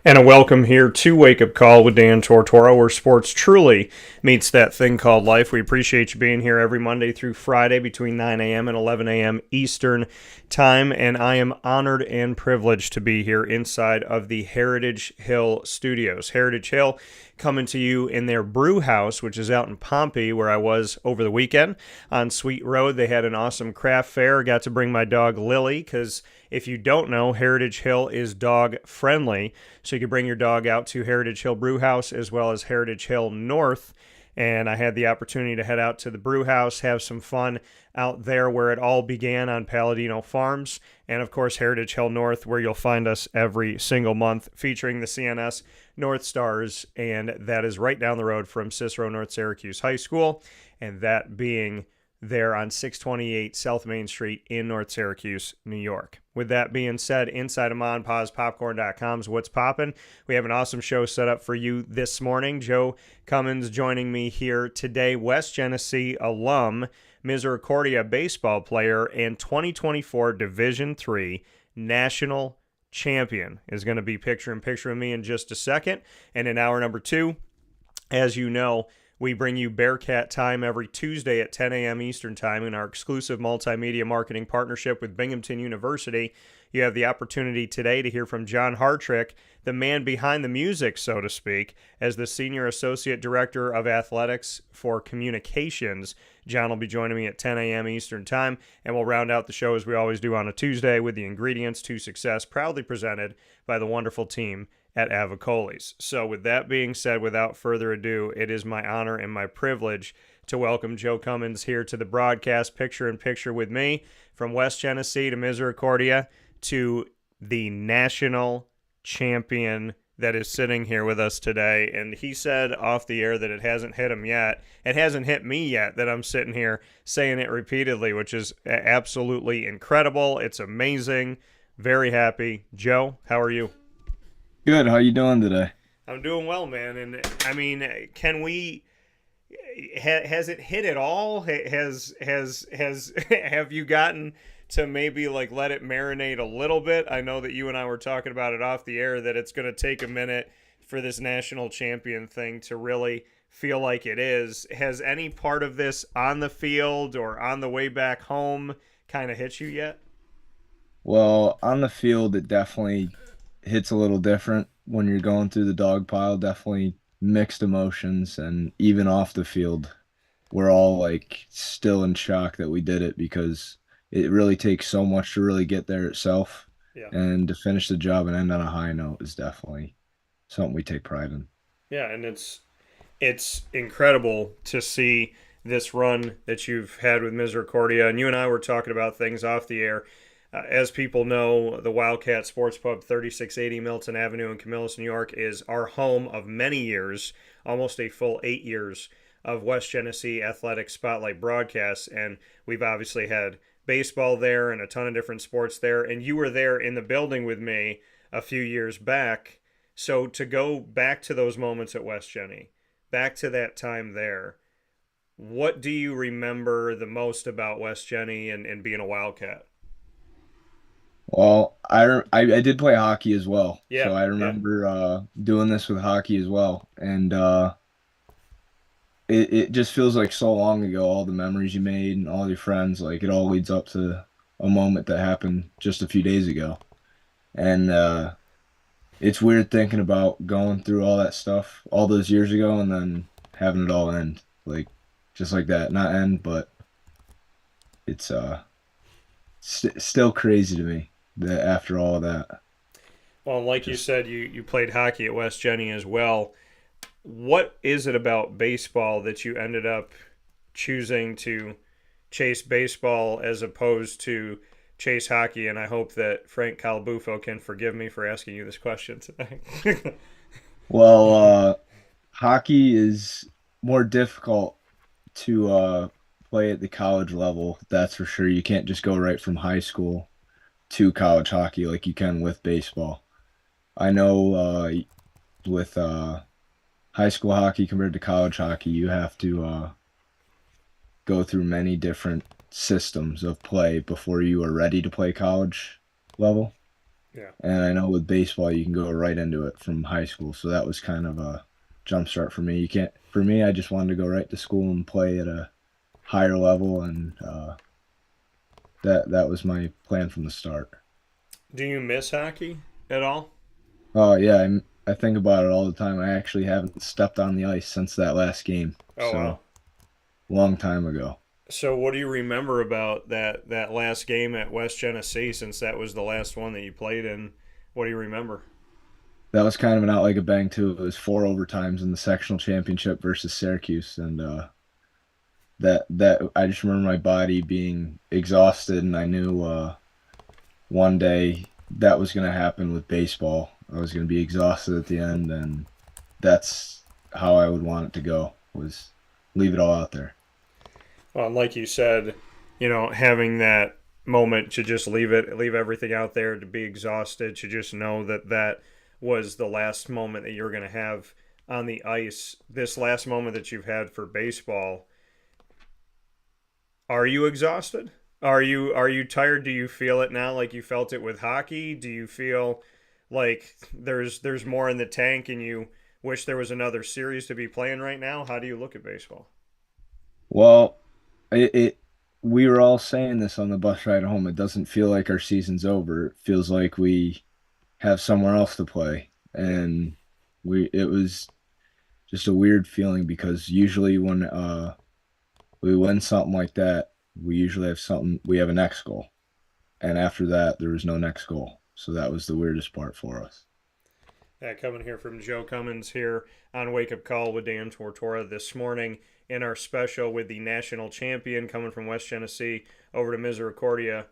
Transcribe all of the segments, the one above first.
And a welcome here to Wake Up Call with Dan Tortora, where sports truly meets that thing called life. We appreciate you being here every Monday through Friday between 9 a.m. and 11 a.m. Eastern Time. And I am honored and privileged to be here inside of the Heritage Hill Studios. Heritage Hill coming to you in their brew house, which is out in Pompey, where I was over the weekend on Sweet Road. They had an awesome craft fair. Got to bring my dog Lily, because if you don't know, Heritage Hill is dog friendly. So you can bring your dog out to Heritage Hill Brew House as well as Heritage Hill North. And I had the opportunity to head out to the brew house, have some fun out there where it all began on Palladino Farms. And of course, Heritage Hill North, where you'll find us every single month featuring the CNS North Stars. And that is right down the road from Cicero North Syracuse High School. And that being there on 628 South Main Street in North Syracuse, New York. With that being said, inside of MonPazPopcorn.com's What's Poppin', we have an awesome show set up for you this morning. Joe Comins joining me here today, West Genesee alum, Misericordia baseball player, and 2024 Division III National Champion is going to be picture-in-picture with me in just a second. And in hour number two, as you know, we bring you Bearcat Time every Tuesday at 10 a.m. Eastern Time in our exclusive multimedia marketing partnership with Binghamton University. You have the opportunity today to hear from John Hartrick, the man behind the music, so to speak, as the Senior Associate Director of Athletics for Communications. John will be joining me at 10 a.m. Eastern Time, and we'll round out the show as we always do on a Tuesday with the ingredients to success, proudly presented by the wonderful team at Avicolli's. So with that being said, without further ado, it is my honor and my privilege to welcome Joe Comins here to the broadcast, picture-in-picture with me, from West Genesee to Misericordia to the national champion that is sitting here with us today. And he said off the air that it hasn't hit him yet. It hasn't hit me yet that I'm sitting here saying it repeatedly, which is absolutely incredible. It's amazing. Very happy. Joe, how are you? Good. How you doing today? I'm doing well, man. And I mean, can we? Has it hit at all? Have you gotten to maybe like let it marinate a little bit? I know that you and I were talking about it off the air, that it's going to take a minute for this national champion thing to really feel like it is. Has any part of this on the field or on the way back home kind of hit you yet? Well, on the field, it definitely hits a little different when you're going through the dog pile. Definitely mixed emotions, and even off the field, we're all like still in shock that we did it, because it really takes so much to really get there itself. Yeah. And to finish the job and end on a high note is definitely something we take pride in. Yeah, and it's incredible to see this run that you've had with Misericordia. And you and I were talking about things off the air. As people know, the Wildcat Sports Pub, 3680 Milton Avenue in Camillus, New York, is our home of many years, almost a full 8 years of West Genesee Athletic Spotlight broadcasts. And we've obviously had baseball there and a ton of different sports there. And you were there in the building with me a few years back. So to go back to those moments at West Genny, back to that time there, what do you remember the most about West Genny and being a Wildcat? Well, I did play hockey as well, Yeah, so I yeah. remember doing this with hockey as well, and it just feels like so long ago. All the memories you made and all your friends, like it all leads up to a moment that happened just a few days ago, and it's weird thinking about going through all that stuff all those years ago and then having it all end, like just like that. Not end, but it's still crazy to me that after all of that. Well, like you Just said, you played hockey at West Genny as well. What is it about baseball that you ended up choosing to chase baseball as opposed to chase hockey? And I hope that Frank Calabufo can forgive me for asking you this question today. well, hockey is more difficult to play at the college level. That's for sure. You can't just go right from high school to college hockey like you can with baseball. I know with high school hockey compared to college hockey, you have to go through many different systems of play before you are ready to play college level. Yeah. And I know with baseball, you can go right into it from high school. So that was kind of a jump start for me. You can't, for me, I just wanted to go right to school and play at a higher level. And that was my plan from the start. Do you miss hockey at all? Oh, yeah. I think about it all the time. I actually haven't stepped on the ice since that last game. Oh wow. So long time ago. So what do you remember about that last game at West Genesee, since that was the last one that you played in? What do you remember? That was kind of an out like a bang, too. It was four overtimes in the sectional championship versus Syracuse. And that I just remember my body being exhausted, and I knew one day that was going to happen with baseball. I was going to be exhausted at the end, and that's how I would want it to go, was leave it all out there. Well, and like you said, having that moment to just leave everything out there, to be exhausted, to just know that that was the last moment that you're going to have on the ice. This last moment that you've had for baseball, are you exhausted? Are you tired? Do you feel it now like you felt it with hockey? Do you feel like there's more in the tank and you wish there was another series to be playing right now? How do you look at baseball? Well, it we were all saying this on the bus ride home. It doesn't feel like our season's over. It feels like we have somewhere else to play. Yeah. And we it was just a weird feeling because usually when we win something like that, we usually have something, we have a next goal. And after that, there was no next goal. So that was the weirdest part for us. Coming here from Joe Comins here on Wake Up Call with Dan Tortora this morning in our special with the national champion coming from West Genesee over to Misericordia.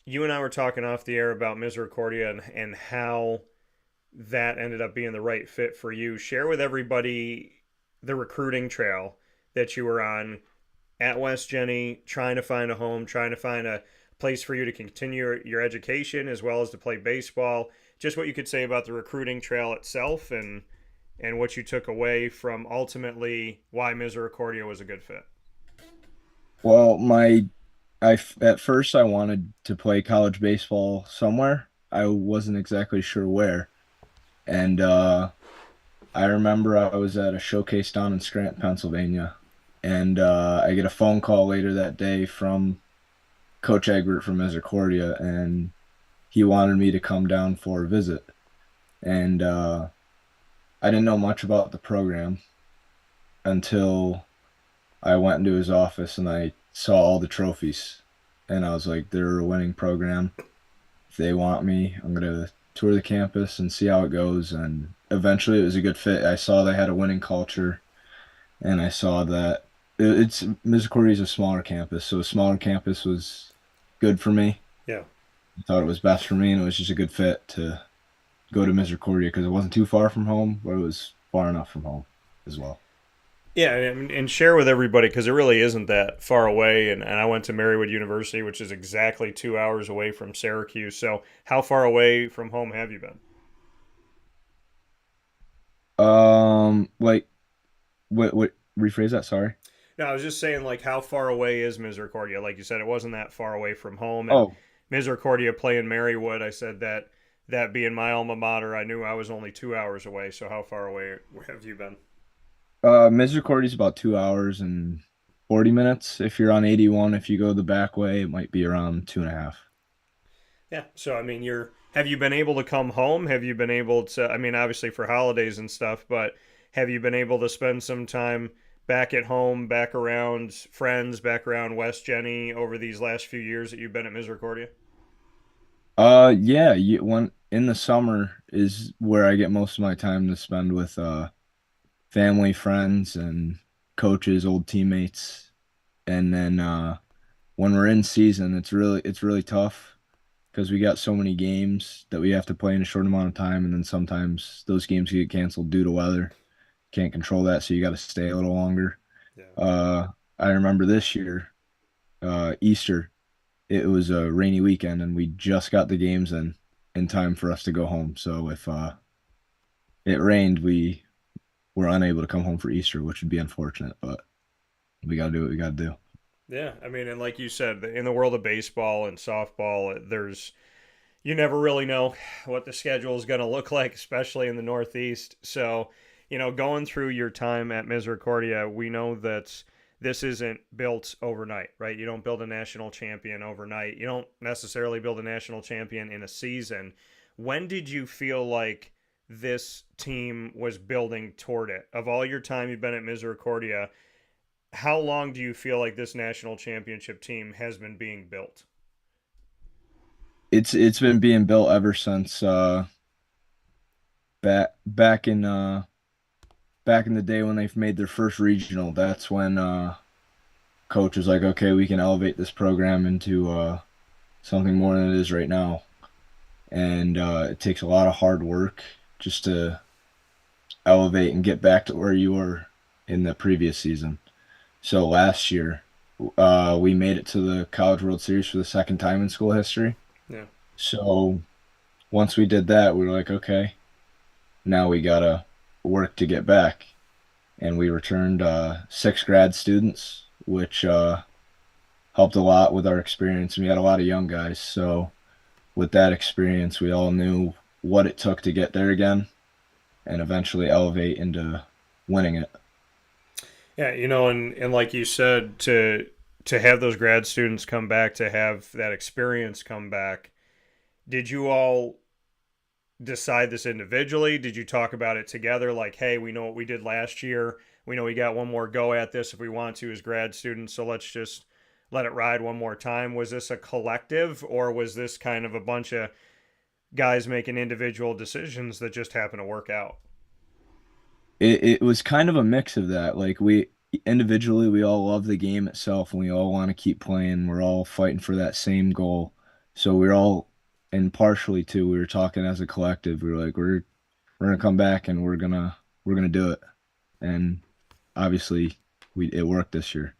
You and I were talking off the air about Misericordia and how that ended up being the right fit for you. Share with everybody the recruiting trail that you were on at West Genny, trying to find a home, trying to find a place for you to continue your education as well as to play baseball. Just what you could say about the recruiting trail itself and what you took away from ultimately why Misericordia was a good fit. Well, at first I wanted to play college baseball somewhere. I wasn't exactly sure where. And I remember I was at a showcase down in Scranton, Pennsylvania, and I get a phone call later that day from Coach Egbert from Misericordia, and he wanted me to come down for a visit. And I didn't know much about the program until I went into his office and I saw all the trophies. And I was like, they're a winning program. If they want me, I'm gonna tour the campus and see how it goes. And eventually it was a good fit. I saw they had a winning culture, and I saw that it's Misericordia is a smaller campus, so a smaller campus was good for me. Yeah. I thought it was best for me, and it was just a good fit to go to Misericordia because it wasn't too far from home, but it was far enough from home as well. Yeah, and share with everybody because it really isn't that far away. And I went to Marywood University, which is exactly 2 hours away from Syracuse. So, how far away from home have you been? Like what rephrase that? Sorry. No, I was just saying, like, how far away is Misericordia? Like you said, it wasn't that far away from home. And Oh, Misericordia playing Marywood, I said that being my alma mater, I knew I was only 2 hours away. So, how far away have you been? Misericordia is about 2 hours and 40 minutes. If you're on 81, if you go the back way, it might be around two and a half. Yeah. So, I mean, have you been able to come home? Have you been able to, I mean, obviously for holidays and stuff, but have you been able to spend some time back at home, back around friends, back around West Genny over these last few years that you've been at Misericordia? Yeah, when in the summer is where I get most of my time to spend with family, friends, and coaches, old teammates. And then when we're in season, it's really tough because we got so many games that we have to play in a short amount of time, and then sometimes those games get canceled due to weather. Can't control that, so you got to stay a little longer. Yeah. Uh, I remember this year, Easter, it was a rainy weekend, and we just got the games in time for us to go home. So if it rained, we were unable to come home for Easter, which would be unfortunate, but we got to do what we got to do. Yeah, I mean, and like you said, in the world of baseball and softball, there's you never really know what the schedule is going to look like, especially in the Northeast. So, going through your time at Misericordia, we know that this isn't built overnight, right? You don't build a national champion overnight. You don't necessarily build a national champion in a season. When did you feel like this team was building toward it? Of all your time you've been at Misericordia, how long do you feel like this national championship team has been being built? It's been being built ever since back in the day when they've made their first regional. That's when coach was like, okay, we can elevate this program into something more than it is right now. And it takes a lot of hard work just to elevate and get back to where you were in the previous season. So last year, we made it to the College World Series for the second time in school history. Yeah. So once we did that, we were like, okay, now we gotta work to get back. And we returned six grad students, which helped a lot with our experience. We had a lot of young guys, so with that experience, we all knew what it took to get there again and eventually elevate into winning it. Yeah, and like you said, to have those grad students come back, to have that experience come back, did you all decide this individually? Did you talk about it together? Like, hey, we know what we did last year. We know we got one more go at this if we want to as grad students. So let's just let it ride one more time. Was this a collective, or was this kind of a bunch of guys making individual decisions that just happened to work out? It was kind of a mix of that. Like we individually, we all love the game itself and we all want to keep playing. We're all fighting for that same goal. So we're all, and partially too, we were talking as a collective. We were like, we're gonna come back and we're gonna do it. And obviously, we it worked this year.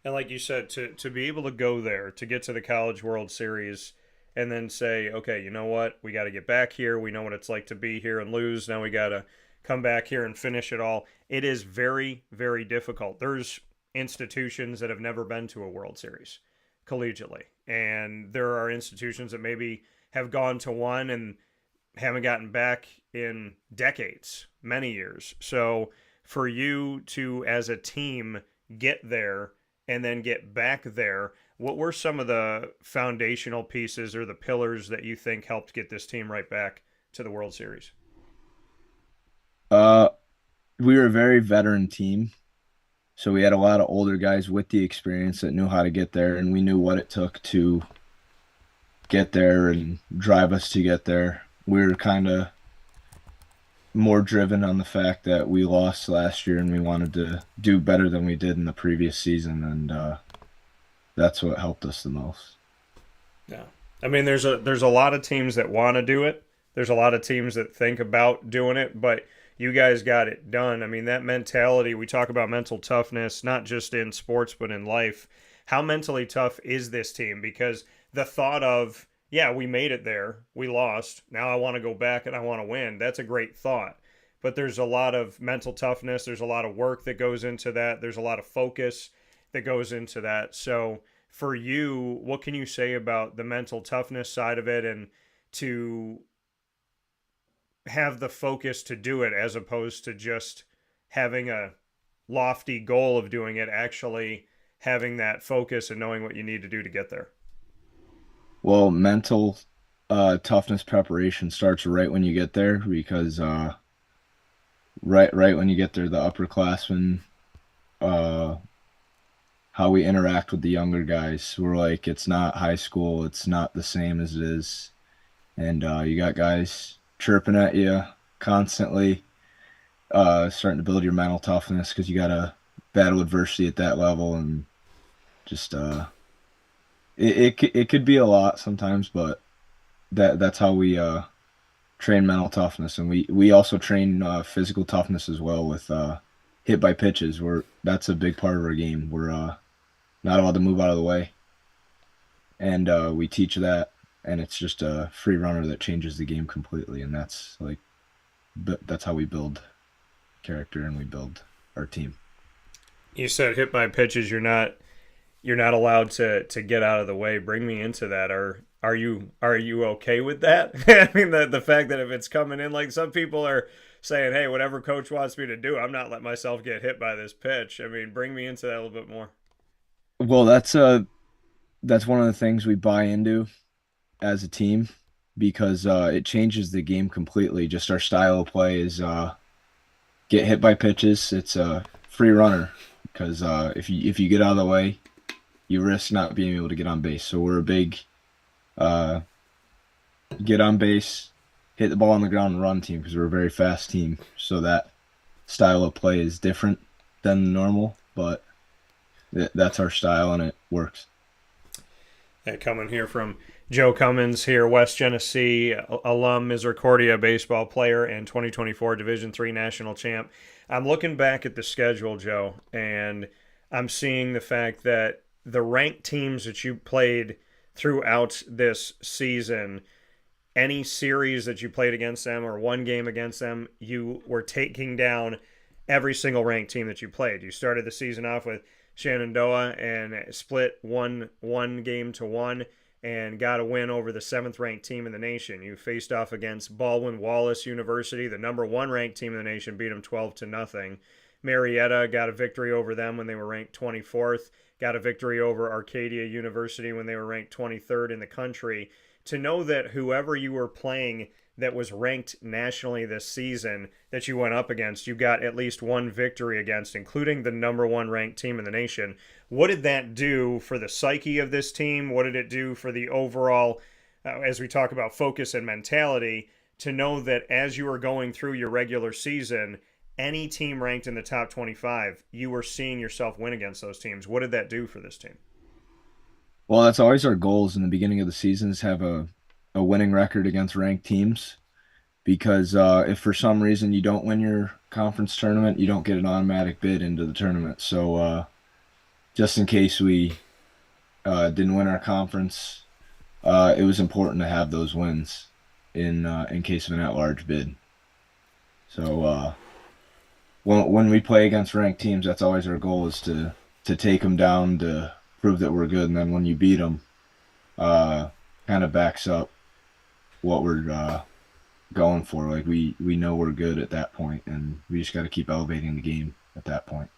And like you said, to be able to go there, to get to the College World Series, and then say, okay, you know what? We got to get back here. We know what it's like to be here and lose. Now we got to come back here and finish it all. It is very, very difficult. There's institutions that have never been to a World Series collegiately, and there are institutions that maybe have gone to one and haven't gotten back in decades, many years. So for you to, as a team, get there and then get back there, what were some of the foundational pieces or the pillars that you think helped get this team right back to the World Series? Uh, we were a very veteran team, so we had a lot of older guys with the experience that knew how to get there, and we knew what it took to get there and drive us to get there. We were kind of more driven on the fact that we lost last year and we wanted to do better than we did in the previous season, and that's what helped us the most. Yeah. I mean, there's a lot of teams that want to do it. There's a lot of teams that think about doing it, but you guys got it done. I mean, that mentality, we talk about mental toughness, not just in sports, but in life. How mentally tough is this team? Because the thought of, yeah, we made it there, we lost, now I want to go back and I want to win, that's a great thought. But there's a lot of mental toughness, there's a lot of work that goes into that, there's a lot of focus that goes into that. So for you, what can you say about the mental toughness side of it, and to have the focus to do it as opposed to just having a lofty goal of doing it, actually having that focus and knowing what you need to do to get there? Well, mental toughness preparation starts right when you get there because right when you get there, the upperclassmen, uh, how we interact with the younger guys, we're like, it's not high school, it's not the same as it is, and you got guys chirping at you constantly, starting to build your mental toughness because you got to battle adversity at that level, and just it could be a lot sometimes, but that's how we train mental toughness, and we also train physical toughness as well with hit by pitches. We're That's a big part of our game. We're not allowed to move out of the way, and we teach that, and it's just a free runner that changes the game completely, and that's how we build character and we build our team. You said hit by pitches. You're not allowed to get out of the way. Bring me into that. Are you okay with that? I mean, the fact that if it's coming in, like some people are saying, hey, whatever coach wants me to do, I'm not letting myself get hit by this pitch. I mean, bring me into that a little bit more. Well, that's one of the things we buy into as a team because it changes the game completely. Just our style of play is get hit by pitches. It's a free runner because if you get out of the way, you risk not being able to get on base. So we're a big uh, get on base, hit the ball on the ground, and run team because we're a very fast team. So that style of play is different than normal, but that's our style and it works. Coming here from Joe Comins here, West Genesee alum, Misericordia baseball player, and 2024 Division III national champ. I'm looking back at the schedule, Joe, and I'm seeing the fact that the ranked teams that you played throughout this season, any series that you played against them or one game against them, you were taking down every single ranked team that you played. You started the season off with Shenandoah and split one game to one and got a win over the seventh ranked team in the nation. You faced off against Baldwin Wallace University, the number one ranked team in the nation, beat them 12-0. Marietta got a victory over them when they were ranked 24th, got a victory over Arcadia University when they were ranked 23rd in the country. To know that whoever you were playing that was ranked nationally this season that you went up against, you got at least one victory against, including the number one ranked team in the nation. What did that do for the psyche of this team? What did it do for the overall, as we talk about focus and mentality, to know that as you were going through your regular season, any team ranked in the top 25, you were seeing yourself win against those teams? What did that do for this team? Well, that's always our goals in the beginning of the season is have a winning record against ranked teams because if for some reason you don't win your conference tournament, you don't get an automatic bid into the tournament. So just in case we didn't win our conference, it was important to have those wins in case of an at-large bid. So when we play against ranked teams, that's always our goal is to take them down to prove that we're good, and then when you beat them, kind of backs up what we're going for. Like we know we're good at that point, and we just got to keep elevating the game at that point.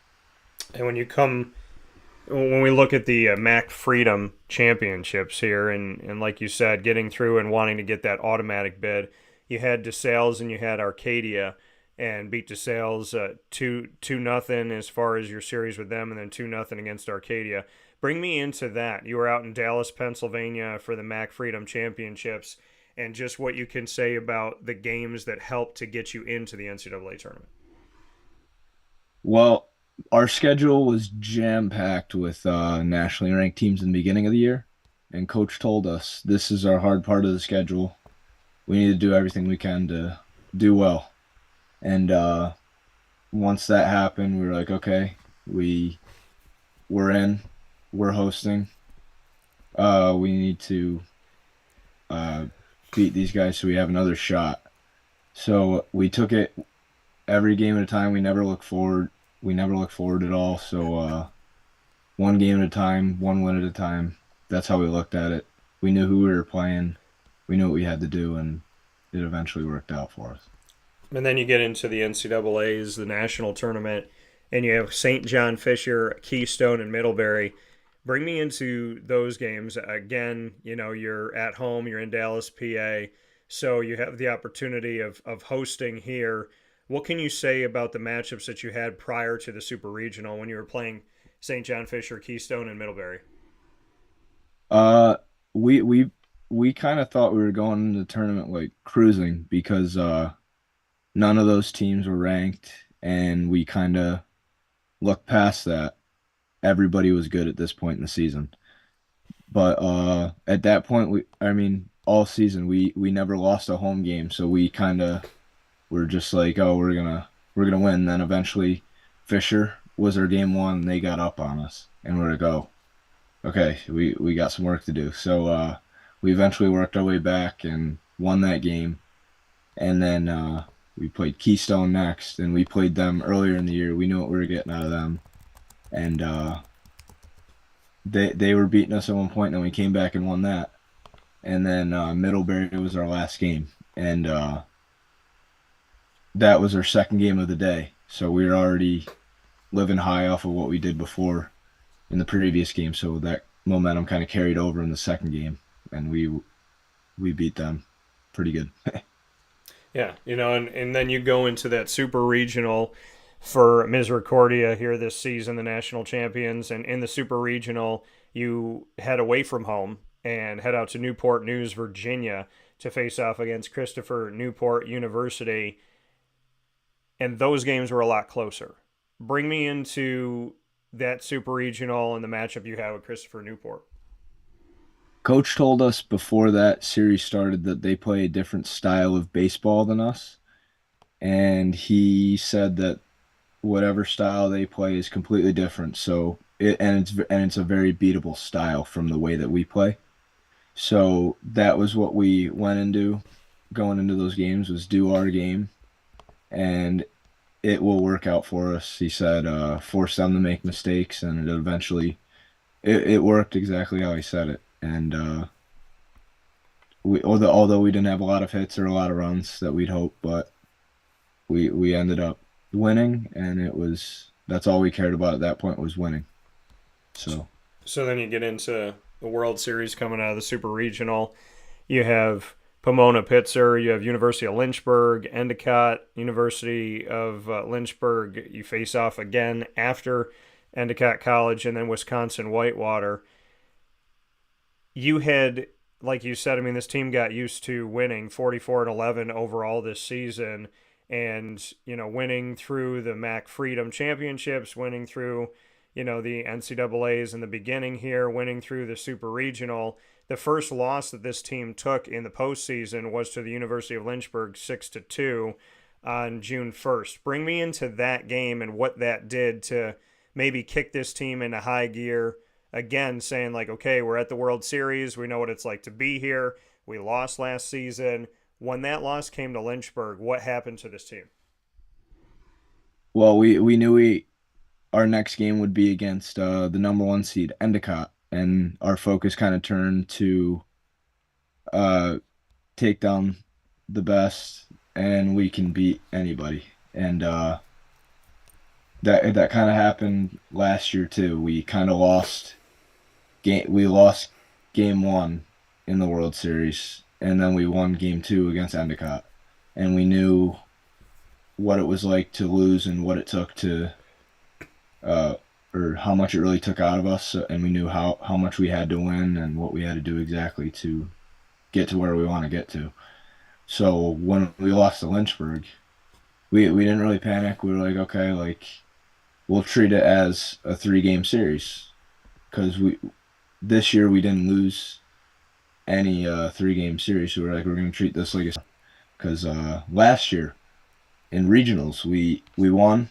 And when we look at the MAC Freedom Championships here, and like you said, getting through and wanting to get that automatic bid, you had DeSales and you had Arcadia, and beat DeSales 2-0 as far as your series with them, and then 2-0 against Arcadia. Bring me into that. You were out in Dallas, Pennsylvania for the MAC Freedom Championships, and just what you can say about the games that helped to get you into the NCAA tournament. Well, our schedule was jam-packed with nationally ranked teams in the beginning of the year, and Coach told us this is our hard part of the schedule. We need to do everything we can to do well. And once that happened, we were like, okay, we're in, we're hosting. We need to beat these guys so we have another shot. So we took it every game at a time. We never look forward. We never look forward at all. So one game at a time, one win at a time. That's how we looked at it. We knew who we were playing. We knew what we had to do, and it eventually worked out for us. And then you get into the NCAAs, the national tournament, and you have St. John Fisher, Keystone, and Middlebury. Bring me into those games. Again, you're at home, you're in Dallas, PA, so you have the opportunity of hosting here. What can you say about the matchups that you had prior to the Super Regional when you were playing St. John Fisher, Keystone, and Middlebury? We kind of thought we were going into the tournament like cruising because none of those teams were ranked, and we kind of looked past that. Everybody was good at this point in the season. But at that point, all season we never lost a home game, so we kind of were just like, oh, we're gonna win. And then eventually, Fisher was our game one, and they got up on us, and we're like, oh, okay, we got some work to do. So we eventually worked our way back and won that game, and then we played Keystone next, and we played them earlier in the year. We knew what we were getting out of them, and they were beating us at one point, and then we came back and won that. and then Middlebury was our last game, and that was our second game of the day. So we were already living high off of what we did before in the previous game. So that momentum kind of carried over in the second game, and we beat them pretty good. Yeah, and then you go into that super regional for Misericordia here this season, the national champions, and in the super regional, you head away from home and head out to Newport News, Virginia, to face off against Christopher Newport University, and those games were a lot closer. Bring me into that super regional and the matchup you had with Christopher Newport. Coach told us before that series started that they play a different style of baseball than us, and he said that whatever style they play is completely different. So it's a very beatable style from the way that we play. So that was what we went into going into those games was do our game, and it will work out for us. He said, force them to make mistakes, and it worked exactly how he said it. And although we didn't have a lot of hits or a lot of runs that we'd hope, but we ended up winning, and that's all we cared about at that point was winning. So So then you get into the World Series coming out of the Super Regional. You have Pomona Pitzer, you have University of Lynchburg, Endicott, University of Lynchburg. You face off again after Endicott College, and then Wisconsin Whitewater. You had, like you said, I mean, this team got used to winning 44-11 overall this season, and winning through the MAC Freedom Championships, winning through the NCAA's in the beginning here, winning through the Super Regional. The first loss that this team took in the postseason was to the University of Lynchburg 6-2 on June 1st. Bring me into that game and what that did to maybe kick this team into high gear again, saying like, okay, we're at the World Series. We know what it's like to be here. We lost last season. When that loss came to Lynchburg, what happened to this team? well, we knew our next game would be against the number one seed Endicott, and our focus kind of turned to uh, take down the best, and we can beat anybody. And that kind of happened last year too. We lost game one in the World Series, and then we won game two against Endicott, and we knew what it was like to lose and what it took to uh, or how much it really took out of us, and we knew how much we had to win and what we had to do exactly to get to where we want to get to. So when we lost to Lynchburg, we didn't really panic. We were like, okay, like we'll treat it as a three-game series because we this year we didn't lose any three-game series. So we're like, we're going to treat this like a because last year in regionals we won,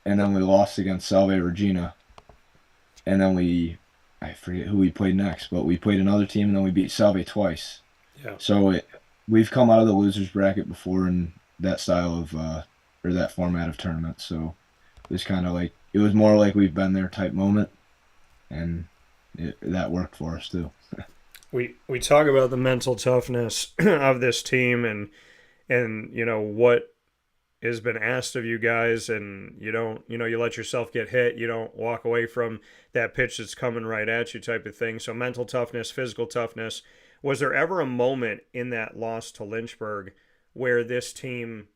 and then we lost against Salve Regina, and then I forget who we played next, but we played another team, and then we beat Salve twice. Yeah. So we've come out of the losers bracket before in that style of or that format of tournament. So it was kind of like it was more like we've been there type moment, and that worked for us too. We talk about the mental toughness of this team and what has been asked of you guys, and you don't you let yourself get hit, you don't walk away from that pitch that's coming right at you type of thing. So mental toughness, physical toughness. Was there ever a moment in that loss to Lynchburg where this team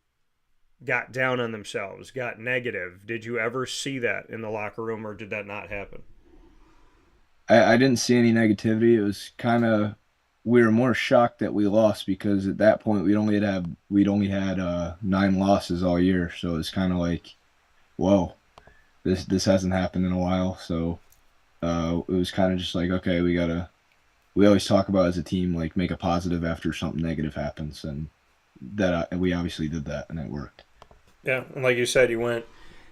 got down on themselves, got negative? Did you ever see that in the locker room, or did that not happen? I didn't see any negativity. It was kind of we were more shocked that we lost because at that point we'd only had nine losses all year. So it's kind of like, whoa, this hasn't happened in a while. So it was kind of just like, okay, we always talk about as a team like make a positive after something negative happens, and we obviously did that, and it worked. Yeah, and like you said, you went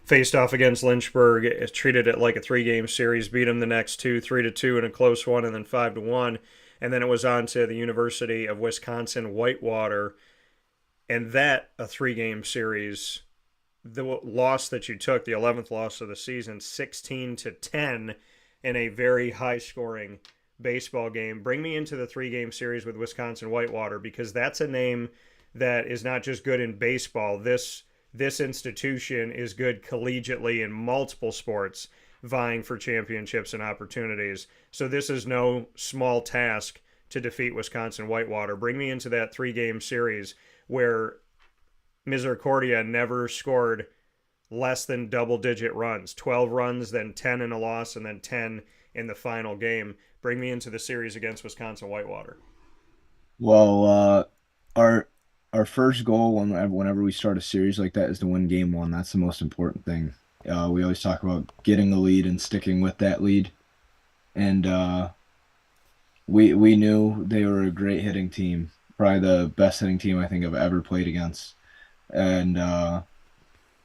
faced off against Lynchburg, treated it like a three-game series, beat them the next two, 3-2 in a close one, and then 5-1, and then it was on to the University of Wisconsin Whitewater, and that a three-game series. The loss that you took, the 11th loss of the season, 16-10, in a very high-scoring baseball game. Bring me into the 3-game series with Wisconsin Whitewater, because that's a name that is not just good in baseball. This institution is good collegiately in multiple sports, vying for championships and opportunities. So this is no small task to defeat Wisconsin Whitewater. Bring me into that 3-game series where Misericordia never scored less than double-digit runs. 12 runs, then 10 in a loss, and then 10 in the final game. Bring me into the series against Wisconsin Whitewater. Well, our first goal whenever we start a series like that is to win game one. That's the most important thing. We always talk about getting the lead and sticking with that lead. And we knew they were a great hitting team, probably the best hitting team I think I've ever played against. And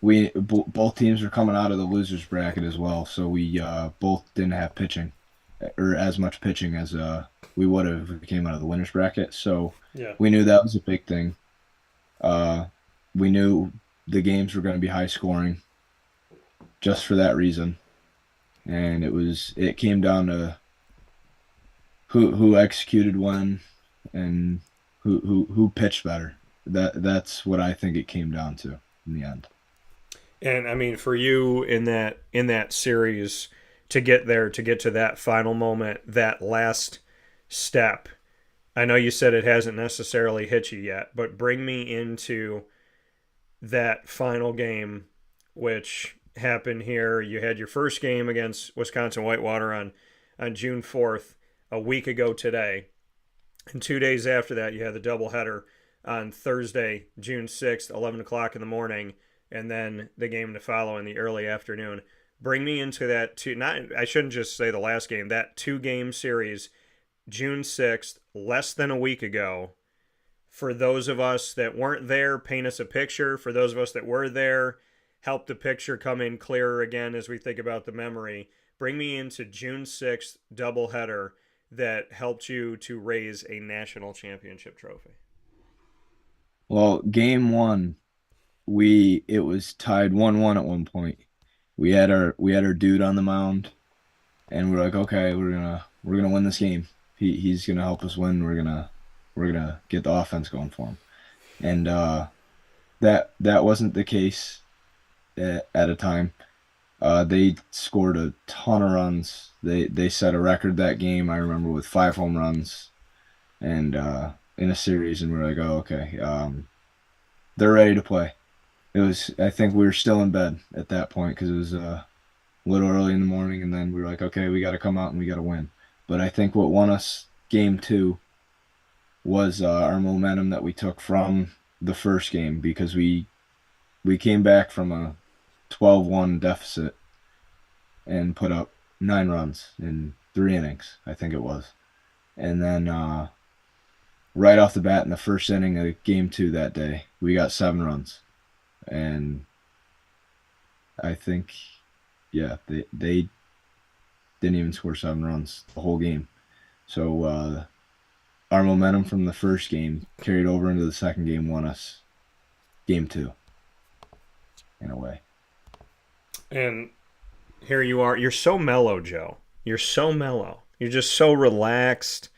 both teams were coming out of the losers bracket as well, so we both didn't have pitching or as much pitching as we would have if we came out of the winners bracket. So Yeah. we knew that was a big thing. We knew the games were going to be high scoring just for that reason. And it came down to who executed when and who pitched better. That's what I think it came down to in the end. And I mean, for you in that series to get there, to get to that final moment, that last step, I know you said it hasn't necessarily hit you yet, but bring me into that final game, which happened here. You had your first game against Wisconsin Whitewater on June 4th, a week ago today. And 2 days after that, you had the doubleheader on Thursday, June 6th, 11 o'clock in the morning, and then the game to follow in the early afternoon. Bring me into that I shouldn't just say the last game, that 2-game series, June 6th, less than a week ago. For those of us that weren't there, paint us a picture. For those of us that were there, help the picture come in clearer again as we think about the memory. Bring me into June 6th doubleheader that helped you to raise a national championship trophy. Well, game one, it was tied 1-1 at one point. We had our dude on the mound, and we're like, okay, we're gonna win this game. He's gonna help us win. We're gonna get the offense going for him. And that wasn't the case at a time. They scored a ton of runs. They set a record that game, I remember, with 5 home runs and in a series, and we're like, oh, okay. They're ready to play. I think we were still in bed at that point because it was a little early in the morning, and then we were like, okay, we got to come out and we got to win. But I think what won us game 2 was our momentum that we took from the first game, because we came back from a 12-1 deficit and put up 9 runs in 3 innings, I think it was. And then right off the bat in the first inning of game 2 that day, we got 7 runs. And I think, yeah, they didn't even score 7 runs the whole game. So our momentum from the first game carried over into the second game, won us game 2 in a way. And here you are. You're so mellow, Joe. You're so mellow. You're just so relaxed.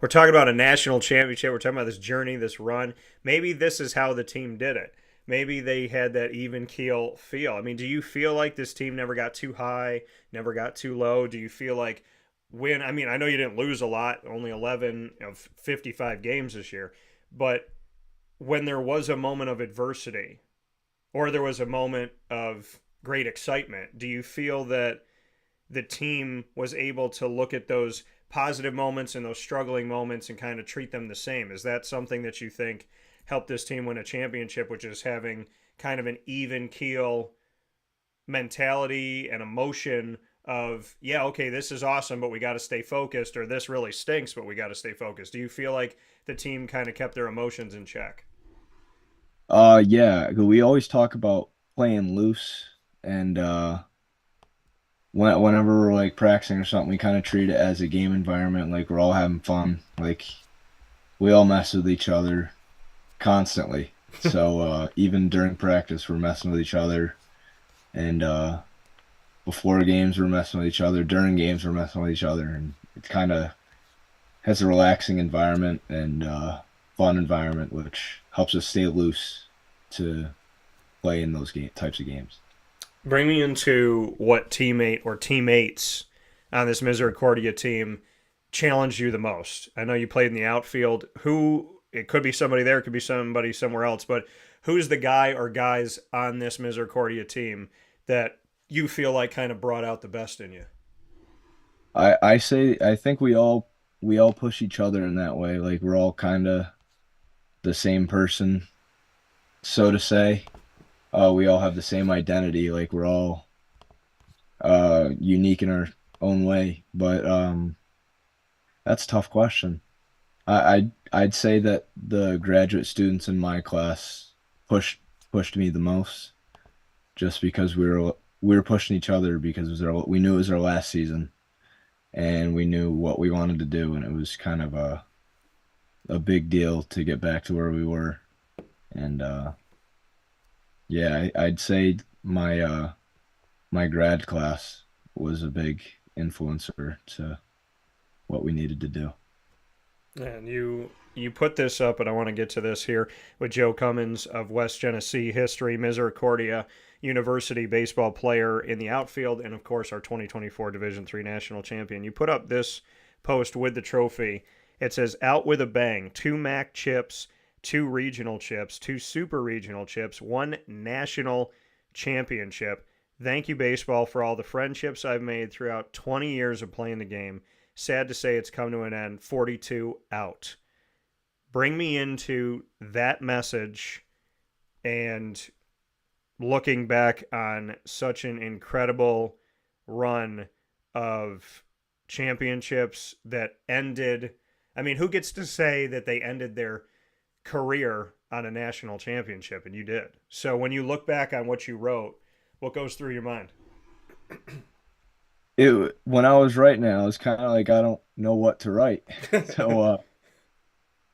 We're talking about a national championship. We're talking about this journey, this run. Maybe this is how the team did it. Maybe they had that even keel feel. I mean, do you feel like this team never got too high, never got too low? Do you feel like I know you didn't lose a lot, only 11 of 55 games this year, but when there was a moment of adversity or there was a moment of great excitement, do you feel that the team was able to look at those positive moments and those struggling moments and kind of treat them the same? Is that something that you think helped this team win a championship, which is having kind of an even keel mentality and emotion of, yeah, okay, this is awesome, but we got to stay focused, or this really stinks, but we got to stay focused? Do you feel like the team kind of kept their emotions in check? Yeah, we always talk about playing loose, and whenever we're like practicing or something, we kind of treat it as a game environment, like we're all having fun. Like we all mess with each other constantly. So even during practice, we're messing with each other, and before games, we're messing with each other. During games, we're messing with each other, and it kind of has a relaxing environment and fun environment, which helps us stay loose to play in those types of games. Bring me into what teammate or teammates on this Misericordia team challenged you the most. I know you played in the outfield. Who, it could be somebody there, it could be somebody somewhere else, but who's the guy or guys on this Misericordia team that you feel like kind of brought out the best in you? I think we all push each other in that way. Like we're all kind of the same person, so to say. We all have the same identity. Like we're all unique in our own way. But that's a tough question. I'd say that the graduate students in my class pushed me the most, just because we were pushing each other because we knew it was our last season and we knew what we wanted to do, and it was kind of a big deal to get back to where we were. And yeah, I'd say my grad class was a big influencer to what we needed to do. And you put this up, and I want to get to this here with Joe Comins of West Genesee history, Misericordia University baseball player in the outfield, and of course our 2024 Division III National Champion. You put up this post with the trophy. It says, "Out with a bang, 2 MAC chips, 2 regional chips, 2 super regional chips, 1 national championship. Thank you, baseball, for all the friendships I've made throughout 20 years of playing the game. Sad to say it's come to an end. 42 out." Bring me into that message and looking back on such an incredible run of championships that ended. I mean, who gets to say that they ended their career on a national championship? And you did. So when you look back on what you wrote, what goes through your mind? It when I was writing it, I was kind of like I don't know what to write. So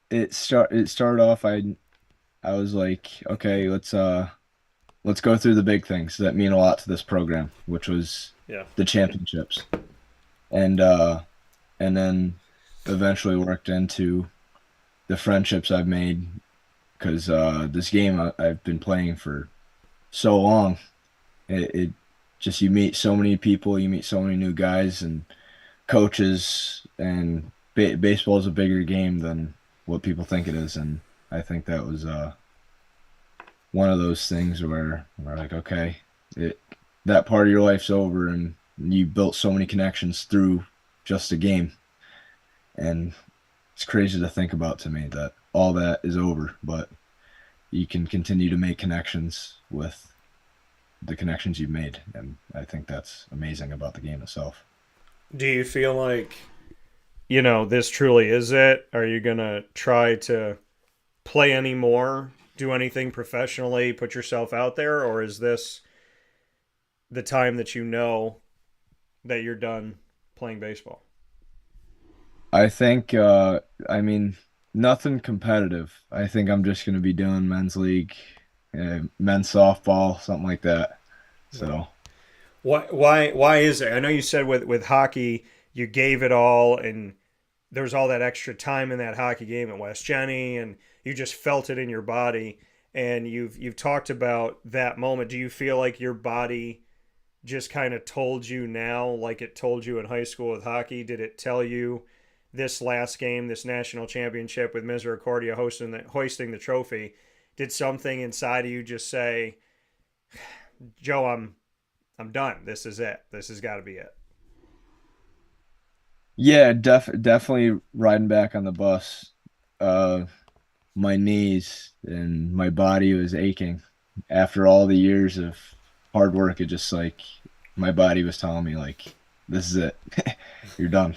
it started off. I was like, okay, let's go through the big things that mean a lot to this program, which was Yeah. the championships, and and then eventually worked into the friendships I've made, because this game I've been playing for so long. It just, you meet so many people, you meet so many new guys and coaches, and baseball is a bigger game than what people think it is. And I think that was one of those things where we're like, okay, it that part of your life's over, and you built so many connections through just a game. And it's crazy to think about, to me, that all that is over, but you can continue to make connections with the connections you've made. And I think that's amazing about the game itself. Do you feel like, this truly is it? Are you going to try to play any more, do anything professionally, put yourself out there? Or is this the time that you know that you're done playing baseball? I think, I mean, nothing competitive. I think I'm just going to be doing men's league, men's softball, something like that. Yeah. So, Why is it? I know you said with hockey you gave it all, and there's all that extra time in that hockey game at West Genny, and you just felt it in your body. And you've talked about that moment. Do you feel like your body just kind of told you now, like it told you in high school with hockey? Did it tell you this last game, this national championship with Misericordia hoisting the trophy? Did something inside of you just say, "Joe, I'm done. This is it. This has got to be it"? yeah, definitely riding back on the bus. Uh, my knees and my body was aching after all the years of hard work. It just, like, my body was telling me, like, this is it. You're done.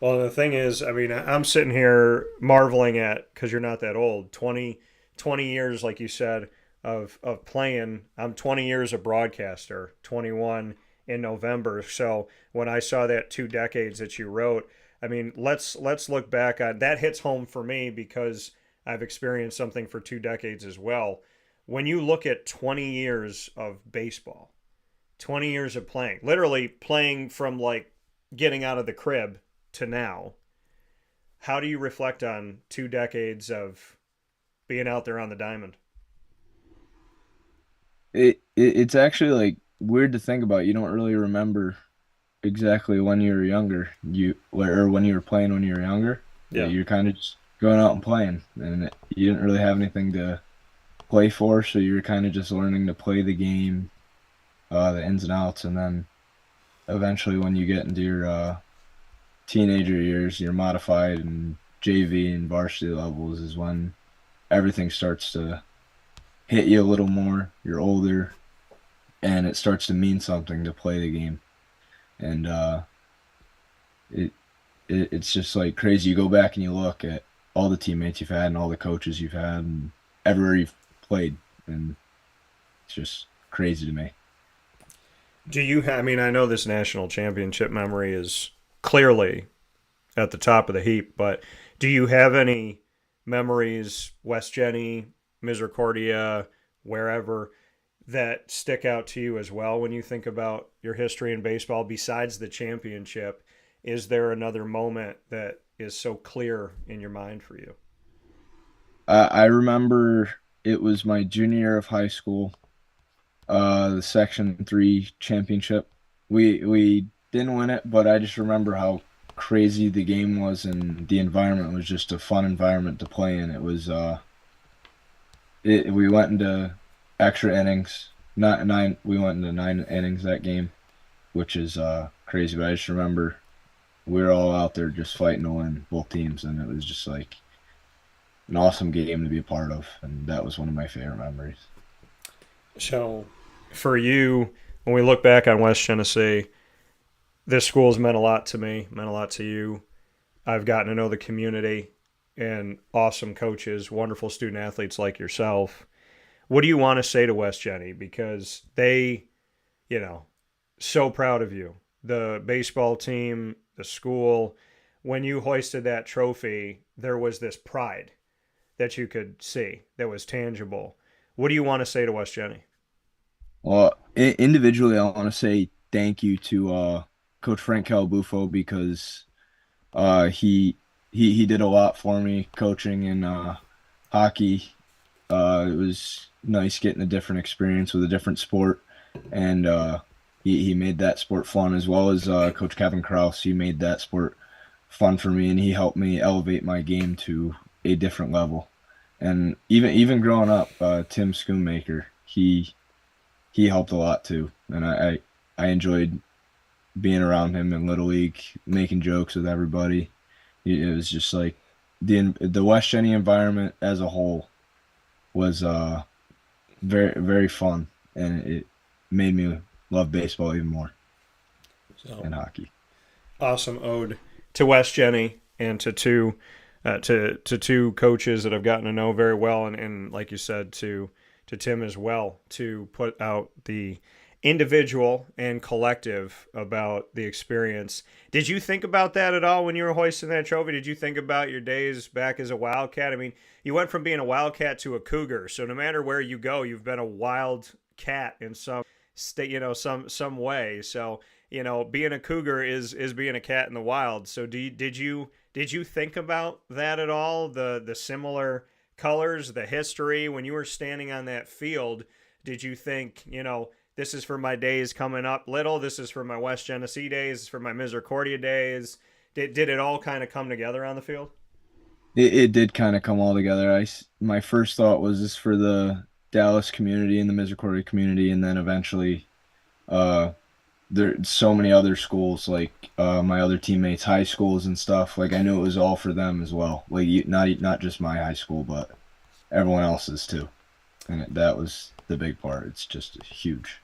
Well, the thing is, I mean, I'm sitting here marveling at, because you're not that old, 20 years, like you said, of playing. I'm 20 years a broadcaster, 21 in November. So when I saw that 2 decades that you wrote, I mean, let's look back on that. Hits home for me because I've experienced something for 2 decades as well. When you look at 20 years of baseball, 20 years of playing, literally playing from like getting out of the crib to now, How do you reflect on 2 decades of being out there on the diamond? It's actually like weird to think about. You don't really remember exactly when you were younger, or when you were playing when you were younger. Yeah. You're kind of just going out and playing, and you didn't really have anything to play for, so you're kind of just learning to play the game, the ins and outs, and then eventually when you get into your teenager years, your modified and JV and varsity levels is when everything starts to hit you a little more. You're older, and it starts to mean something to play the game, and it, it's just like crazy. You go back and you look at all the teammates you've had and all the coaches you've had and everywhere you've played, and it's just crazy to me. I mean, I know this national championship memory is clearly at the top of the heap, but do you have any memories, West Genny, Misericordia, wherever, that stick out to you as well when you think about your history in baseball besides the championship? Is there another moment that is so clear in your mind for you? I remember it was my junior year of high school, the Section 3 championship. We didn't win it, but I just remember how crazy the game was, and the environment was just a fun environment to play in. We went into extra innings. Not nine We went into 9 innings that game, which is crazy, but I just remember we were all out there just fighting to win, both teams, and it was just like an awesome game to be a part of, and that was one of my favorite memories. So, for you, when we look back on West Genesee, this school has meant a lot to me, meant a lot to you. I've gotten to know the community and awesome coaches, wonderful student athletes like yourself. What do you want to say to West Genny? Because they, you know, so proud of you. The baseball team, the school, when you hoisted that trophy, there was this pride that you could see that was tangible. What do you want to say to West Genny? Well, individually, I want to say thank you to Coach Frank Calabufo because he did a lot for me coaching in hockey. It was nice getting a different experience with a different sport, and he made that sport fun as well as Coach Kevin Kraus. He made that sport fun for me, and he helped me elevate my game to a different level. And even growing up, Tim Schoonmaker, he helped a lot too, and I enjoyed being around him in Little League, making jokes with everybody. It was just like the West Genny environment as a whole was very fun, and it made me love baseball even more So and hockey. awesome ode to West Genny and to two coaches that I've gotten to know very well, and like you said, to Tim as well, to put out the individual and collective about the experience. Did you think about that at all when you were hoisting that trophy? Did you think about your days back as a Wildcat? I mean, you went from being a Wildcat to a Cougar, so no matter where you go, you've been a wild cat in some state, some way. So being a Cougar is being a cat in the wild. So did you think about that at all? The similar colors, the history when you were standing on that field. Did you think, this is for my days coming up little. This is for my West Genesee days. This is for my Misericordia days. Did it all kind of come together on the field? It did kind of come all together. My first thought was this for the Dallas community and the Misericordia community, and then eventually, uh, there's so many other schools like my other teammates, high schools and stuff. Like I knew it was all for them as well. Like not just my high school, but everyone else's too. And that was the big part. It's just huge.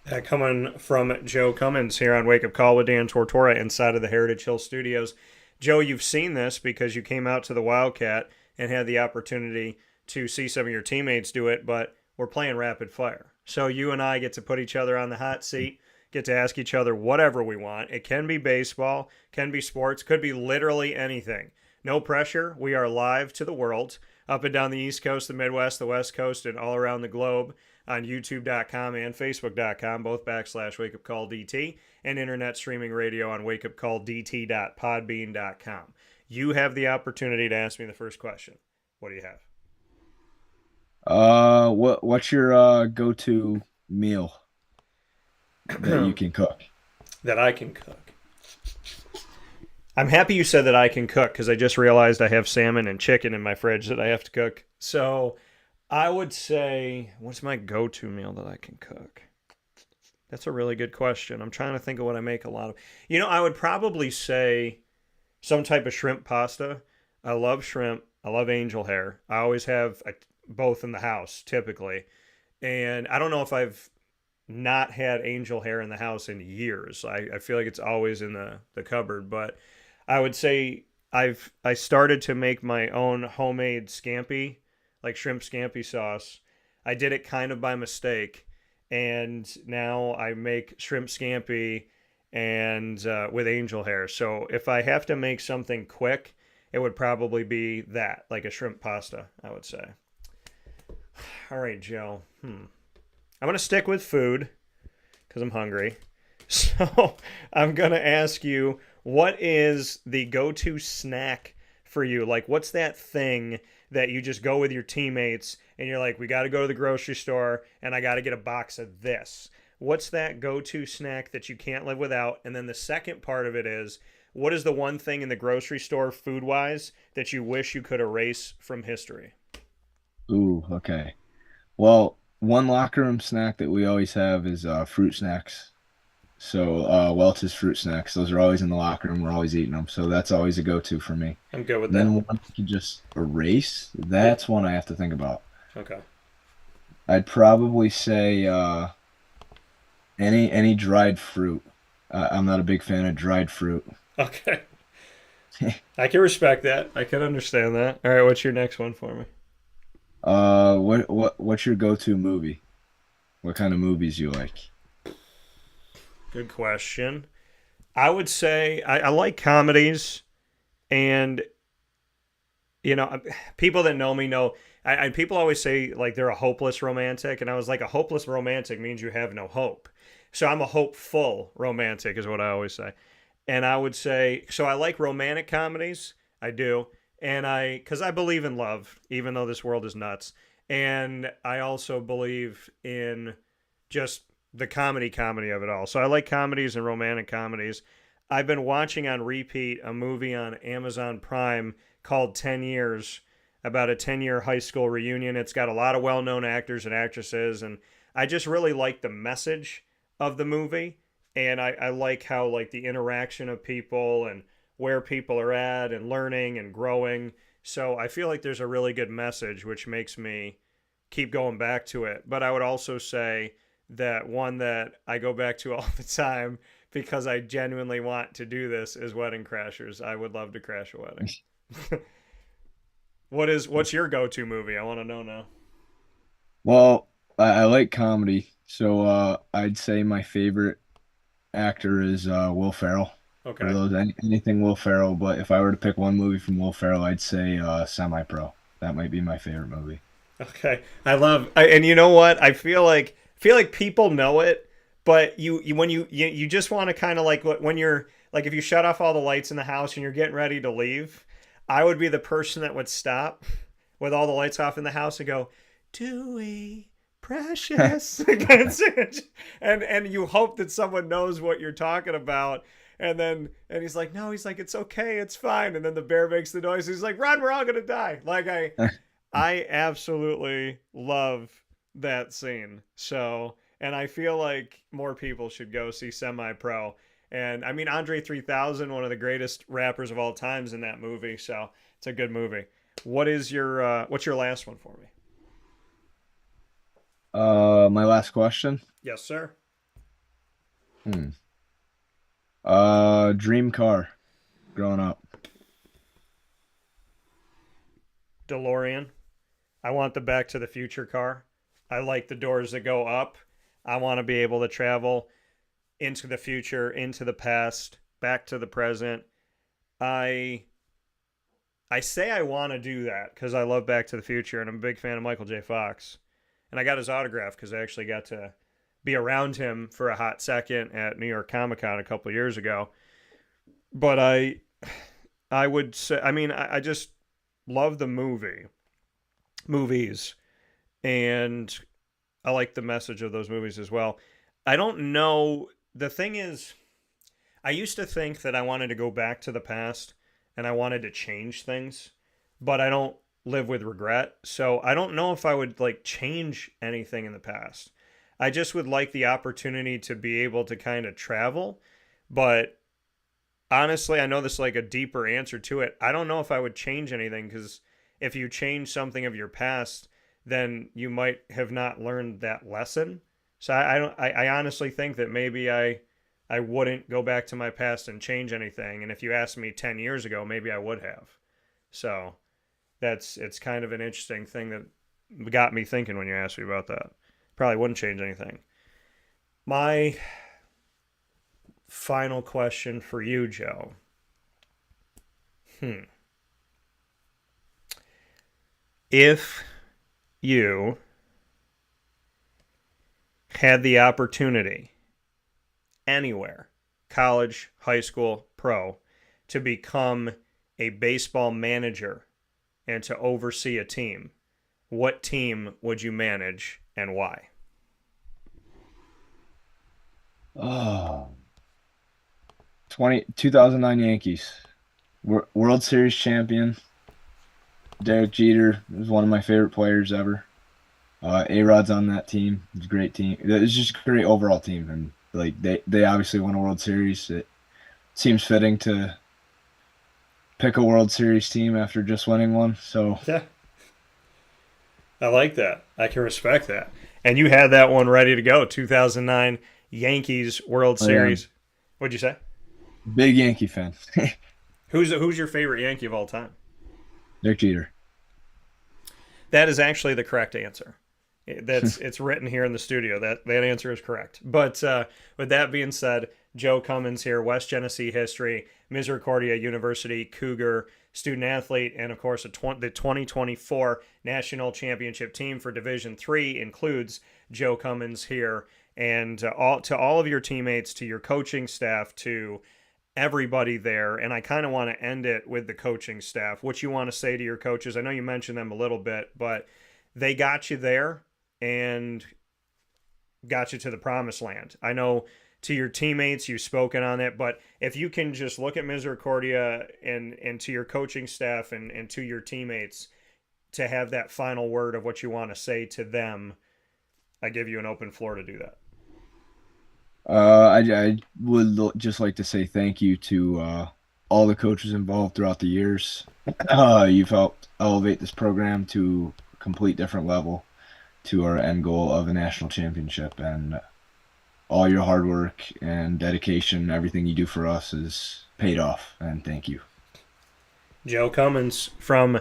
That coming from Joe Comins here on Wake Up Call with Dan Tortora inside of the Heritage Hill Studios. Joe, you've seen this because you came out to the Wildcat and had the opportunity to see some of your teammates do it, but we're playing rapid fire. So you and I get to put each other on the hot seat, get to ask each other whatever we want. It can be baseball, can be sports, could be literally anything. No pressure. We are live to the world, up and down the East Coast, the Midwest, the West Coast, and all around the globe on youtube.com and facebook.com, both /Wake Up Call DT, and internet streaming radio on wakeupcalldt.podbean.com. You have the opportunity to ask me the first question. What do you have? What's your go-to meal that you can cook? That I can cook. I'm happy you said that I can cook because I just realized I have salmon and chicken in my fridge that I have to cook. So I would say, what's my go-to meal that I can cook? That's a really good question. I'm trying to think of what I make a lot of. I would probably say some type of shrimp pasta. I love shrimp. I love angel hair. I always have both in the house, typically. And I don't know if I've not had angel hair in the house in years. I feel like it's always in the cupboard. But I would say I started to make my own homemade scampi, like shrimp scampi sauce. I did it kind of by mistake, and now I make shrimp scampi and with angel hair. So if I have to make something quick, it would probably be that, like a shrimp pasta, I would say. All right, Joe. I'm going to stick with food because I'm hungry. So I'm going to ask you, what is the go-to snack for you? Like, what's that thing that you just go with your teammates and you're like, we got to go to the grocery store and I got to get a box of this? What's that go-to snack that you can't live without? And then the second part of it is, what is the one thing in the grocery store food-wise that you wish you could erase from history? Ooh, okay. Well, one locker room snack that we always have is fruit snacks. So Welch's fruit snacks, those are always in the locker room. We're always eating them. So that's always a go-to for me. I'm good with And that. then one you can just erase, that's one I have to think about. Okay. I'd probably say any dried fruit. I'm not a big fan of dried fruit. Okay. I can respect that. I can understand that. All right, what's your next one for me? What's your go-to movie? What kind of movies you like? Good question. I would say I like comedies, and people that know me know. People always say like they're a hopeless romantic, and I was like, a hopeless romantic means you have no hope. So I'm a hopeful romantic, is what I always say. And I would say, so I like romantic comedies. I do, and because I believe in love, even though this world is nuts, and I also believe in just the comedy of it all. So I like comedies and romantic comedies. I've been watching on repeat a movie on Amazon Prime called 10 Years, about a 10-year high school reunion. It's got a lot of well-known actors and actresses, and I just really like the message of the movie, and I like how like the interaction of people and where people are at and learning and growing. So I feel like there's a really good message, which makes me keep going back to it. But I would also say that one that I go back to all the time because I genuinely want to do this is Wedding Crashers. I would love to crash a wedding. What's your go-to movie? I want to know now. Well, I like comedy, so I'd say my favorite actor is Will Ferrell. For Okay. those anything Will Ferrell, but if I were to pick one movie from Will Ferrell, I'd say Semi-Pro. That might be my favorite movie. Okay. And you know what? I feel like people know it, but you when you just want to kind of like when you're like if you shut off all the lights in the house and you're getting ready to leave, I would be the person that would stop with all the lights off in the house and go, Dewey, precious. and you hope that someone knows what you're talking about. And he's like, no, he's like, it's okay, it's fine. And then the bear makes the noise. He's like, run, we're all gonna die. Like I absolutely love that scene. So, and I feel like more people should go see Semi Pro. And I mean, Andre 3000, one of the greatest rappers of all times in that movie. So it's a good movie. What's your last one for me? My last question. Yes, sir. Hmm. Dream car growing up. DeLorean. I want the Back to the Future car. I like the doors that go up. I want to be able to travel into the future, into the past, back to the present. I I say I want to do that because I love Back to the Future and I'm a big fan of Michael J. Fox. And I got his autograph because I actually got to be around him for a hot second at New York Comic Con a couple of years ago. But I would say, I mean, I just love the movies, and I like the message of those movies as well. I don't know. The thing is, I used to think that I wanted to go back to the past and I wanted to change things, but I don't live with regret. So I don't know if I would like change anything in the past. I just would like the opportunity to be able to kind of travel, but honestly, I know this is like a deeper answer to it. I don't know if I would change anything because if you change something of your past, then you might have not learned that lesson. So I don't. I honestly think that maybe I wouldn't go back to my past and change anything. And if you asked me 10 years ago, maybe I would have. So it's kind of an interesting thing that got me thinking when you asked me about that. Probably wouldn't change anything. My final question for you, Joe. If you had the opportunity anywhere, college, high school, pro, to become a baseball manager and to oversee a team, what team would you manage and why? Oh, 2009 Yankees. World Series champion. Derek Jeter was one of my favorite players ever. A-Rod's on that team. It's a great team. It's just a great overall team, and like they obviously won a World Series. It seems fitting to pick a World Series team after just winning one. So Yeah, I like that. I can respect that. And you had that one ready to go. 2009 Yankees World Series. What'd you say? Big Yankee fan. Who's your favorite Yankee of all time? Derek Jeter. That is actually the correct answer. It's written here in the studio. That answer is correct. But with that being said, Joe Comins here, West Genesee history, Misericordia University Cougar student athlete, and of course the 2024 National Championship team for Division III includes Joe Comins here. And to all of your teammates, to your coaching staff, to everybody there, and I kind of want to end it with the coaching staff. What you want to say to your coaches? I know you mentioned them a little bit, but they got you there and got you to the promised land. I know to your teammates, you've spoken on it, but if you can just look at Misericordia and to your coaching staff and to your teammates to have that final word of what you want to say to them, I give you an open floor to do that. I would just like to say thank you to all the coaches involved throughout the years. You've helped elevate this program to a complete different level, to our end goal of a national championship. And all your hard work and dedication, everything you do for us is paid off. And thank you. Joe Comins from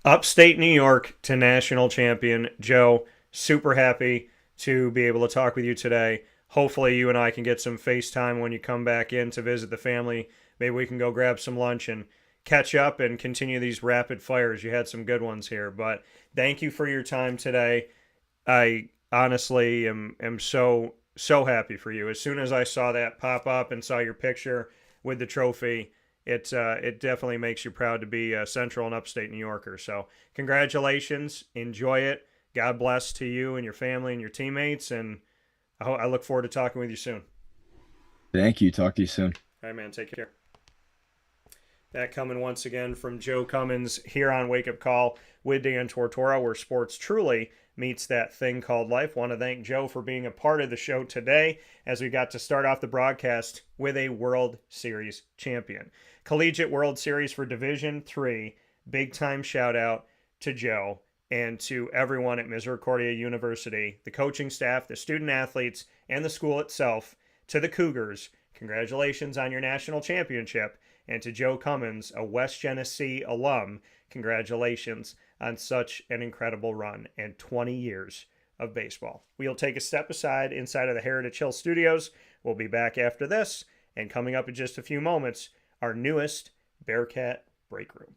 upstate New York to national champion. Joe, super happy to be able to talk with you today. Hopefully you and I can get some FaceTime when you come back in to visit the family. Maybe we can go grab some lunch and catch up and continue these rapid fires. You had some good ones here, but thank you for your time today. I honestly am so happy for you. As soon as I saw that pop up and saw your picture with the trophy, it definitely makes you proud to be a Central and Upstate New Yorker. So congratulations. Enjoy it. God bless to you and your family and your teammates, and I look forward to talking with you soon. Thank you. Talk to you soon. All right, man. Take care. That coming once again from Joe Comins here on Wake Up Call with Dan Tortora, where sports truly meets that thing called life. Want to thank Joe for being a part of the show today as we got to start off the broadcast with a World Series champion. Collegiate World Series for Division III. Big time shout out to Joe and to everyone at Misericordia University, the coaching staff, the student athletes, and the school itself. To the Cougars, congratulations on your national championship. And to Joe Comins, a West Genesee alum, congratulations on such an incredible run and 20 years of baseball. We'll take a step aside inside of the Heritage Hill Studios. We'll be back after this, and coming up in just a few moments, our newest Bearcat Break Room.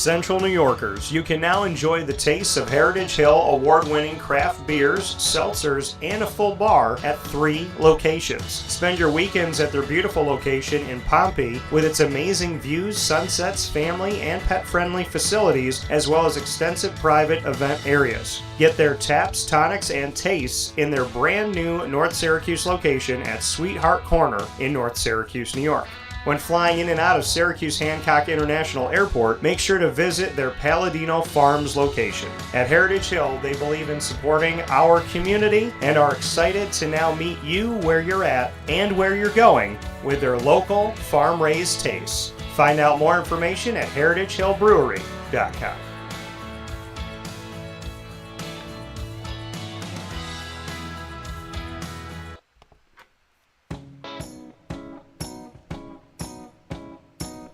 Central New Yorkers, you can now enjoy the tastes of Heritage Hill award-winning craft beers, seltzers, and a full bar at 3 locations. Spend your weekends at their beautiful location in Pompey with its amazing views, sunsets, family, and pet-friendly facilities, as well as extensive private event areas. Get their taps, tonics, and tastes in their brand new North Syracuse location at Sweetheart Corner in North Syracuse, New York. When flying in and out of Syracuse Hancock International Airport, make sure to visit their Palladino Farms location. At Heritage Hill, they believe in supporting our community and are excited to now meet you where you're at and where you're going with their local farm-raised tastes. Find out more information at heritagehillbrewery.com.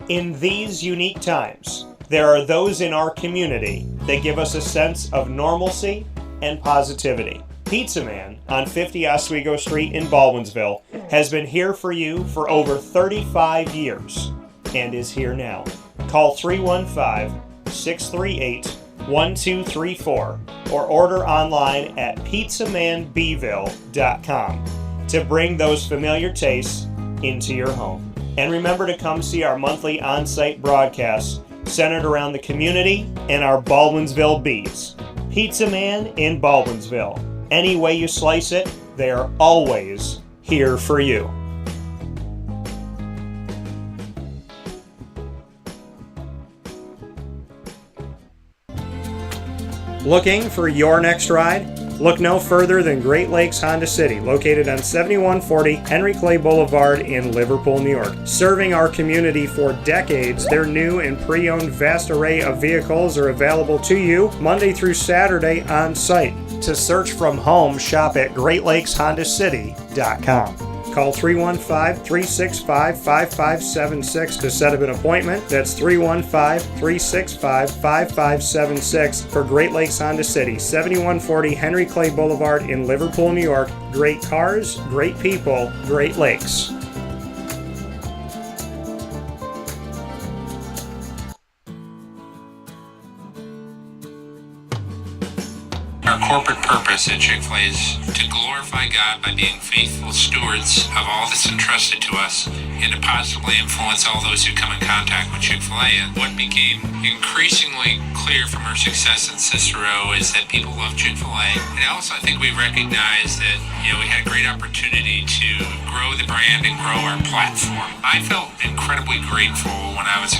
In these unique times, there are those in our community that give us a sense of normalcy and positivity. Pizza Man on 50 Oswego Street in Baldwinsville has been here for you for over 35 years and is here now. Call 315-638-1234 or order online at pizzamanbville.com to bring those familiar tastes into your home. And remember to come see our monthly on-site broadcasts centered around the community and our Baldwinsville Bees. Pizza Man in Baldwinsville. Any way you slice it, they are always here for you. Looking for your next ride? Look no further than Great Lakes Honda City, located on 7140 Henry Clay Boulevard in Liverpool, New York. Serving our community for decades, their new and pre-owned vast array of vehicles are available to you Monday through Saturday on site. To search from home, shop at GreatLakesHondaCity.com. Call 315-365-5576 to set up an appointment. That's 315-365-5576 for Great Lakes Honda City, 7140 Henry Clay Boulevard in Liverpool, New York. Great cars, great people, Great Lakes. Our corporate purpose at Chick-fil-A is to glorify God by being faithful stewards of all that's entrusted to us and to positively influence all those who come in contact with Chick-fil-A. And what became increasingly clear from our success in Cicero is that people love Chick-fil-A. And also I think we recognized that, we had a great opportunity to grow the brand and grow our platform. I felt incredibly grateful when I was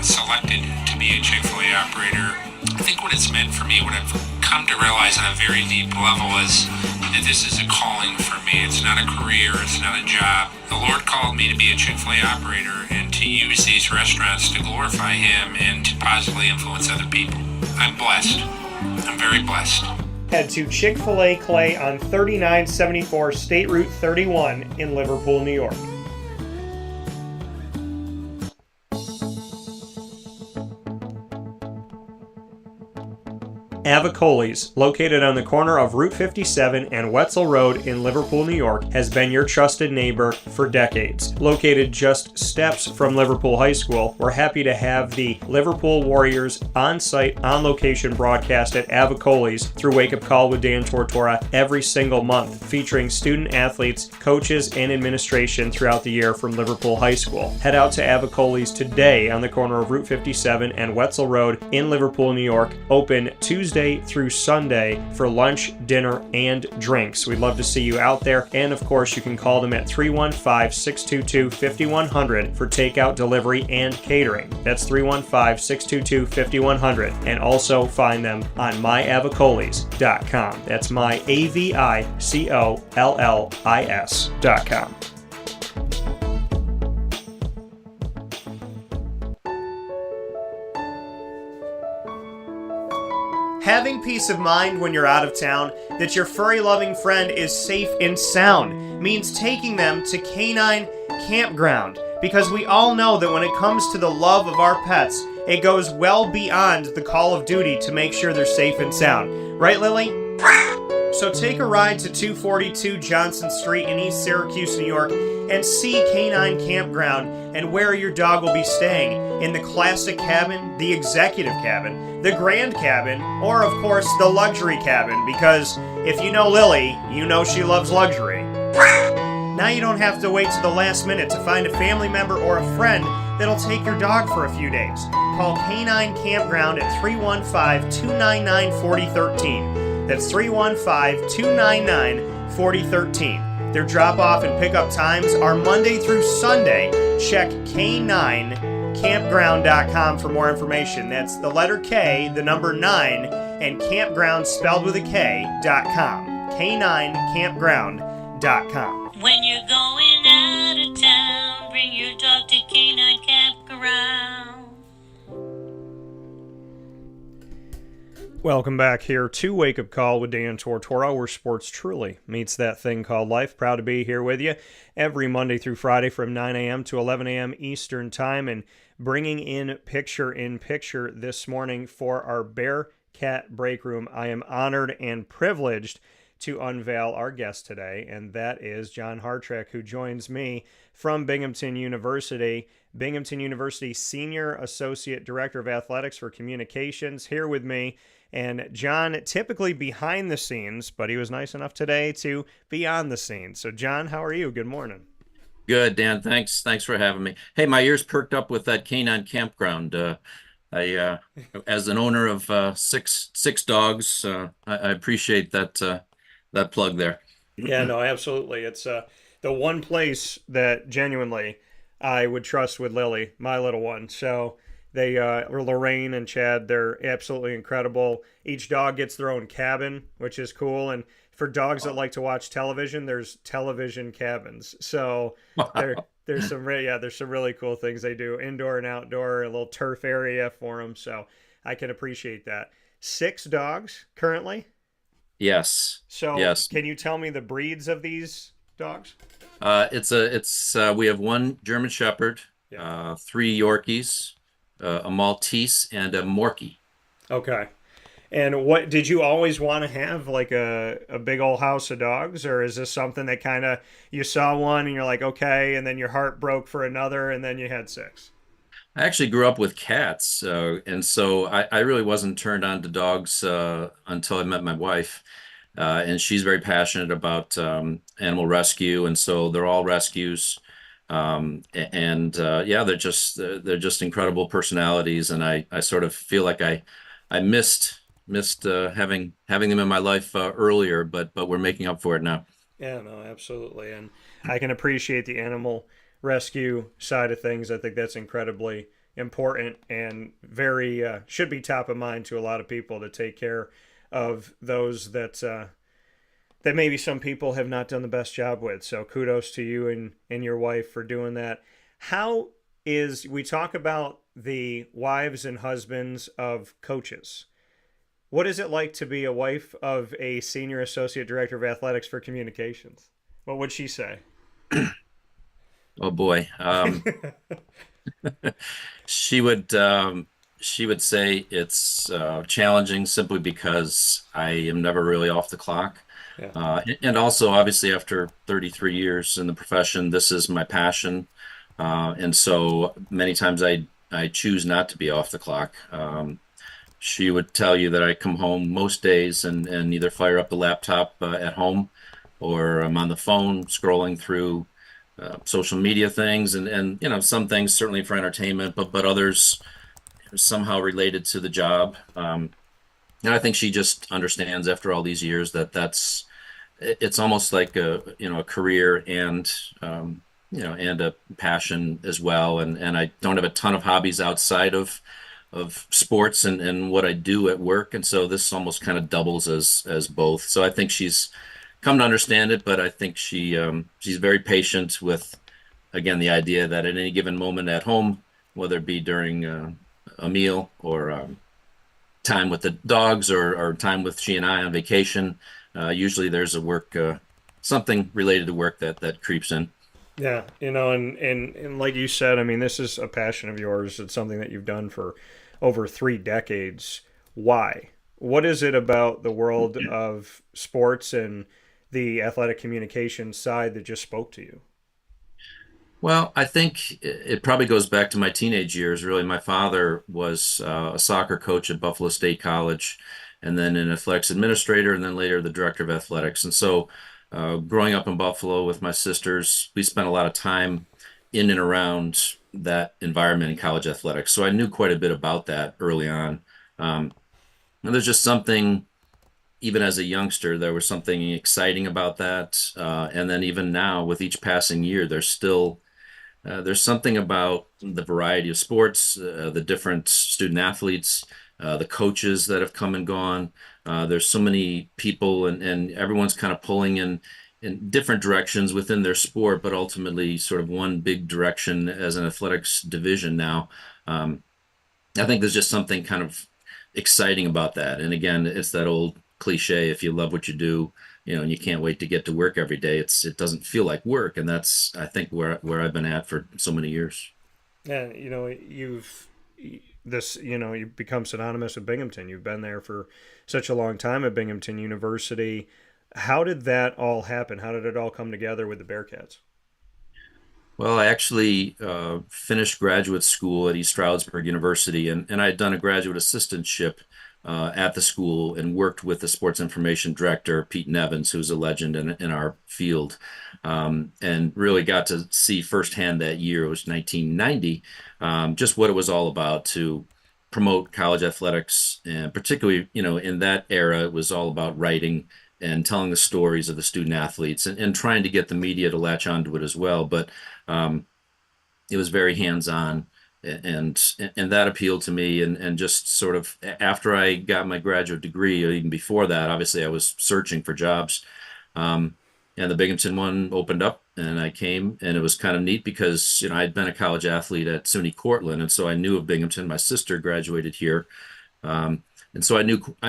selected to be a Chick-fil-A operator. I think what it's meant for me, what I've come to realize on a very deep level is that this is a calling for me. It's not a career, it's not a job. The Lord called me to be a Chick-fil-A operator and to use these restaurants to glorify Him and to positively influence other people. I'm blessed. I'm very blessed. Head to Chick-fil-A Clay on 3974 State Route 31 in Liverpool, New York. Avicolli's, located on the corner of Route 57 and Wetzel Road in Liverpool, New York, has been your trusted neighbor for decades. Located just steps from Liverpool High School, we're happy to have the Liverpool Warriors on-site, on-location broadcast at Avicolli's through Wake Up Call with Dan Tortora every single month, featuring student athletes, coaches, and administration throughout the year from Liverpool High School. Head out to Avicolli's today on the corner of Route 57 and Wetzel Road in Liverpool, New York, open Tuesday through Sunday for lunch, dinner, and drinks. We'd love to see you out there, and of course you can call them at 315-622-5100 for takeout, delivery, and catering. That's 315-622-5100, and also find them on myavicollis.com. That's myavicollis.com. Having peace of mind when you're out of town that your furry-loving friend is safe and sound means taking them to Canine Campground, because we all know that when it comes to the love of our pets, it goes well beyond the call of duty to make sure they're safe and sound. Right, Lily? So take a ride to 242 Johnson Street in East Syracuse, New York, and see Canine Campground and where your dog will be staying in the classic cabin, the executive cabin, the grand cabin, or of course the luxury cabin, because if you know Lily, you know she loves luxury. Now you don't have to wait to the last minute to find a family member or a friend that'll take your dog for a few days. Call Canine Campground at 315-299-4013. That's 315-299-4013. Their drop-off and pickup times are Monday through Sunday. Check K9campground.com for more information. That's the letter K, the number 9, and campground spelled with a K.com. K9campground.com. When you're going out of town, bring your dog to Canine Campground. Welcome back here to Wake Up Call with Dan Tortora, where sports truly meets that thing called life. Proud to be here with you every Monday through Friday from 9 a.m. to 11 a.m. Eastern Time, and bringing in picture this morning for our Bearcat Break Room. I am honored and privileged to unveil our guest today, and that is John Hartrick, who joins me from Binghamton University. Binghamton University Senior Associate Director of Athletics for Communications, here with me. And John, typically behind the scenes, but he was nice enough today to be on the scenes. So John, how are you? Good morning. Good, Dan. Thanks for having me. Hey, my ears perked up with that Canine Campground. I, as an owner of six dogs, I appreciate that plug there. Yeah, no, absolutely. It's the one place that genuinely I would trust with Lily, my little one. So they, Lorraine and Chad, they're absolutely incredible. Each dog gets their own cabin, which is cool. And for dogs that like to watch television, there's television cabins. So there's some really cool things they do, indoor and outdoor, a little turf area for them. So I can appreciate that. 6 dogs currently. Yes. So yes. Can you tell me the breeds of these dogs? We have one German Shepherd, 3 Yorkies, a Maltese, and a Morkie. Okay. And what did you always want to have, like a big old house of dogs, or is this something that kind of you saw one and you're like, okay, and then your heart broke for another, and then you had 6? I actually grew up with cats, and so I really wasn't turned on to dogs until I met my wife, and she's very passionate about animal rescue, and so they're all rescues, they're just incredible personalities, and I sort of feel like I missed having them in my life earlier, but we're making up for it now. Yeah, no, absolutely, and I can appreciate the animal rescue side of things. I think that's incredibly important and very should be top of mind to a lot of people, to take care of those that maybe some people have not done the best job with. So kudos to you and your wife for doing that. We talk about the wives and husbands of coaches. What is it like to be a wife of a senior associate director of athletics for communications? What would she say? Oh boy. She would say it's challenging simply because I am never really off the clock. Yeah. And also, obviously, after 33 years in the profession, this is my passion. And so many times I choose not to be off the clock. She would tell you that I come home most days and either fire up the laptop at home, or I'm on the phone scrolling through social media things, and some things certainly for entertainment, but others somehow related to the job. And I think she just understands after all these years that it's almost like a career and and a passion as well. And I don't have a ton of hobbies outside of sports and what I do at work, and so this almost kind of doubles as both. So I think she's come to understand it, but I think she's very patient with, again, the idea that at any given moment at home, whether it be during a meal or time with the dogs or time with she and I on vacation, usually there's a work something related to work that creeps in. Yeah, and like you said, I mean, this is a passion of yours. It's something that you've done for over 3 decades. Why? What is it about the world of sports and the athletic communication side that just spoke to you? Well, I think it probably goes back to my teenage years. Really, my father was a soccer coach at Buffalo State College, and then an athletics administrator, and then later the director of athletics. And so, growing up in Buffalo with my sisters, we spent a lot of time in and around that environment in college athletics. So I knew quite a bit about that early on. And there's just something, even as a youngster, there was something exciting about that. And then even now, with each passing year, there's something about the variety of sports, the different student athletes, the coaches that have come and gone. There's so many people, and everyone's kind of pulling in different directions within their sport, but ultimately sort of one big direction as an athletics division now. Um, I think there's just something kind of exciting about that. And again, it's that old cliche, if you love what you do, and you can't wait to get to work every day, it doesn't feel like work. And that's, I think, where I've been at for so many years. And you've become synonymous with Binghamton. You've been there for such a long time at Binghamton University. How did that all happen? How did it all come together with the Bearcats? Well, I actually finished graduate school at East Stroudsburg University, and I had done a graduate assistantship at the school and worked with the sports information director, Pete Nevins, who's a legend in our field, and really got to see firsthand that year, it was 1990, just what it was all about to promote college athletics. And particularly, in that era, it was all about writing and telling the stories of the student athletes and trying to get the media to latch onto it as well. But um, it was very hands-on, and that appealed to me. And just sort of after I got my graduate degree, or even before that, obviously I was searching for jobs. Um, and the Binghamton one opened up, and I came, and it was kind of neat because I'd been a college athlete at SUNY Cortland, and so I knew of Binghamton. My sister graduated here, um, and so I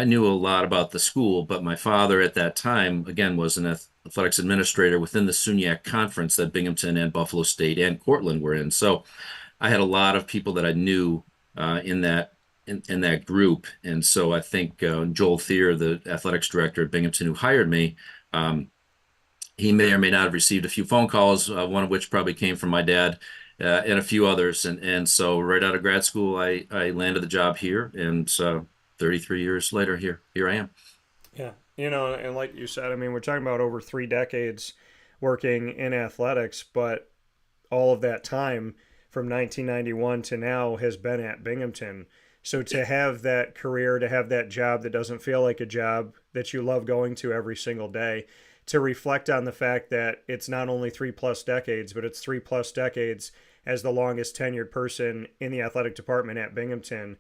knew a lot about the school. But my father at that time, again, was an athletics administrator within the SUNYAC conference that Binghamton and Buffalo State and Cortland were in. So I had a lot of people that I knew in that group. And so I think Joel Thier, the athletics director at Binghamton, who hired me, um, he may or may not have received a few phone calls, one of which probably came from my dad, and a few others. And so right out of grad school, I landed the job here, and 33 years later, here I am. Yeah. And like you said, I mean, we're talking about over 3 decades working in athletics, but all of that time from 1991 to now has been at Binghamton. So to have that career, to have that job that doesn't feel like a job that you love going to every single day, to reflect on the fact that it's not only 3+ decades, but it's 3+ decades as the longest tenured person in the athletic department at Binghamton.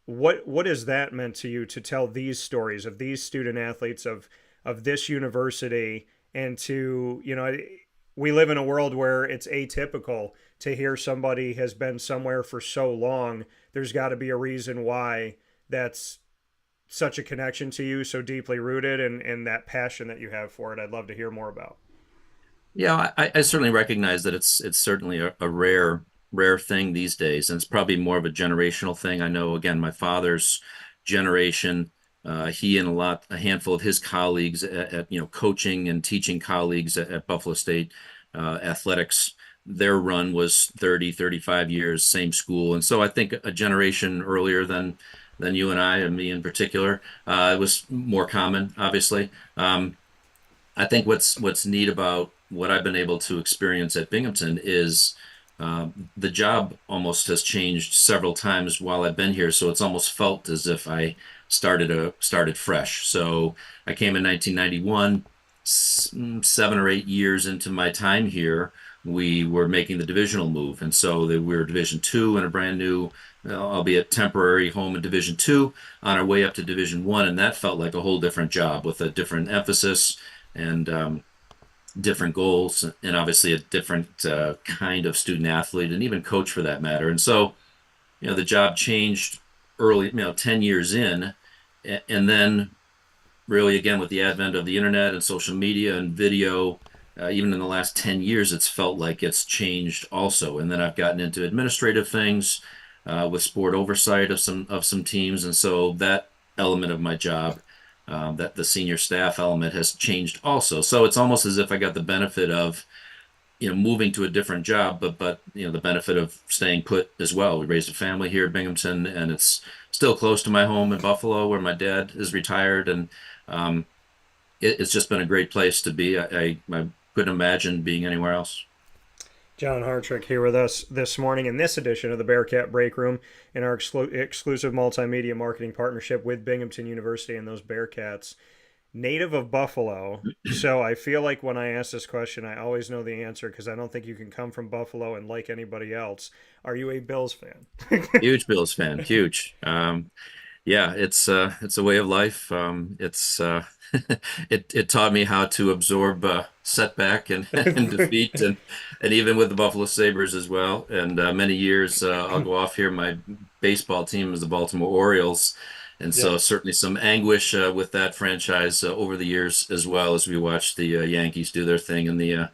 What has that meant to you to tell these stories of these student athletes of this university, and to we live in a world where it's atypical to hear somebody has been somewhere for so long. There's got to be a reason why that's such a connection to you, so deeply rooted, and that passion that you have for it. I'd love to hear more about. Yeah, I certainly recognize that it's certainly a rare thing these days, and it's probably more of a generational thing. I know, again, my father's generation, he and a handful of his colleagues at coaching and teaching colleagues at Buffalo State athletics, their run was 35 years, same school. And so I think a generation earlier than you and I, and me in particular, it was more common, obviously. I think what's neat about what I've been able to experience at Binghamton is the job almost has changed several times while I've been here. So it's almost felt as if I started fresh. So I came in 1991, 7 or 8 years into my time here. We were making the divisional move, and so we were Division II and a brand new, albeit temporary, home in Division II, on our way up to Division I, and that felt like a whole different job with a different emphasis and different goals, and obviously a different kind of student athlete and even coach for that matter. And so, the job changed early, 10 years in, and then really again with the advent of the internet and social media and video, even in the last 10 years, it's felt like it's changed also. And then I've gotten into administrative things with sport oversight of some teams, and so that element of my job, that the senior staff element, has changed also. So it's almost as if I got the benefit of, moving to a different job, but the benefit of staying put as well. We raised a family here at Binghamton, and it's still close to my home in Buffalo, where my dad is retired, and um, it's just been a great place to be. I couldn't imagine being anywhere else. John Hartrick here with us this morning in this edition of the Bearcat Break Room in our exclusive multimedia marketing partnership with Binghamton University and those Bearcats. Native of Buffalo, so I feel like when I ask this question, I always know the answer because I don't think you can come from Buffalo and like anybody else. Are you a Bills fan? Huge Bills fan, huge. Yeah, it's a way of life. It's it taught me how to absorb setback and, and defeat, and even with the Buffalo Sabres as well. And many years, I'll go off here. My baseball team is the Baltimore Orioles. And so certainly some anguish with that franchise over the years, as well as we watched the Yankees do their thing in the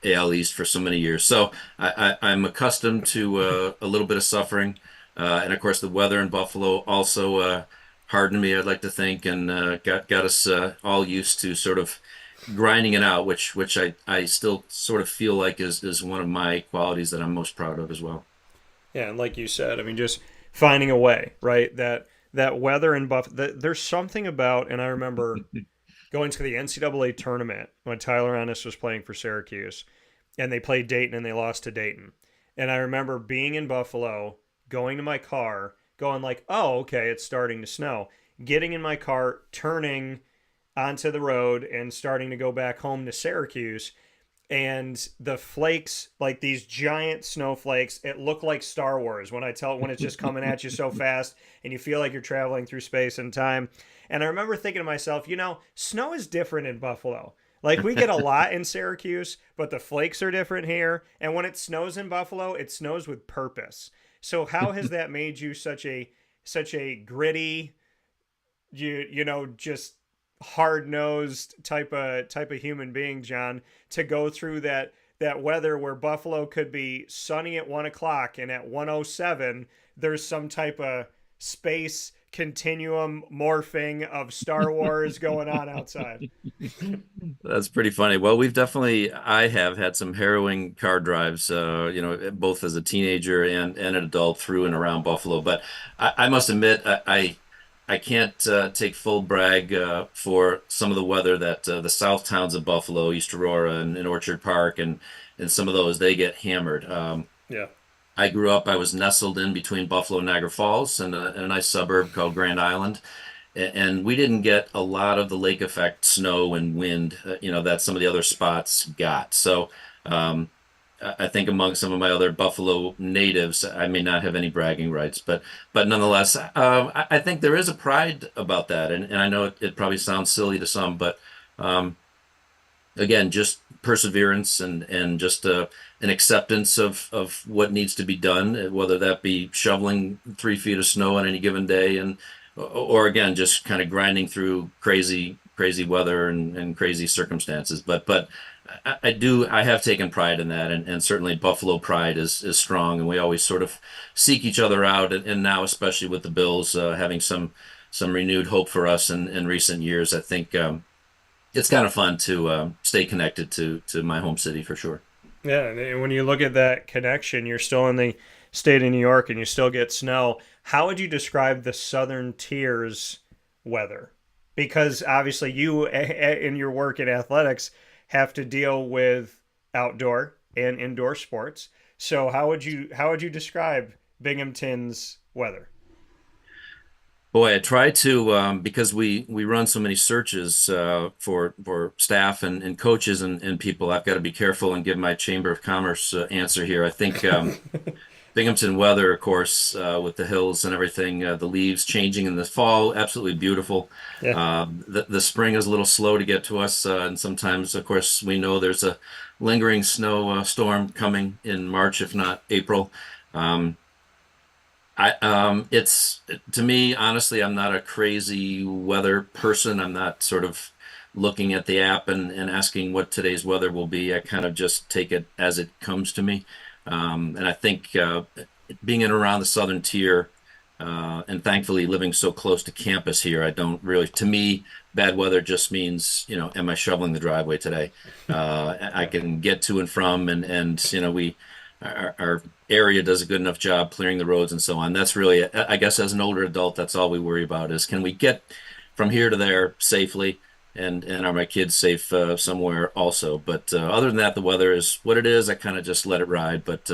AL East for so many years. So I'm accustomed to a little bit of suffering. And of course, the weather in Buffalo also hardened me, I'd like to think, and got us all used to sort of grinding it out, which I still sort of feel like is one of my qualities that I'm most proud of as well. Yeah, and like you said, I mean, just finding a way, right? That weather in Buffalo, there's something about, and I remember going to the NCAA tournament when Tyler Ennis was playing for Syracuse, and they played Dayton and they lost to Dayton. And I remember being in Buffalo, going to my car, going like, oh, okay, it's starting to snow. Getting in my car, turning onto the road and starting to go back home to Syracuse. And the flakes, like these giant snowflakes, it looked like Star Wars when it's just coming at you so fast and you feel like you're traveling through space and time. And I remember thinking to myself, snow is different in Buffalo. Like we get a lot in Syracuse, but the flakes are different here. And when it snows in Buffalo, it snows with purpose. So how has that made you such a gritty, just hard-nosed type of human being, John, to go through that weather where Buffalo could be sunny at 1:00 and at 1:07 there's some type of space continuum morphing of Star Wars going on outside? That's pretty funny. Well, I have had some harrowing car drives, both as a teenager and an adult through and around Buffalo. But I must admit, I can't take full brag for some of the weather that the south towns of Buffalo, East Aurora and Orchard Park, and some of those, they get hammered. Yeah. I was nestled in between Buffalo and Niagara Falls and a nice suburb called Grand Island. And we didn't get a lot of the lake effect snow and wind, that some of the other spots got. So I think among some of my other Buffalo natives, I may not have any bragging rights, but nonetheless, I think there is a pride about that, and I know it probably sounds silly to some, but again, just perseverance and just an acceptance of what needs to be done, whether that be shoveling 3 feet of snow on any given day, or again, just kind of grinding through crazy weather and crazy circumstances, but. I have taken pride in that, and certainly Buffalo pride is strong, and we always sort of seek each other out, and now especially with the Bills having some renewed hope for us in recent years, I think it's kind of fun to stay connected to my home city for sure. Yeah, and when you look at that connection, you're still in the state of New York and you still get snow. How would you describe the Southern Tier's weather? Because obviously you, in your work in athletics, have to deal with outdoor and indoor sports. So how would you describe Binghamton's weather? Boy, I try to because we run so many searches for staff and coaches and people. I've got to be careful and give my Chamber of Commerce answer here. I think Binghamton weather, of course, with the hills and everything, the leaves changing in the fall, absolutely beautiful. Yeah. The spring is a little slow to get to us, and sometimes, of course, we know there's a lingering snow storm coming in March, if not April. It's to me, honestly, I'm not a crazy weather person. I'm not sort of looking at the app and asking what today's weather will be. I kind of just take it as it comes to me. And I think being in around the Southern Tier, And thankfully, living so close to campus here, I don't really, to me, bad weather just means, am I shoveling the driveway today? I can get to and from, and our area does a good enough job clearing the roads and so on. That's really, I guess, as an older adult, that's all we worry about is can we get from here to there safely, and are my kids safe somewhere also? But other than that, the weather is what it is. I kind of just let it ride, but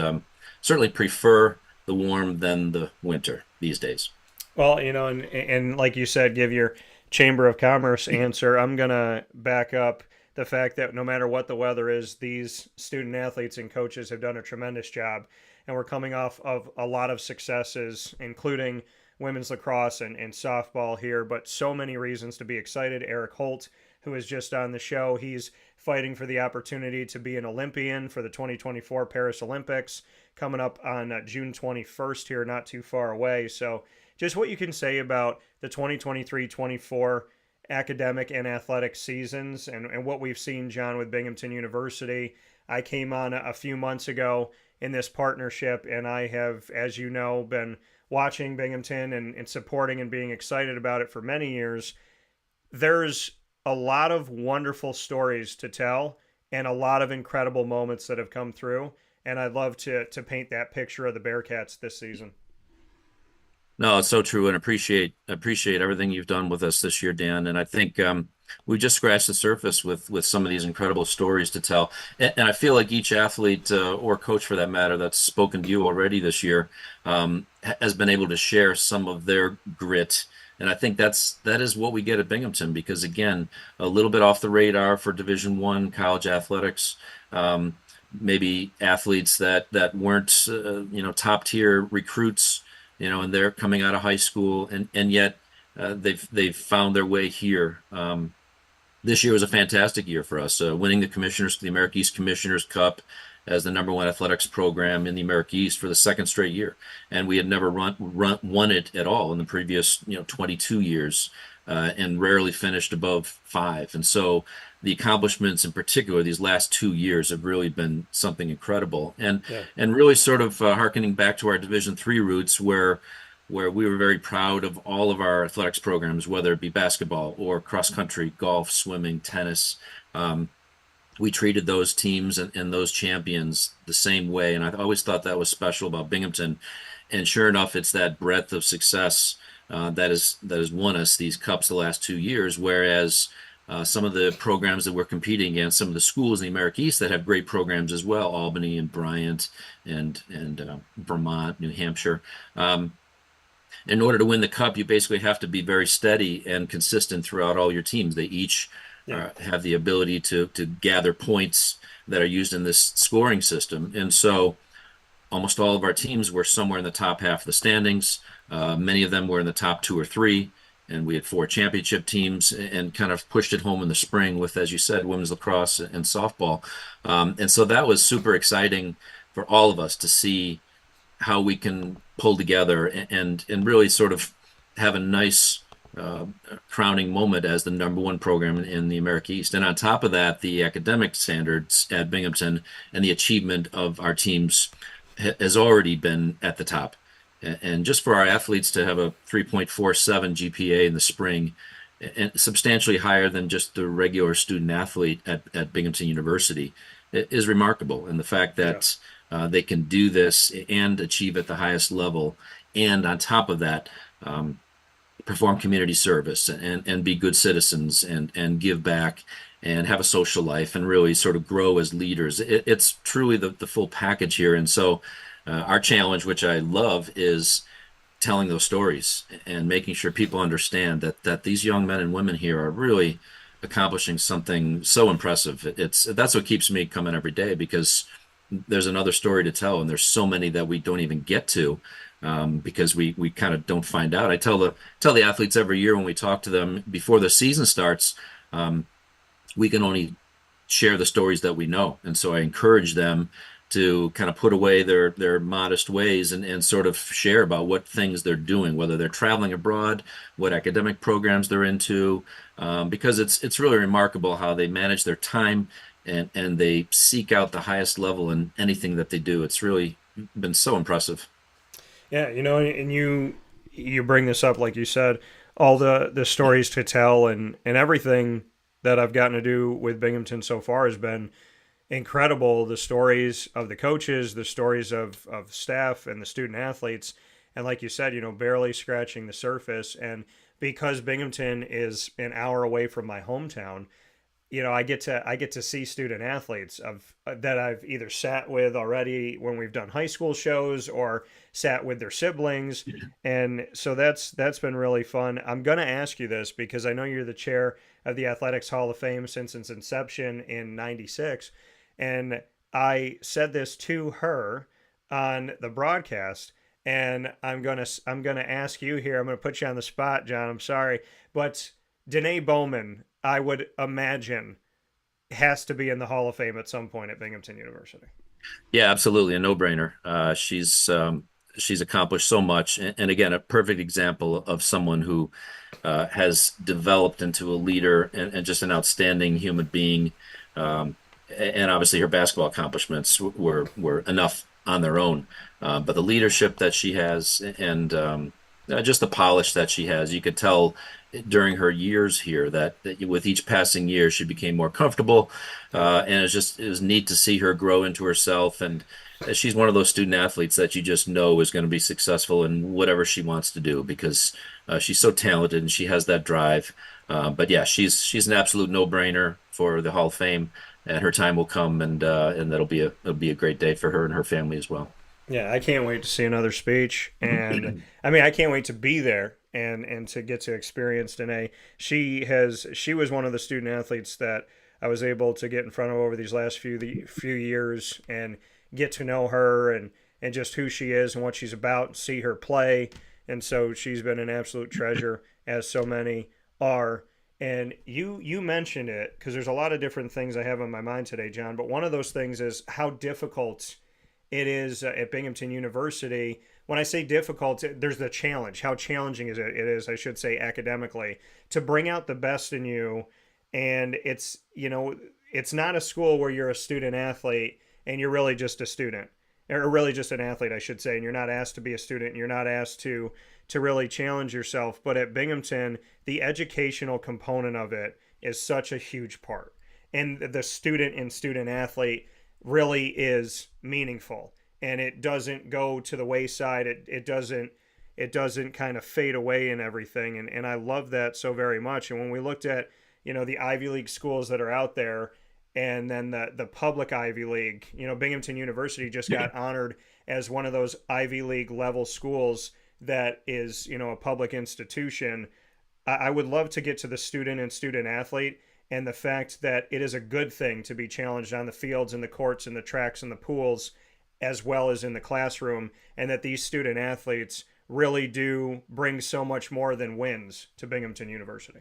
certainly prefer the warm than the winter these days. Well, and like you said, give your Chamber of Commerce answer. I'm going to back up the fact that no matter what the weather is, these student athletes and coaches have done a tremendous job. And we're coming off of a lot of successes, including women's lacrosse and softball here, but so many reasons to be excited. Eric Holt, who is just on the show, he's fighting for the opportunity to be an Olympian for the 2024 Paris Olympics coming up on June 21st here, not too far away. So just what you can say about the 2023-24 academic and athletic seasons and what we've seen, John, with Binghamton University. I came on a few months ago in this partnership, and I have, as you know, been watching Binghamton and supporting and being excited about it for many years. There's a lot of wonderful stories to tell and a lot of incredible moments that have come through. And I'd love to paint that picture of the Bearcats this season. No, it's so true, and appreciate everything you've done with us this year, Dan. And I think we just scratched the surface with some of these incredible stories to tell. And I feel like each athlete or coach, for that matter, that's spoken to you already this year has been able to share some of their grit. And I think that is what we get at Binghamton, because again, a little bit off the radar for Division I college athletics. Maybe athletes that weren't top tier recruits, and they're coming out of high school, and yet they've found their way here. This year was a fantastic year for us, winning the America East Commissioners Cup as the #1 athletics program in the America East for the second straight year, and we had never won it at all in the previous 22 years, and rarely finished above 5. And so the accomplishments in particular these last 2 years have really been something incredible, and really sort of hearkening back to our Division III roots, where we were very proud of all of our athletics programs, whether it be basketball or cross country, golf, swimming, tennis. We treated those teams and those champions the same way, and I always thought that was special about Binghamton. And sure enough, it's that breadth of success that has won us these cups the last 2 years, whereas some of the programs that we're competing against, some of the schools in the America East that have great programs as well, Albany and Bryant and Vermont, New Hampshire. In order to win the cup, you basically have to be very steady and consistent throughout all your teams. They each have the ability to gather points that are used in this scoring system. And so almost all of our teams were somewhere in the top half of the standings. Many of them were in the top 2 or 3. And we had 4 championship teams, and kind of pushed it home in the spring with, as you said, women's lacrosse and softball. And so that was super exciting for all of us to see how we can pull together and really sort of have a nice crowning moment as the #1 program in the America East. And on top of that, the academic standards at Binghamton and the achievement of our teams has already been at the top. And just for our athletes to have a 3.47 GPA in the spring, and substantially higher than just the regular student athlete at Binghamton University, is remarkable. And the fact that they can do this and achieve at the highest level, and on top of that, perform community service and be good citizens and give back and have a social life and really sort of grow as leaders. It's truly the full package here. And so our challenge, which I love, is telling those stories and making sure people understand that these young men and women here are really accomplishing something so impressive. That's what keeps me coming every day, because there's another story to tell, and there's so many that we don't even get to because we kind of don't find out. I tell the athletes every year when we talk to them before the season starts, we can only share the stories that we know, and so I encourage them to kind of put away their modest ways and sort of share about what things they're doing, whether they're traveling abroad, what academic programs they're into, because it's really remarkable how they manage their time and they seek out the highest level in anything that they do. It's really been so impressive. Yeah, and you you bring this up, like you said, all the stories to tell and everything that I've gotten to do with Binghamton so far has been incredible. The stories of the coaches, the stories of staff and the student athletes. And like you said, barely scratching the surface. And because Binghamton is an hour away from my hometown, I get to see student athletes of that I've either sat with already when we've done high school shows or sat with their siblings, and so that's been really fun. I'm gonna ask you this because I know you're the chair of the Athletics Hall of Fame since its inception in '96, and I said this to her on the broadcast, and I'm gonna ask you here. I'm gonna put you on the spot, John. I'm sorry, but Danae Bowman, I would imagine, has to be in the Hall of Fame at some point at Binghamton University. Yeah, absolutely, a no-brainer. She's accomplished so much, and again, a perfect example of someone who has developed into a leader and just an outstanding human being. And obviously, her basketball accomplishments were enough on their own, but the leadership that she has and just the polish that she has, you could tell during her years here that with each passing year she became more comfortable, and it was neat to see her grow into herself. And she's one of those student athletes that you just know is going to be successful in whatever she wants to do because she's so talented and she has that drive. But yeah, she's an absolute no-brainer for the Hall of Fame, and her time will come, and it'll be a great day for her and her family as well. Yeah, I can't wait to see another speech, and I mean, I can't wait to be there and to get to experience Danae. She was one of the student athletes that I was able to get in front of over these last few years and get to know her and just who she is and what she's about, see her play, and so she's been an absolute treasure, as so many are. And you mentioned it because there's a lot of different things I have on my mind today, John, but one of those things is how difficult it is at Binghamton University. When I say difficult, there's the challenge. How challenging is it? It is, I should say, academically, to bring out the best in you. And it's not a school where you're a student athlete and you're really just a student, or really just an athlete, I should say, and you're not asked to be a student and you're not asked to really challenge yourself. But at Binghamton, the educational component of it is such a huge part. And the student and student athlete really is meaningful, and it doesn't go to the wayside. It doesn't kind of fade away and everything. And I love that so very much. And when we looked at, the Ivy League schools that are out there, and then the public Ivy League, Binghamton University just got honored as one of those Ivy League level schools that is, a public institution. I would love to get to the student and student athlete and the fact that it is a good thing to be challenged on the fields and the courts and the tracks and the pools, as well as in the classroom, and that these student athletes really do bring so much more than wins to Binghamton University.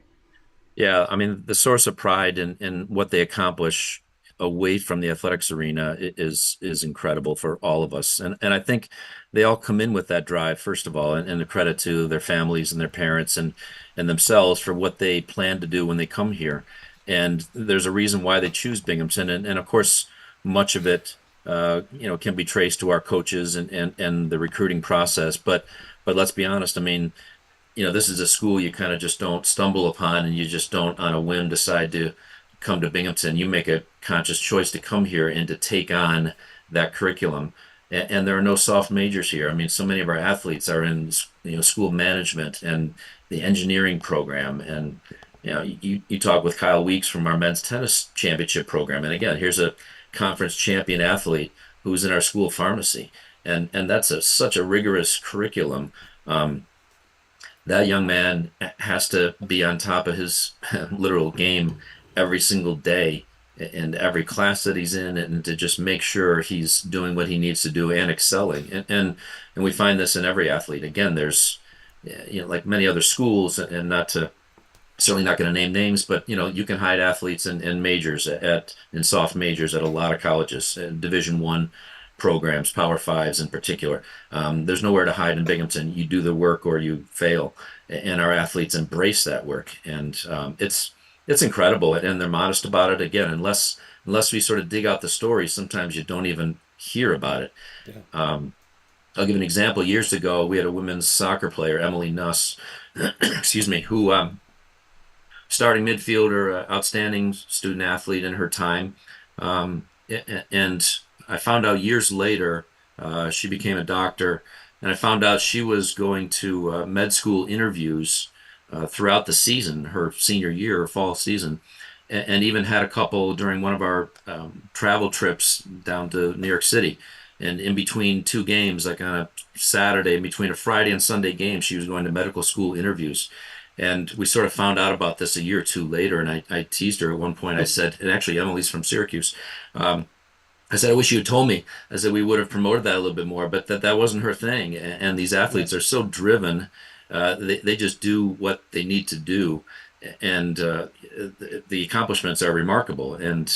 Yeah, I mean, the source of pride in what they accomplish away from the athletics arena is incredible for all of us. And I think they all come in with that drive, first of all, and a credit to their families and their parents and themselves for what they plan to do when they come here. And there's a reason why they choose Binghamton. And of course, much of it, can be traced to our coaches and the recruiting process. But let's be honest. I mean, this is a school you kind of just don't stumble upon, and you just don't on a whim decide to come to Binghamton. You make a conscious choice to come here and to take on that curriculum. And there are no soft majors here. I mean, so many of our athletes are in, school management and the engineering program. And, you talk with Kyle Weeks from our men's tennis championship program. And again, here's a conference champion athlete who's in our school pharmacy. And that's such a rigorous curriculum. That young man has to be on top of his literal game every single day and every class that he's in, and to just make sure he's doing what he needs to do and excelling. And we find this in every athlete. Again, there's, like many other schools, and certainly not going to name names, but you can hide athletes in majors in soft majors at a lot of colleges, Division I programs, Power Fives in particular. There's nowhere to hide in Binghamton. You do the work or you fail, and our athletes embrace that work. And it's incredible, and they're modest about it. Again, unless we sort of dig out the story, sometimes you don't even hear about it. Yeah. I'll give an example. Years ago, we had a women's soccer player, Emily Nuss, excuse me, who starting midfielder, outstanding student athlete in her time. And I found out years later, she became a doctor, and I found out she was going to med school interviews throughout the season, her senior year, her fall season, and even had a couple during one of our travel trips down to New York City. And in between two games, like on a Saturday, in between a Friday and Sunday game, she was going to medical school interviews. And we sort of found out about this a year or two later, and I teased her at one point. I said, and actually Emily's from Syracuse. I said, I wish you had told me. I said we would have promoted that a little bit more, but that wasn't her thing. And these athletes are so driven, they just do what they need to do, and the accomplishments are remarkable. And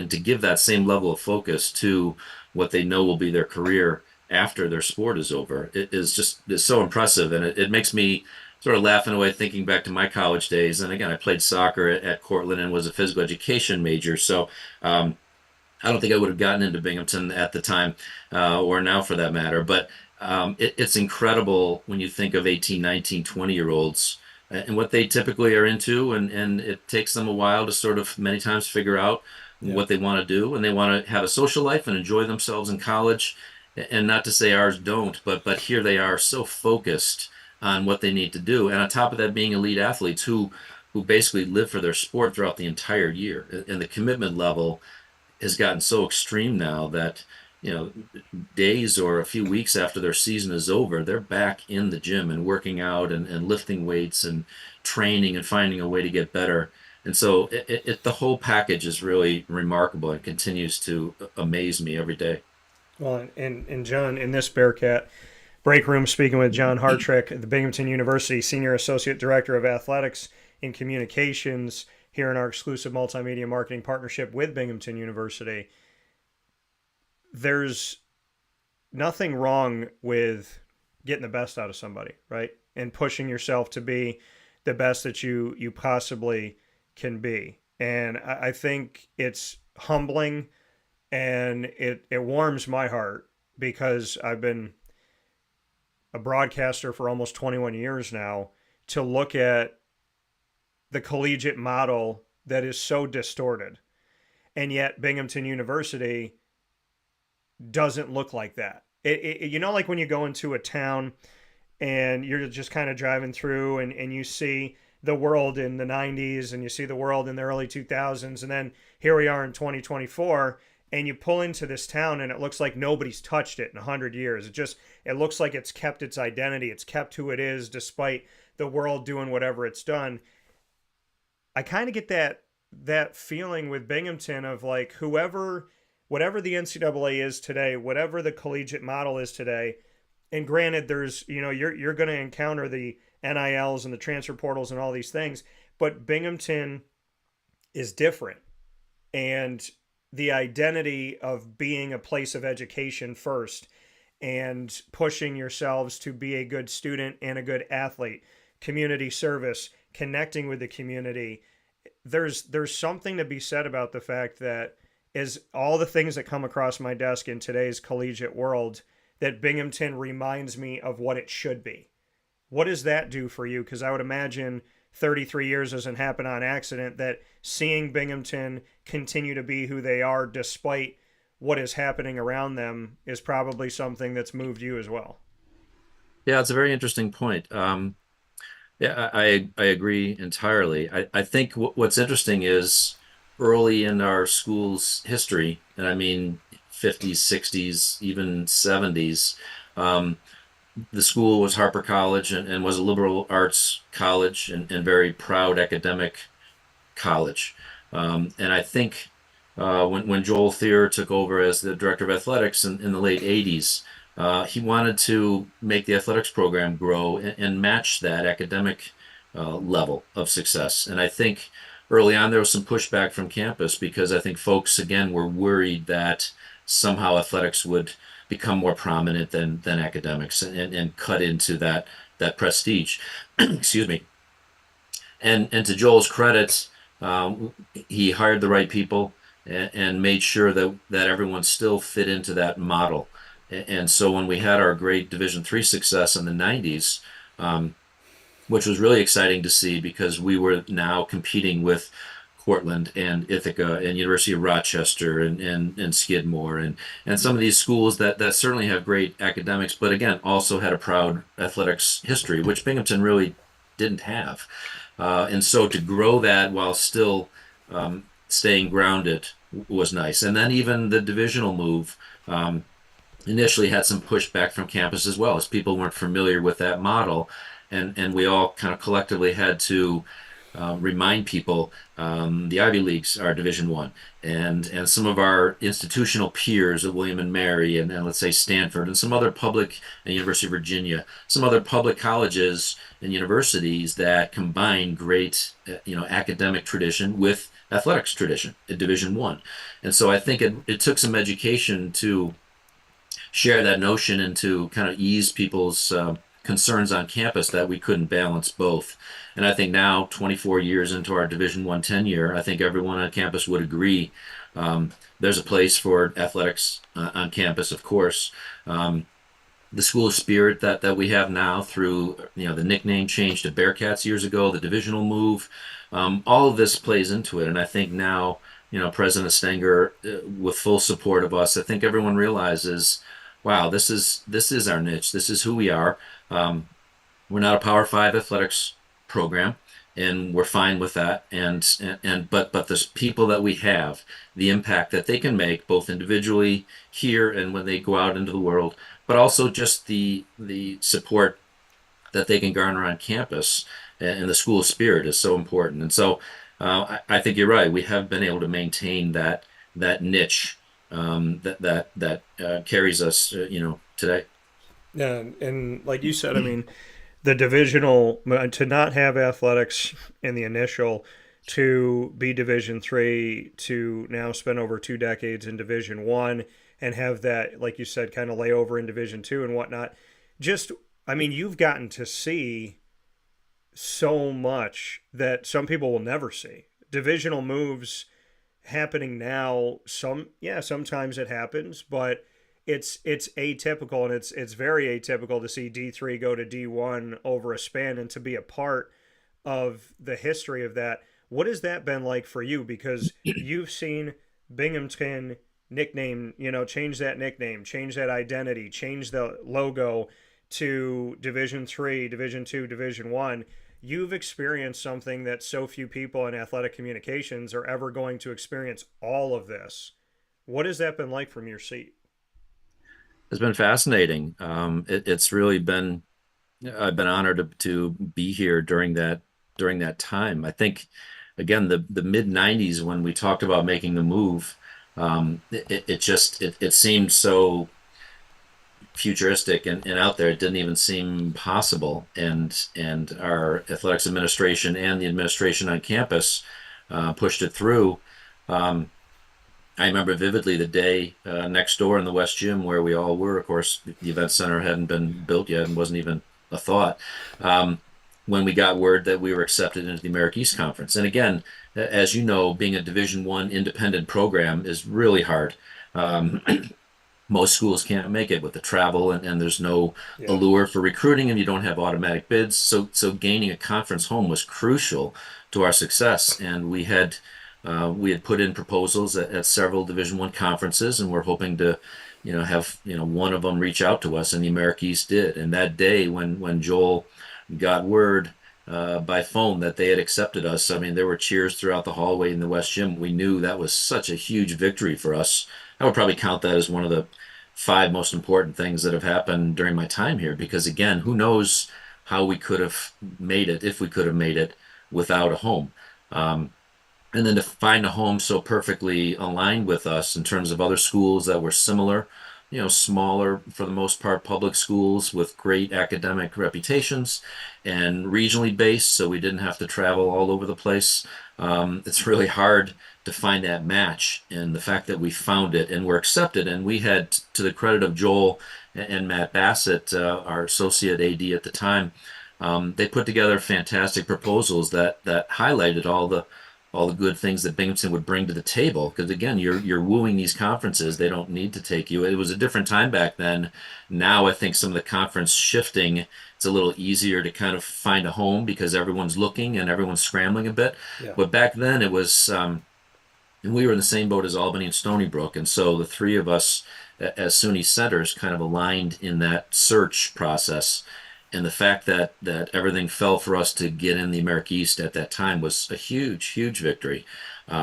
to give that same level of focus to what they know will be their career after their sport is over, is so impressive, and it makes me sort of laughing away thinking back to my college days. And again, I played soccer at Cortland and was a physical education major, so I don't think I would have gotten into Binghamton at the time, or now for that matter. But it's incredible when you think of 18, 19, 20-year-olds and what they typically are into. And it takes them a while to sort of many times figure out what they want to do. And they want to have a social life and enjoy themselves in college. And not to say ours don't, but here they are so focused on what they need to do. And on top of that, being elite athletes who basically live for their sport throughout the entire year. And the commitment level has gotten so extreme now that, days or a few weeks after their season is over, they're back in the gym and working out and lifting weights and training and finding a way to get better. And so the whole package is really remarkable and continues to amaze me every day. Well, and John, in this Bearcat break room, speaking with John Hartrick, the Binghamton University Senior Associate Director of Athletics and Communications, here in our exclusive multimedia marketing partnership with Binghamton University. There's nothing wrong with getting the best out of somebody, right? And pushing yourself to be the best that you possibly can be. And I think it's humbling, and it warms my heart, because I've been a broadcaster for almost 21 years now, to look at the collegiate model that is so distorted. And yet Binghamton University doesn't look like that. Like when you go into a town and you're just kind of driving through and you see the world in the 90s and you see the world in the early 2000s, and then here we are in 2024, and you pull into this town and it looks like nobody's touched it in 100 years. It looks like it's kept its identity. It's kept who it is despite the world doing whatever it's done. I kind of get that feeling with Binghamton of like, whatever the NCAA is today, whatever the collegiate model is today, and granted, there's, you're going to encounter the NILs and the transfer portals and all these things, but Binghamton is different. And the identity of being a place of education first, and pushing yourselves to be a good student and a good athlete, community service, connecting with the community. There's something to be said about the fact that, as all the things that come across my desk in today's collegiate world, that Binghamton reminds me of what it should be. What does that do for you? Because I would imagine 33 years doesn't happen on accident, that seeing Binghamton continue to be who they are despite what is happening around them is probably something that's moved you as well. Yeah, it's a very interesting point. Yeah, I agree entirely. I think what's interesting is early in our school's history, and I mean 50s, 60s, even 70s, the school was Harper College and was a liberal arts college and very proud academic college. And I think when Joel Thier took over as the director of athletics in the late 80s, he wanted to make the athletics program grow and match that academic level of success. And I think early on there was some pushback from campus, because I think folks, again, were worried that somehow athletics would become more prominent than academics and cut into that prestige. Excuse me. And to Joel's credit, he hired the right people and made sure that everyone still fit into that model. And so when we had our great Division III success in the 90s, which was really exciting to see because we were now competing with Cortland and Ithaca and University of Rochester and Skidmore and some of these schools that certainly have great academics, but again, also had a proud athletics history, which Binghamton really didn't have. And so to grow that while still staying grounded was nice. And then even the divisional move initially had some pushback from campus as well, as people weren't familiar with that model. And we all kind of collectively had to remind people the Ivy Leagues are Division I, and some of our institutional peers at William and Mary and let's say Stanford and some other public and University of Virginia, some other public colleges and universities that combine great academic tradition with athletics tradition at Division I. And so I think it took some education to share that notion and to kind of ease people's concerns on campus that we couldn't balance both. And I think now, 24 years into our Division I tenure, I think everyone on campus would agree there's a place for athletics on campus, of course. The school spirit that we have now through the nickname change to Bearcats years ago, the divisional move, all of this plays into it. And I think now, President Stenger, with full support of us, I think everyone realizes, wow, this is our niche. This is who we are. We're not a Power 5 athletics program, and we're fine with that. But the people that we have, the impact that they can make both individually here and when they go out into the world, but also just the support that they can garner on campus and the school spirit is so important. And so I think you're right. We have been able to maintain that niche that carries us, today. Yeah, and like you said, I mean, the divisional to not have athletics in the initial, to be Division III, to now spend over 2 decades in Division I, and have that, like you said, kind of lay over in Division II and whatnot. Just, I mean, you've gotten to see so much that some people will never see. Divisional moves happening now. Sometimes it happens, but it's atypical, and it's very atypical to see D3 go to D1 over a span, and to be a part of the history of that. What has that been like for you? Because you've seen Binghamton change that nickname, change that identity, change the logo to Division III, Division II, Division I. You've experienced something that so few people in athletic communications are ever going to experience, all of this. What has that been like from your seat? It's been fascinating. It's really been, I've been honored to be here during that time. I think, again, the mid 90s when we talked about making the move, it seemed so futuristic and out there. It didn't even seem possible. And our athletics administration and the administration on campus pushed it through. I remember vividly the day next door in the West Gym where we all were. Of course, the event center hadn't been built yet and wasn't even a thought. When we got word that we were accepted into the America East Conference. And again, as you know, being a Division I independent program is really hard. Most schools can't make it with the travel, and there's no allure for recruiting, and you don't have automatic bids. So gaining a conference home was crucial to our success. And we had put in proposals at several Division I conferences, and we're hoping to, have one of them reach out to us, and the America East did. And that day when Joel got word by phone that they had accepted us, I mean, there were cheers throughout the hallway in the West Gym. We knew that was such a huge victory for us. I would probably count that as one of the 5 most important things that have happened during my time here, because again, who knows how we could have made it, if we could have made it, without a home. And then to find a home so perfectly aligned with us in terms of other schools that were similar, smaller for the most part, public schools with great academic reputations and regionally based, so we didn't have to travel all over the place. It's really hard to find that match, and the fact that we found it and were accepted. And we had, to the credit of Joel and Matt Bassett, our associate AD at the time, they put together fantastic proposals that highlighted all all the good things that Binghamton would bring to the table. Because again, you're wooing these conferences; they don't need to take you. It was a different time back then. Now I think some of the conference shifting, it's a little easier to kind of find a home because everyone's looking and everyone's scrambling a bit. Yeah. But back then it was, and we were in the same boat as Albany and Stony Brook, and so the three of us as SUNY centers kind of aligned in that search process. And the fact that everything fell for us to get in the America East at that time was a huge victory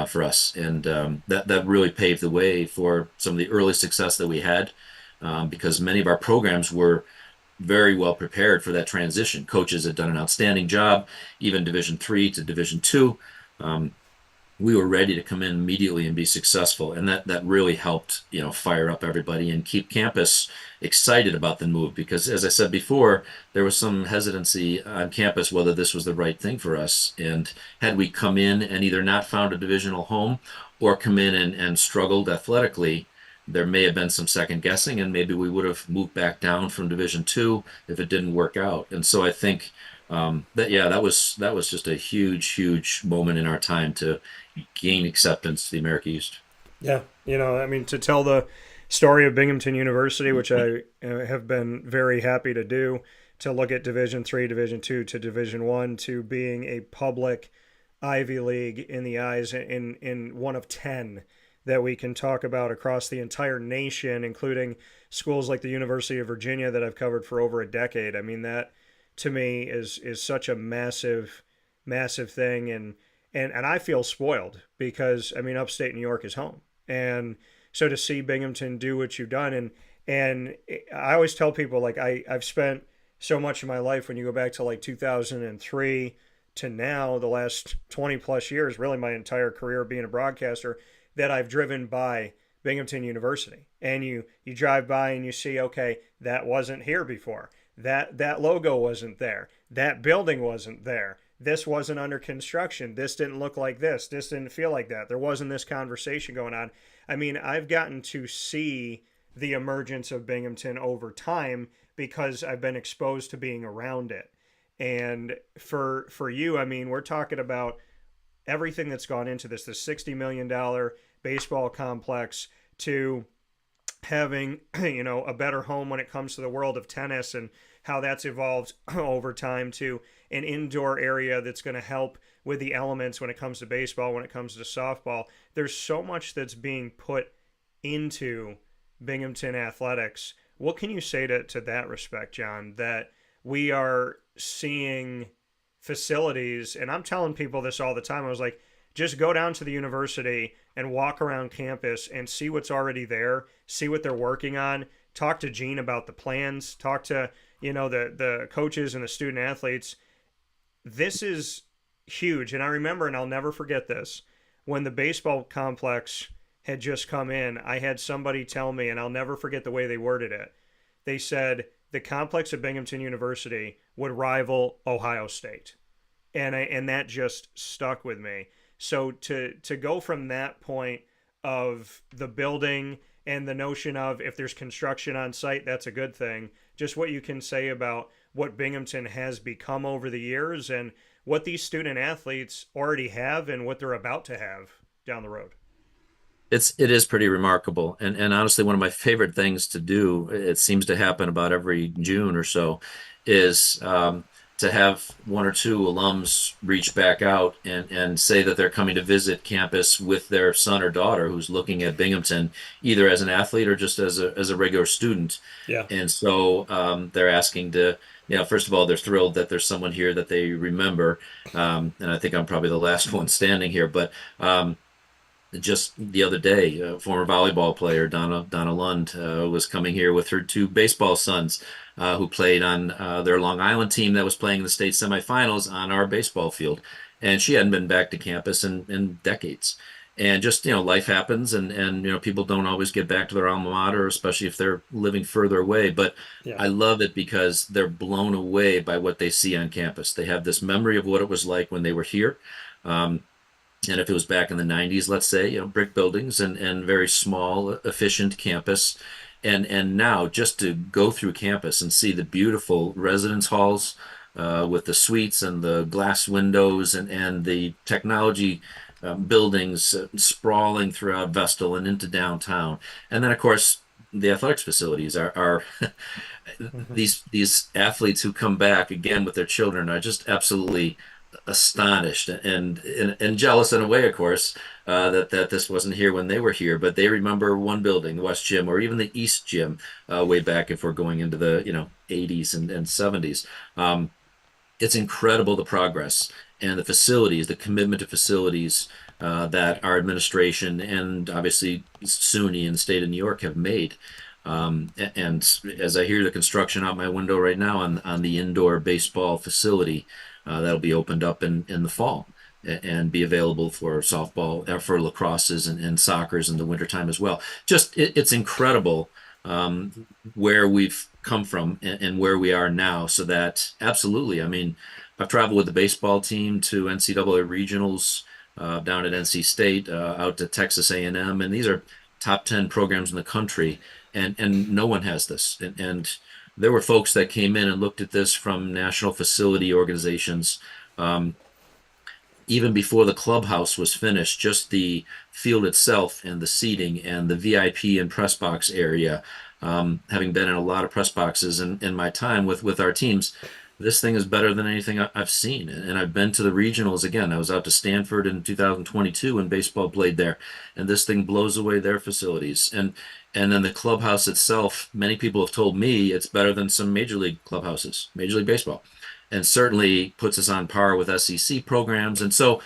for us, and that really paved the way for some of the early success that we had, because many of our programs were very well prepared for that transition. Coaches had done an outstanding job, even Division III to Division II. We were ready to come in immediately and be successful, and that really helped, fire up everybody and keep campus excited about the move, because as I said before, there was some hesitancy on campus whether this was the right thing for us. And had we come in and either not found a divisional home or come in and struggled athletically, there may have been some second guessing, and maybe we would have moved back down from Division II if it didn't work out. And so I think that was just a huge moment in our time to gain acceptance to the America East. Yeah, to tell the story of Binghamton University, which I have been very happy to do, to look at Division III, Division II to Division I, to being a public Ivy League in the eyes in one of 10 that we can talk about across the entire nation, including schools like the University of Virginia that I've covered for over a decade. I mean, that to me is such a massive thing, and I feel spoiled because upstate New York is home, and so to see Binghamton do what you've done, and I always tell people, like, I've spent so much of my life, when you go back to like 2003 to now, the last 20 plus years, really my entire career being a broadcaster, that I've driven by Binghamton University, and you drive by and you see, okay, that wasn't here before. That logo wasn't there. That building wasn't there. This wasn't under construction. This didn't look like this. This didn't feel like that. There wasn't this conversation going on. I mean, I've gotten to see the emergence of Binghamton over time because I've been exposed to being around it. And for you, I mean, we're talking about everything that's gone into this, the $60 million baseball complex, to having, a better home when it comes to the world of tennis and how that's evolved over time, to an indoor area that's going to help with the elements when it comes to baseball, when it comes to softball. There's so much that's being put into Binghamton athletics. What can you say to that respect, John, that we are seeing facilities, and I'm telling people this all the time, I was like, just go down to the university and walk around campus and see what's already there, see what they're working on, talk to Gene about the plans, talk to, the coaches and the student athletes. This is huge. And I remember, and I'll never forget this, when the baseball complex had just come in, I had somebody tell me, and I'll never forget the way they worded it. They said the complex at Binghamton University would rival Ohio State. And that just stuck with me. So to go from that point of the building and the notion of, if there's construction on site, that's a good thing, just what you can say about what Binghamton has become over the years and what these student athletes already have and what they're about to have down the road. It is pretty remarkable. And honestly, one of my favorite things to do, it seems to happen about every June or so, is to have one or two alums reach back out and say that they're coming to visit campus with their son or daughter who's looking at Binghamton, either as an athlete or just as a regular student. Yeah. And so they're asking to, first of all, they're thrilled that there's someone here that they remember. And I think I'm probably the last one standing here, but just the other day, a former volleyball player, Donna Lund, was coming here with her two baseball sons, who played on their Long Island team that was playing in the state semifinals on our baseball field. And she hadn't been back to campus in decades. And just, life happens, and people don't always get back to their alma mater, especially if they're living further away. But yeah. I love it because they're blown away by what they see on campus. They have this memory of what it was like when they were here. And if it was back in the 90s, let's say, brick buildings and very small, efficient campus. And now just to go through campus and see the beautiful residence halls with the suites and the glass windows and the technology buildings sprawling throughout Vestal and into downtown. And then, of course, the athletics facilities are these athletes who come back again with their children are just absolutely astonished and jealous in a way, of course, that this wasn't here when they were here. But they remember one building, the West Gym, or even the East Gym, way back if we're going into the 80s and 70s. It's incredible the progress and the facilities, the commitment to facilities that our administration and obviously SUNY and the state of New York have made. And as I hear the construction out my window right now on the indoor baseball facility, that'll be opened up in the fall and be available for softball, for lacrosses and soccer's in the wintertime as well. Just it's incredible where we've come from and where we are now. So that absolutely, I mean, I've traveled with the baseball team to NCAA regionals down at NC State, out to Texas A&M, and these are top 10 programs in the country, and no one has this. And there were folks that came in and looked at this from national facility organizations. Even before the clubhouse was finished, just the field itself and the seating and the VIP and press box area, having been in a lot of press boxes in my time with our teams, this thing is better than anything I've seen. And I've been to the regionals again. I was out to Stanford in 2022 when baseball played there, and this thing blows away their facilities. And then the clubhouse itself, many people have told me it's better than some major league clubhouses, Major League Baseball, and certainly puts us on par with SEC programs. And so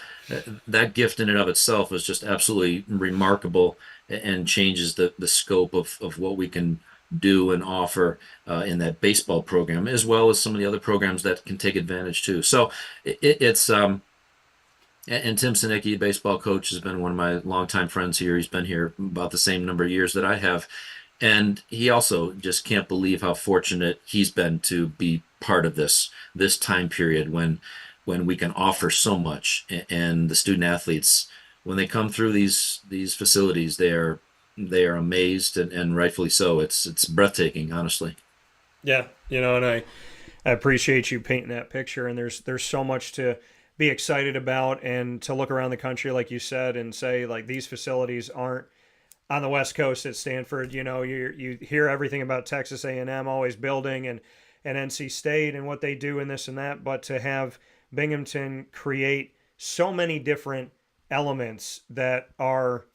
that gift in and of itself is just absolutely remarkable and changes the scope of what we can do and offer in that baseball program, as well as some of the other programs that can take advantage too. So it's and Tim Sinicki, the baseball coach, has been one of my longtime friends here. He's been here about the same number of years that I have. And he also just can't believe how fortunate he's been to be part of this time period when we can offer so much. And the student athletes, when they come through these facilities, they are amazed, and rightfully so. It's breathtaking, honestly. Yeah, and I appreciate you painting that picture. And there's so much to be excited about and to look around the country, like you said, and say, like, these facilities aren't on the West Coast at Stanford. You hear everything about Texas A&M always building and NC State and what they do and this and that, but to have Binghamton create so many different elements that are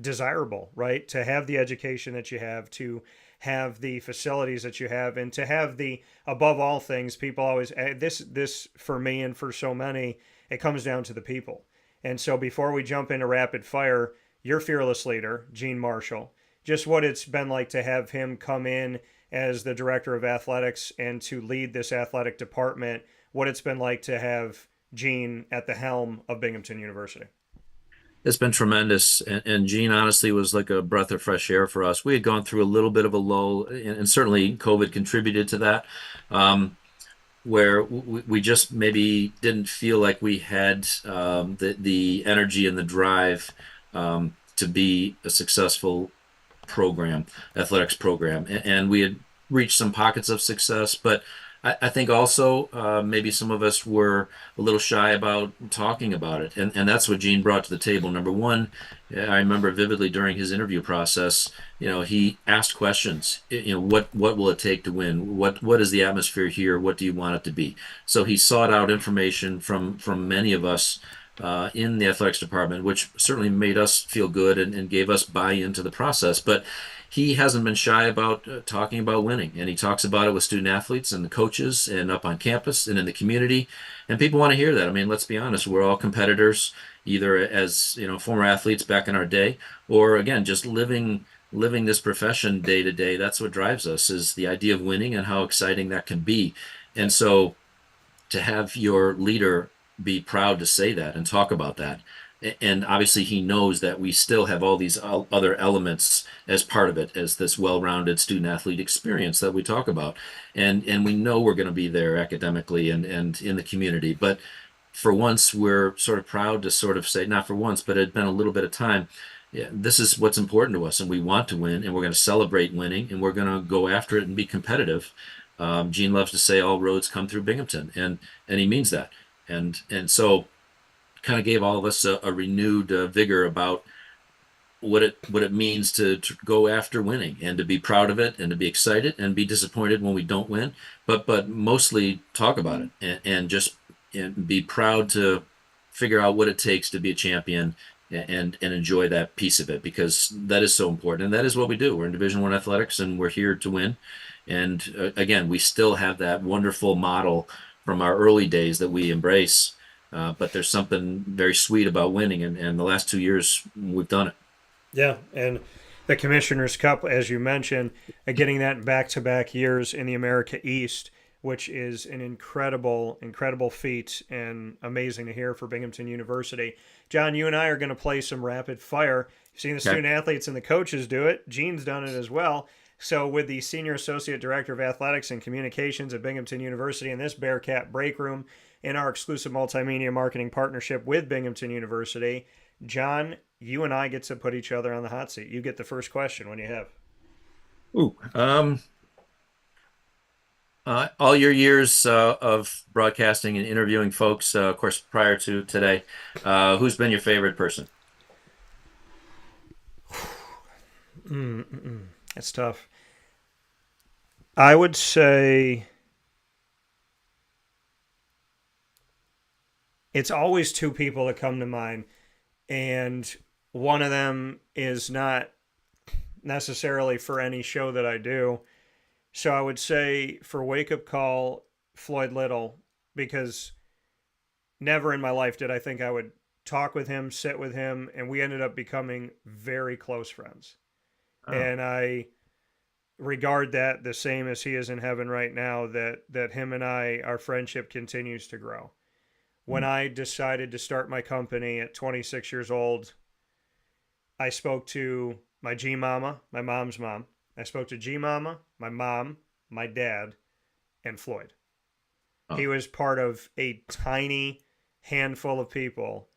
desirable, right? To have the education that you have, to have the facilities that you have, and to have the, above all things, people always, this for me and for so many, it comes down to the people. And so before we jump into rapid fire, your fearless leader, Gene Marshall, just what it's been like to have him come in as the director of athletics and to lead this athletic department, what it's been like to have Gene at the helm of Binghamton University. It's been tremendous, and Gene honestly was like a breath of fresh air for us. We had gone through a little bit of a lull, and certainly COVID contributed to that, where we just maybe didn't feel like we had the energy and the drive to be a successful athletics program, and we had reached some pockets of success, but I think also maybe some of us were a little shy about talking about it. And that's what Gene brought to the table. Number one, I remember vividly during his interview process, he asked questions. What will it take to win? What is the atmosphere here? What do you want it to be? So he sought out information from many of us in the athletics department, which certainly made us feel good and gave us buy-in to the process. But he hasn't been shy about talking about winning, and he talks about it with student athletes and the coaches and up on campus and in the community, and people want to hear that. I mean, let's be honest, we're all competitors, either as former athletes back in our day, or again just living this profession day to day. That's what drives us, is the idea of winning and how exciting that can be. And so to have your leader be proud to say that and talk about that, and obviously he knows that we still have all these other elements as part of it, as this well-rounded student-athlete experience that we talk about. And we know we're going to be there academically and in the community. But for once, we're sort of proud to sort of say, not for once, but it had been a little bit of time, this is what's important to us, and we want to win, and we're going to celebrate winning, and we're going to go after it and be competitive. Gene loves to say all roads come through Binghamton, and he means that. And so kind of gave all of us a renewed vigor about what it means to go after winning and to be proud of it and to be excited and be disappointed when we don't win, but mostly talk about it and just and be proud to figure out what it takes to be a champion and enjoy that piece of it, because that is so important, and that is what we do. We're in Division I athletics and we're here to win. And again, we still have that wonderful model from our early days that we embrace, but there's something very sweet about winning, and the last 2 years we've done it. Yeah, and the Commissioner's Cup, as you mentioned, getting that in back-to-back years in the America East, which is an incredible, incredible feat and amazing to hear for Binghamton University. John, you and I are going to play some rapid fire. You've seen the student athletes and the coaches do it. Gene's done it as well. So with the Senior Associate Director of Athletics and Communications at Binghamton University in this Bearcat break room in our exclusive multimedia marketing partnership with Binghamton University, John, you and I get to put each other on the hot seat. You get the first question when you have. Ooh, all your years of broadcasting and interviewing folks, of course, prior to today, who's been your favorite person? That's tough. I would say it's always two people that come to mind, and one of them is not necessarily for any show that I do. So I would say for Wake Up Call, Floyd Little, because never in my life did I think I would talk with him, sit with him, and we ended up becoming very close friends. Oh. And I regard that the same as he is in heaven right now, that him and I, our friendship continues to grow. When I decided to start my company at 26 years old, I spoke to my G-Mama, my mom's mom. I spoke to G-Mama, my mom, my dad, and Floyd. Oh. He was part of a tiny handful of people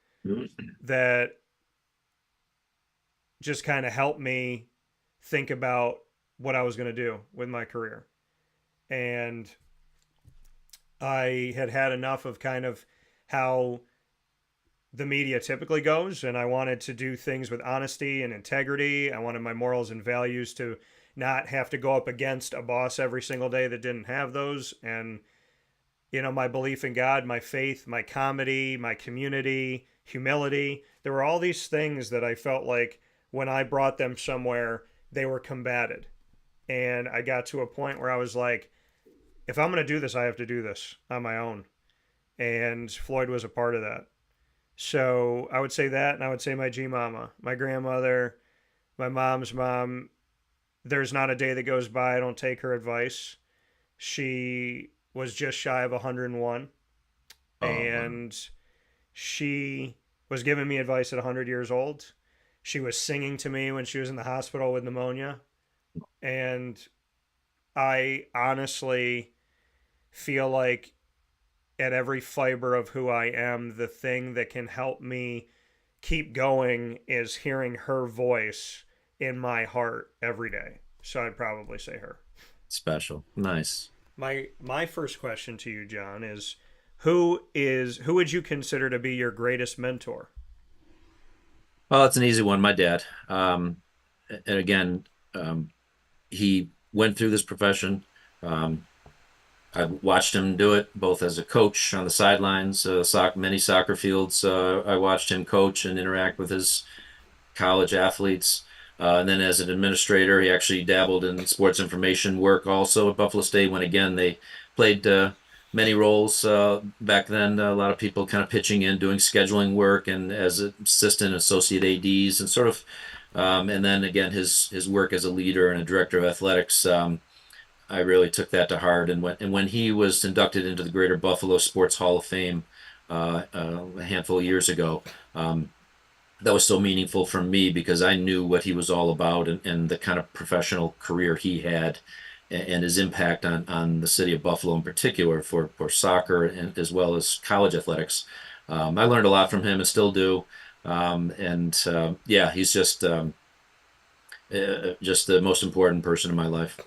that just kind of helped me think about what I was going to do with my career. And I had enough of kind of how the media typically goes, and I wanted to do things with honesty and integrity. I wanted my morals and values to not have to go up against a boss every single day that didn't have those. And, you know, my belief in God, my faith, my comedy, my community, humility, there were all these things that I felt like when I brought them somewhere, they were combated. And I got to a point where I was like, if I'm going to do this, I have to do this on my own. And Floyd was a part of that. So I would say that, and I would say my G-Mama, my grandmother, my mom's mom. There's not a day that goes by I don't take her advice. She was just shy of 101. And she was giving me advice at 100 years old. She was singing to me when she was in the hospital with pneumonia. And I honestly feel like at every fiber of who I am, the thing that can help me keep going is hearing her voice in my heart every day. So I'd probably say her. Special. Nice. My first question to you, John, is who would you consider to be your greatest mentor? Well, it's an easy one. My dad. And again, he went through this profession. I watched him do it both as a coach on the sidelines, many soccer fields. I watched him coach and interact with his college athletes. And then as an administrator, he actually dabbled in sports information work also at Buffalo State when, again, they played many roles back then. A lot of people kind of pitching in, doing scheduling work, and as assistant associate ADs, and sort of, and then again, his work as a leader and a director of athletics. I really took that to heart. And when he was inducted into the Greater Buffalo Sports Hall of Fame a handful of years ago, that was so meaningful for me because I knew what he was all about and the kind of professional career he had and his impact on the city of Buffalo in particular for soccer and as well as college athletics. I learned a lot from him and still do. Yeah, he's just the most important person in my life.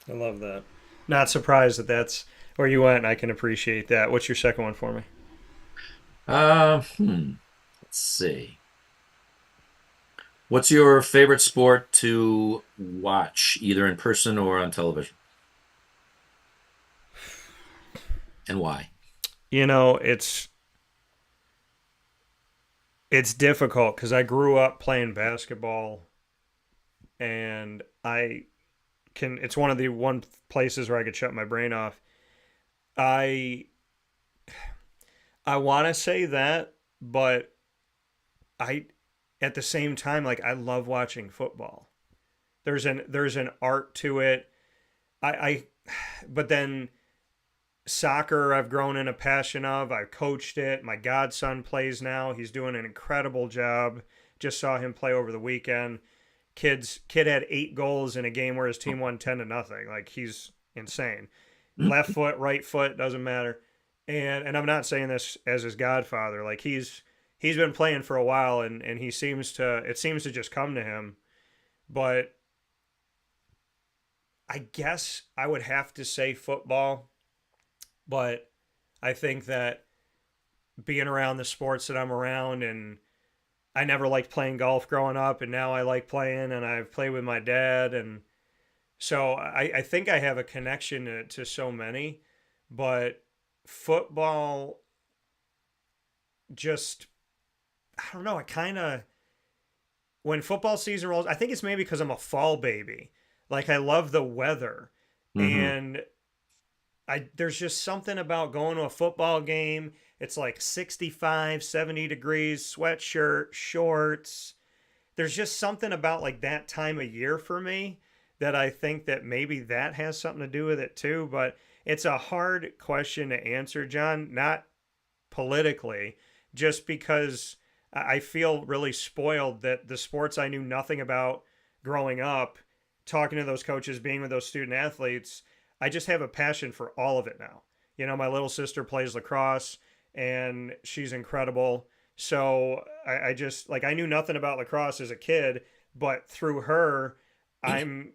I love that. Not surprised that that's where you went. I can appreciate that. What's your second one for me? Let's see. What's your favorite sport to watch, either in person or on television, and why? You know, it's difficult because I grew up playing basketball, and it's one of the one places where I could shut my brain off. I I want to say that, but I at the same time, like, I love watching football. There's an art to it. I but then soccer I've grown in a passion of. I've coached it. My godson plays now. He's doing an incredible job. Just saw him play over the weekend. Kid had 8 goals in a game where his team won 10-0. Like, he's insane. Left foot, right foot, doesn't matter. And I'm not saying this as his godfather. Like, he's been playing for a while, and it seems to just come to him. But I guess I would have to say football, but I think that being around the sports that I'm around, and I never liked playing golf growing up, and now I like playing, and I've played with my dad, and so I think I have a connection to so many, but football just, I don't know, I kind of, when football season rolls, I think it's maybe because I'm a fall baby. Like, I love the weather, Hmm. and there's just something about going to a football game. It's like 65, 70 degrees, sweatshirt, shorts. There's just something about like that time of year for me that I think that maybe that has something to do with it too. But it's a hard question to answer, John, not politically, just because I feel really spoiled that the sports I knew nothing about growing up, talking to those coaches, being with those student athletes, I just have a passion for all of it now. You know, my little sister plays lacrosse, and she's incredible. So I just, like, I knew nothing about lacrosse as a kid, but through her, I'm,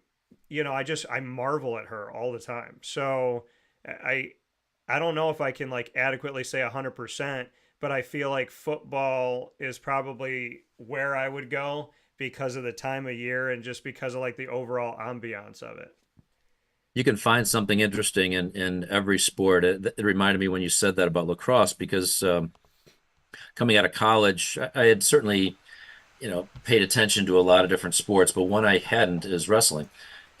I marvel at her all the time. So I I don't know if I can like adequately say 100%, but I feel like football is probably where I would go because of the time of year and just because of like the overall ambiance of it. You can find something interesting in every sport. It reminded me when you said that about lacrosse because coming out of college, I had certainly, paid attention to a lot of different sports, but one I hadn't is wrestling.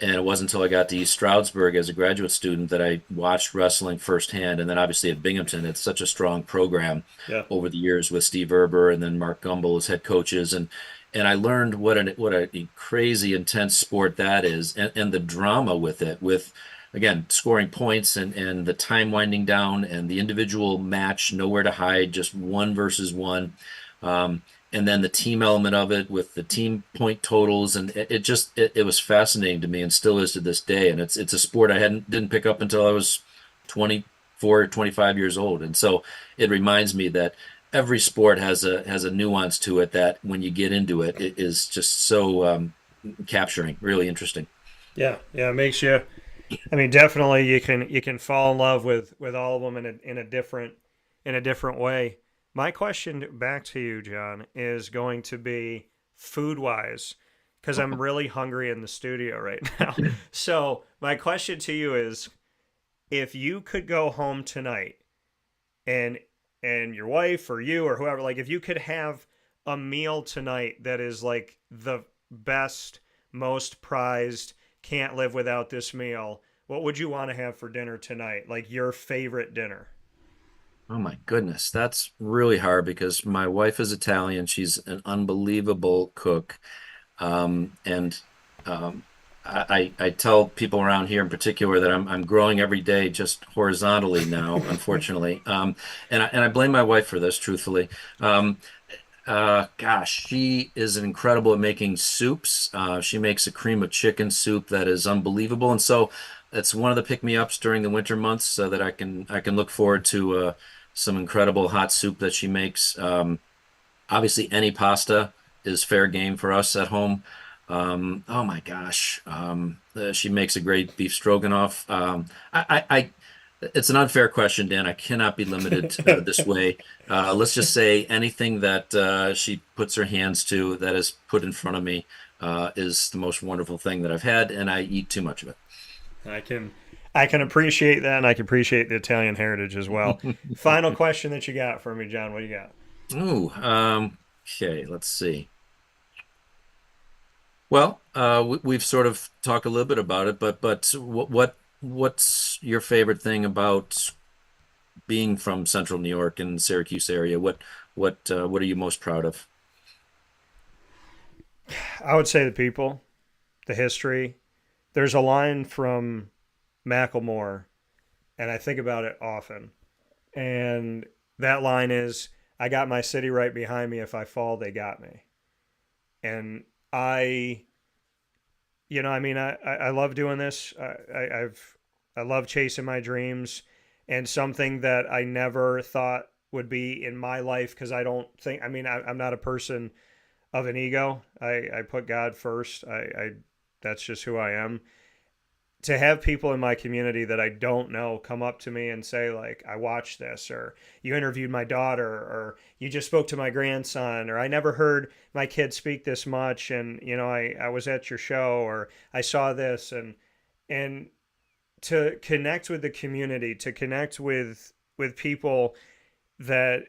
And it wasn't until I got to East Stroudsburg as a graduate student that I watched wrestling firsthand. And then obviously at Binghamton, it's such a strong program Yeah. over the years with Steve Erber and then Mark Gumbel as head coaches. And I learned what a crazy intense sport that is, and the drama with it, with again scoring points and the time winding down and the individual match, nowhere to hide, just one versus one. Um, and then the team element of it with the team point totals, and it was fascinating to me and still is to this day. And it's a sport I didn't pick up until I was 24, 25 years old. And so it reminds me that every sport has a nuance to it that when you get into it, it is just so capturing, really interesting. Yeah, yeah, it makes you. I mean, definitely you can fall in love with all of them in a different way. My question back to you, John, is going to be food wise, because I'm really hungry in the studio right now. So my question to you is, if you could go home tonight and your wife or you or whoever, like, if you could have a meal tonight that is like the best, most prized, can't live without this meal, what would you want to have for dinner tonight? Like your favorite dinner? Oh my goodness, that's really hard because my wife is Italian. She's an unbelievable cook. And I tell people around here in particular that I'm growing every day just horizontally now, unfortunately. And I blame my wife for this, truthfully. Gosh, she is incredible at making soups. She makes a cream of chicken soup that is unbelievable, and so it's one of the pick-me-ups during the winter months, so that I can look forward to some incredible hot soup that she makes. Obviously, any pasta is fair game for us at home. Oh my gosh, she makes a great beef stroganoff. It's an unfair question, Dan. I cannot be limited this way. Let's just say anything that she puts her hands to that is put in front of me is the most wonderful thing that I've had, and I eat too much of it. I can appreciate that, and I can appreciate the Italian heritage as well. Final question that you got for me, John. What do you got? Ooh, okay, let's see. Well, we've sort of talked a little bit about it, but what's your favorite thing about being from Central New York and Syracuse area? What are you most proud of? I would say the people, the history. There's a line from Macklemore, and I think about it often. And that line is, "I got my city right behind me. If I fall, they got me." And I, I mean, I love doing this. I love chasing my dreams, and something that I never thought would be in my life, because I don't think, I mean, I'm not a person of an ego. I put God first. That's just who I am. To have people in my community that I don't know come up to me and say, like, "I watched this," or "You interviewed my daughter," or "You just spoke to my grandson," or "I never heard my kid speak this much, and I was at your show," or "I saw this," and to connect with the community, to connect with people that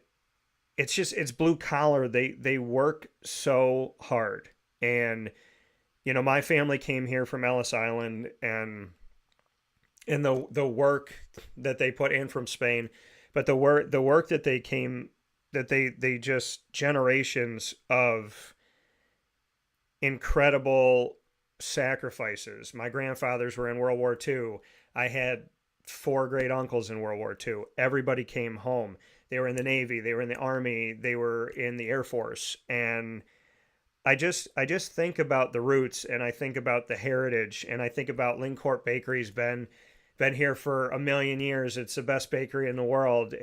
it's blue collar. They work so hard. And my family came here from Ellis Island, and the work that they put in from Spain, but the work that they just generations of incredible sacrifices. My grandfathers were in World War II. I had four great uncles in World War II. Everybody came home. They were in the Navy, they were in the Army, they were in the Air Force. And I just think about the roots, and I think about the heritage, and I think about Lincourt Bakery's been here for a million years. It's the best bakery in the world.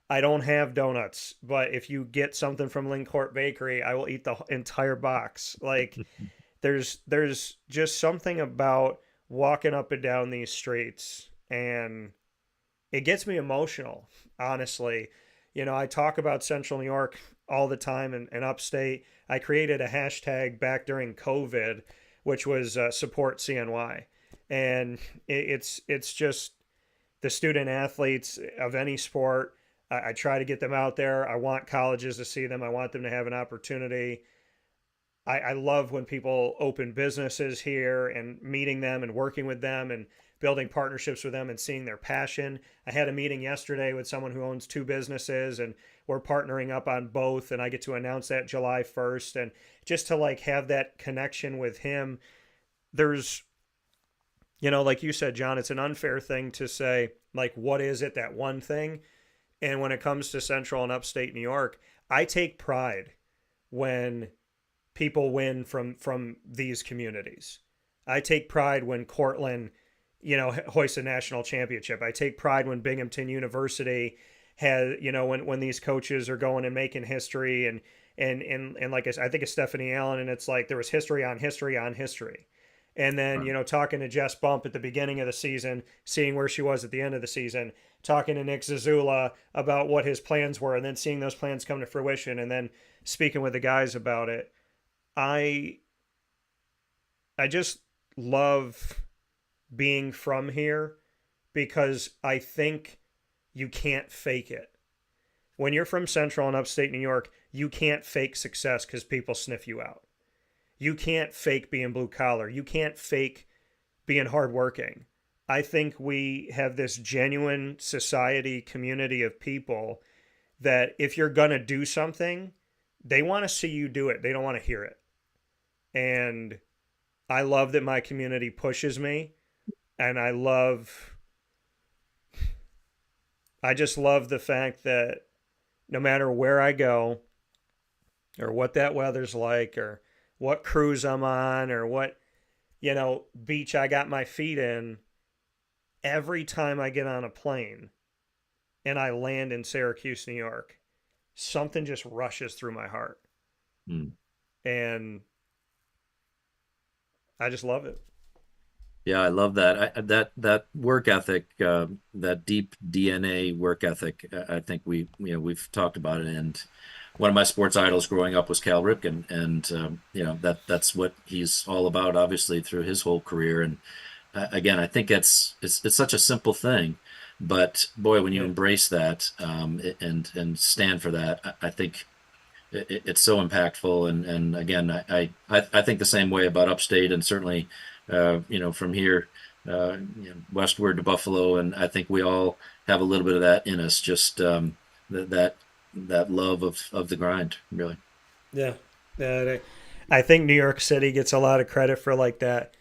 I don't have donuts, but if you get something from Lincourt Bakery, I will eat the entire box. Like, there's just something about walking up and down these streets, and it gets me emotional, honestly. I talk about Central New York all the time, and upstate. I created a hashtag back during COVID, which was support CNY. And it's just the student athletes of any sport. I try to get them out there. I want colleges to see them. I want them to have an opportunity. I love when people open businesses here, and meeting them and working with them and building partnerships with them and seeing their passion. I had a meeting yesterday with someone who owns two businesses, and we're partnering up on both, and I get to announce that July 1st. And just to like have that connection with him, there's, like you said, John, it's an unfair thing to say, like, what is it, that one thing? And when it comes to Central and Upstate New York, I take pride when people win from these communities. I take pride when Cortland, hoists a national championship. I take pride when Binghamton University has, when these coaches are going and making history, and like I think of Stephanie Allen, and it's like there was history on history on history. And then, talking to Jess Bump at the beginning of the season, seeing where she was at the end of the season, talking to Nick Zazula about what his plans were, and then seeing those plans come to fruition, and then speaking with the guys about it. I just love being from here, because I think you can't fake it. When you're from Central and Upstate New York, you can't fake success because people sniff you out. You can't fake being blue collar. You can't fake being hardworking. I think we have this genuine society, community of people that if you're going to do something, they want to see you do it. They don't want to hear it. And I love that my community pushes me. And I just love the fact that no matter where I go, or what that weather's like, or what cruise I'm on, or what, beach I got my feet in, every time I get on a plane and I land in Syracuse, New York, something just rushes through my heart. And I just love it. Yeah, I love that. That work ethic, that deep DNA work ethic. I think we've talked about it. And one of my sports idols growing up was Cal Ripken, and that's what he's all about, obviously through his whole career. And again, I think it's such a simple thing, but boy, when you Yeah. embrace that, and stand for that, I think it's so impactful. And again, I think the same way about upstate, and certainly from here westward to Buffalo, and I think we all have a little bit of that in us, just that that love of the grind, really. Yeah. I think New York City gets a lot of credit for like that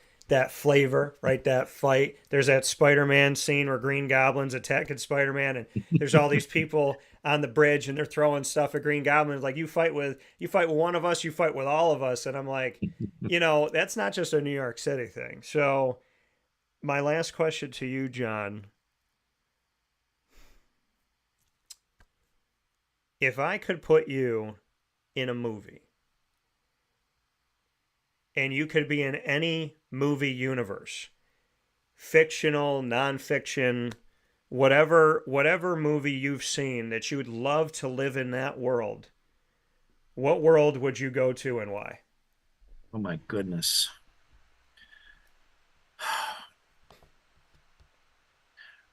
flavor, right? That fight. There's that Spider-Man scene where Green Goblin's attacking Spider-Man, and there's all these people on the bridge, and they're throwing stuff at Green Goblin. Like, you fight with one of us, you fight with all of us. And I'm like, that's not just a New York City thing. So my last question to you, John, if I could put you in a movie and you could be in any movie universe, fictional, nonfiction, whatever movie you've seen that you would love to live in that world, what world would you go to and why? Oh my goodness.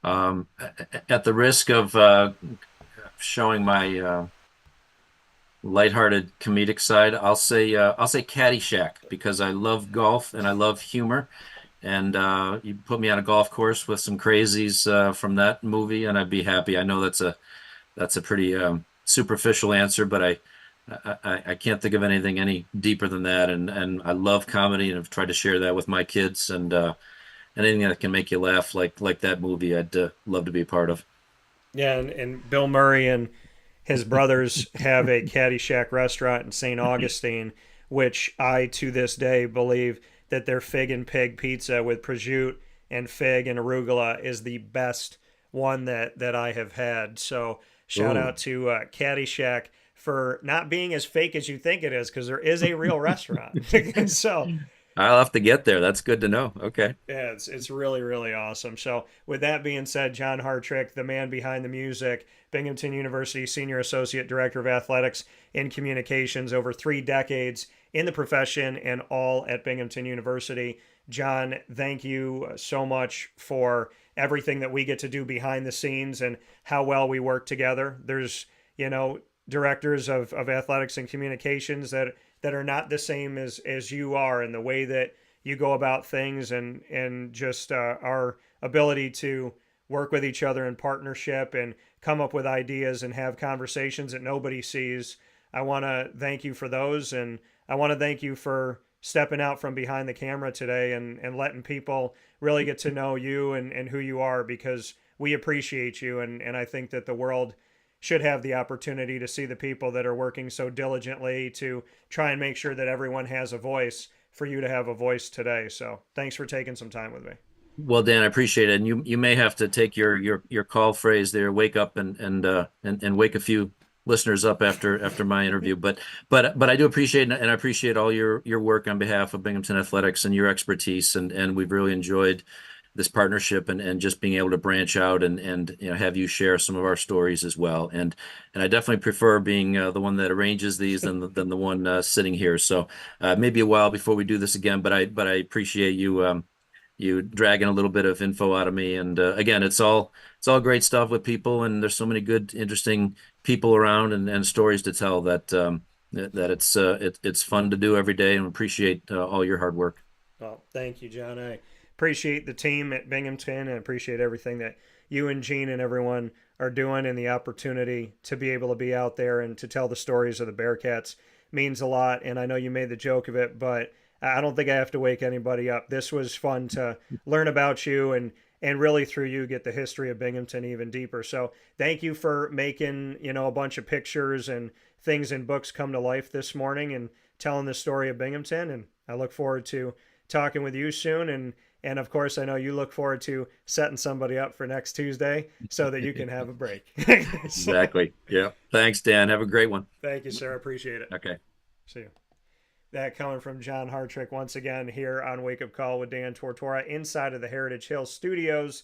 At the risk of showing my lighthearted comedic side, I'll say Caddyshack, because I love golf and I love humor. And you put me on a golf course with some crazies from that movie, and I'd be happy. I know that's a pretty superficial answer, but I can't think of anything any deeper than that. And I love comedy, and I've tried to share that with my kids. And anything that can make you laugh, like that movie, I'd love to be a part of. Yeah, and Bill Murray and his brothers have a Caddyshack restaurant in St. Augustine, which I, to this day, believe that their fig and pig pizza with prosciutto and fig and arugula is the best one that I have had. So shout Ooh. out to Caddyshack for not being as fake as you think it is, because there is a real restaurant. So I'll have to get there. That's good to know. Okay. yeah, it's really, really awesome. So with that being said, John Hartrick, the man behind the music, Binghamton University Senior Associate Director of Athletics and Communications, over 3 decades in the profession and all at Binghamton University. John, thank you so much for everything that we get to do behind the scenes and how well we work together. There's, directors of athletics and communications that are not the same as you are, and the way that you go about things, and just our ability to work with each other in partnership and come up with ideas and have conversations that nobody sees. I want to thank you for those, and I want to thank you for stepping out from behind the camera today and letting people really get to know you and who you are, because we appreciate you, and I think that the world should have the opportunity to see the people that are working so diligently to try and make sure that everyone has a voice, for you to have a voice today. So thanks for taking some time with me. Well, Dan, I appreciate it. And you may have to take your call phrase there, wake up and wake a few listeners up after my interview. But I do appreciate, and I appreciate all your work on behalf of Binghamton Athletics and your expertise. And we've really enjoyed this partnership, and just being able to branch out and have you share some of our stories as well. And I definitely prefer being the one that arranges these than the one sitting here. So maybe a while before we do this again, but I appreciate you dragging a little bit of info out of me. And again, it's all great stuff with people, and there's so many good, interesting people around, and stories to tell, that it's fun to do every day, and appreciate all your hard work. Well, thank you, John. I appreciate the team at Binghamton, and appreciate everything that you and Gene and everyone are doing, and the opportunity to be able to be out there and to tell the stories of the Bearcats means a lot. And I know you made the joke of it, but I don't think I have to wake anybody up. This was fun to learn about you, and really through you get the history of Binghamton even deeper. So thank you for making, a bunch of pictures and things in books come to life this morning, and telling the story of Binghamton. And I look forward to talking with you soon. And of course, I know you look forward to setting somebody up for next Tuesday so that you can have a break. Exactly. Yeah. Thanks, Dan. Have a great one. Thank you, sir. I appreciate it. Okay. See you. that coming from John Hartrick once again here on Wake Up Call with Dan Tortora inside of the Heritage Hill Studios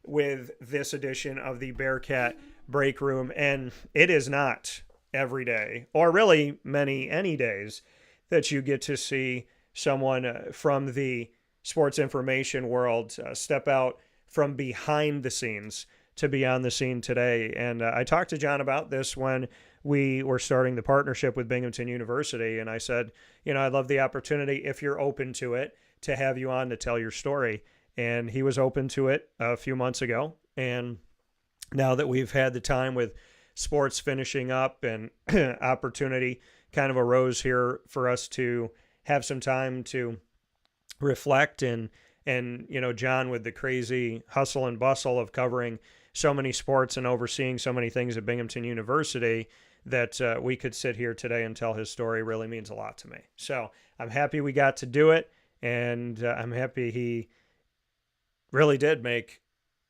with this edition of the Bearcat Break Room. And it is not every day, or really any days, that you get to see someone from the sports information world step out from behind the scenes to be on the scene today. And I talked to John about this when we were starting the partnership with Binghamton University. And I said, I'd love the opportunity, if you're open to it, to have you on to tell your story. And he was open to it a few months ago. And now that we've had the time with sports finishing up and opportunity kind of arose here for us to have some time to reflect and John, with the crazy hustle and bustle of covering so many sports and overseeing so many things at Binghamton University, that we could sit here today and tell his story really means a lot to me. So I'm happy we got to do it, and I'm happy he really did make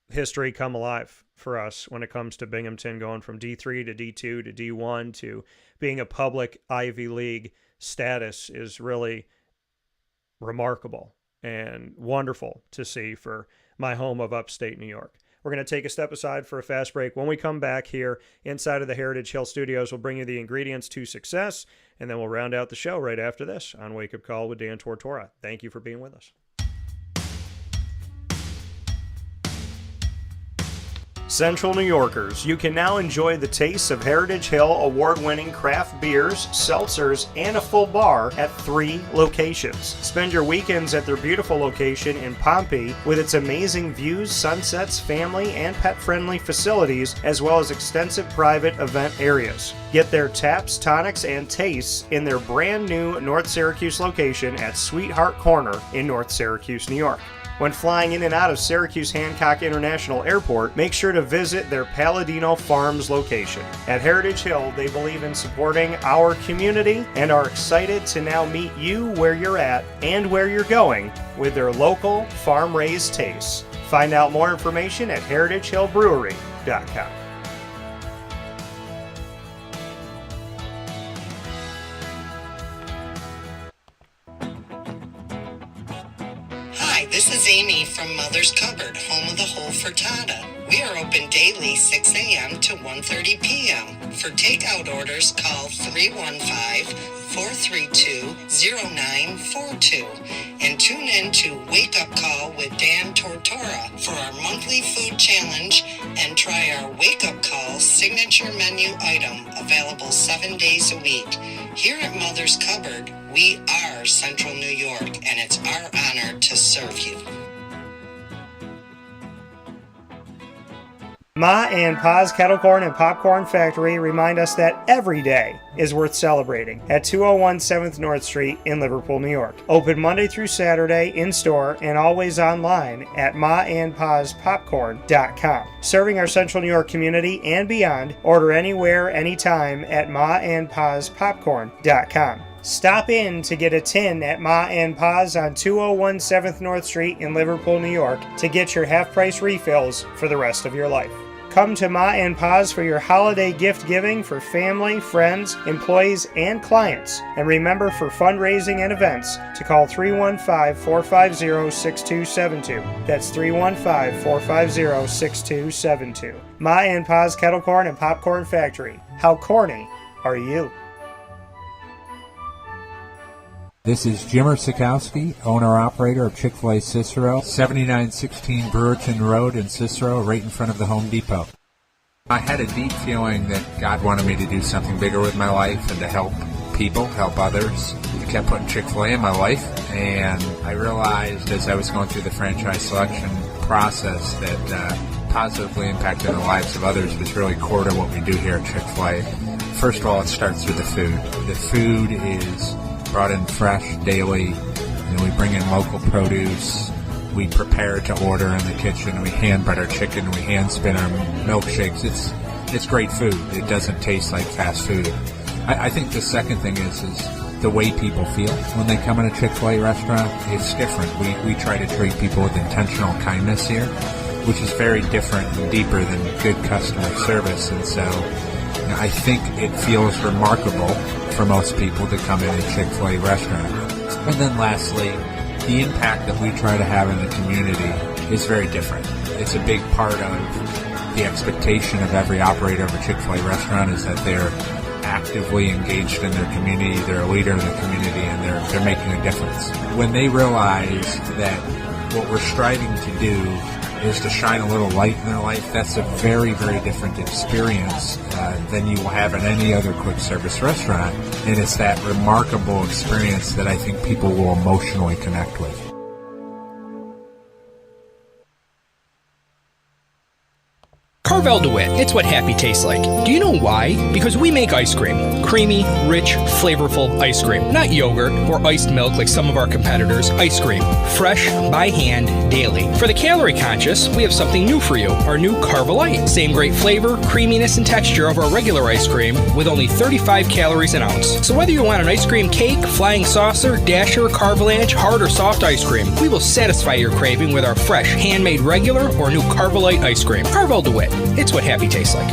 history come alive for us when it comes to Binghamton, going from D3 to D2 to D1 to being a public Ivy League status is really remarkable and wonderful to see for my home of upstate New York. We're going to take a step aside for a fast break. When we come back here inside of the Heritage Hill Studios, we'll bring you the ingredients to success, and then we'll round out the show right after this on Wake Up Call with Dan Tortora. Thank you for being with us. Central New Yorkers, you can now enjoy the taste of Heritage Hill award-winning craft beers, seltzers, and a full bar at 3 locations. Spend your weekends at their beautiful location in Pompey with its amazing views, sunsets, family, and pet-friendly facilities, as well as extensive private event areas. Get their taps, tonics, and tastes in their brand new North Syracuse location at Sweetheart Corner in North Syracuse, New York. When flying in and out of Syracuse Hancock International Airport, make sure to visit their Palladino Farms location. At Heritage Hill, they believe in supporting our community and are excited to now meet you where you're at and where you're going with their local farm-raised tastes. Find out more information at heritagehillbrewery.com. This is Amy from Mother's Cupboard, home of the whole frittata. We are open daily 6 a.m. to 1:30 p.m. For takeout orders, call 315-432-0942 and tune in to Wake Up Call with Dan Tortora for our monthly food challenge and try our Wake Up Call signature menu item available 7 days a week. Here at Mother's Cupboard, we are Central New York, and it's our honor to serve you. Ma and Pa's Kettle Corn and Popcorn Factory remind us that every day is worth celebrating at 201 7th North Street in Liverpool, New York. Open Monday through Saturday in-store and always online at maandpaspopcorn.com. Serving our Central New York community and beyond, order anywhere, anytime at maandpaspopcorn.com. Stop in to get a tin at Ma and Pa's on 201 7th North Street in Liverpool, New York to get your half-price refills for the rest of your life. Come to Ma and Pa's for your holiday gift giving for family, friends, employees, and clients. And remember, for fundraising and events, to call 315-450-6272. That's 315-450-6272. Ma and Pa's Kettle Corn and Popcorn Factory. How corny are you? This is Jimmer Sikowski, owner-operator of Chick-fil-A Cicero, 7916 Brewerton Road in Cicero, right in front of the Home Depot. I had a deep feeling that God wanted me to do something bigger with my life and to help people, help others. I kept putting Chick-fil-A in my life, and I realized as I was going through the franchise selection process that positively impacting the lives of others was really core to what we do here at Chick-fil-A. First of all, it starts with the food. The food is brought in fresh daily, and we bring in local produce. We prepare to order in the kitchen. We hand butter chicken. We hand spin our milkshakes. It's great food. It doesn't taste like fast food. I think the second thing is the way people feel when they come in a Chick-fil-A restaurant. It's different. We try to treat people with intentional kindness here, which is very different and deeper than good customer service. And so I think it feels remarkable for most people to come in a Chick-fil-A restaurant. And then lastly, the impact that we try to have in the community is very different. It's a big part of the expectation of every operator of a Chick-fil-A restaurant is that they're actively engaged in their community, they're a leader in the community, and they're making a difference. When they realize that what we're striving to do is to shine a little light in their life, that's a very, very different experience than you will have in any other quick service restaurant. And it's that remarkable experience that I think people will emotionally connect with. Carvel DeWitt, it's what happy tastes like. Do you know why? Because we make ice cream. Creamy, rich, flavorful ice cream. Not yogurt or iced milk like some of our competitors. Ice cream. Fresh, by hand, daily. For the calorie conscious, we have something new for you. Our new Carvelite. Same great flavor, creaminess, and texture of our regular ice cream with only 35 calories an ounce. So whether you want an ice cream cake, flying saucer, dasher, carvalanche, hard or soft ice cream, we will satisfy your craving with our fresh, handmade regular or new Carvelite ice cream. Carvel DeWitt. It's what happy tastes like.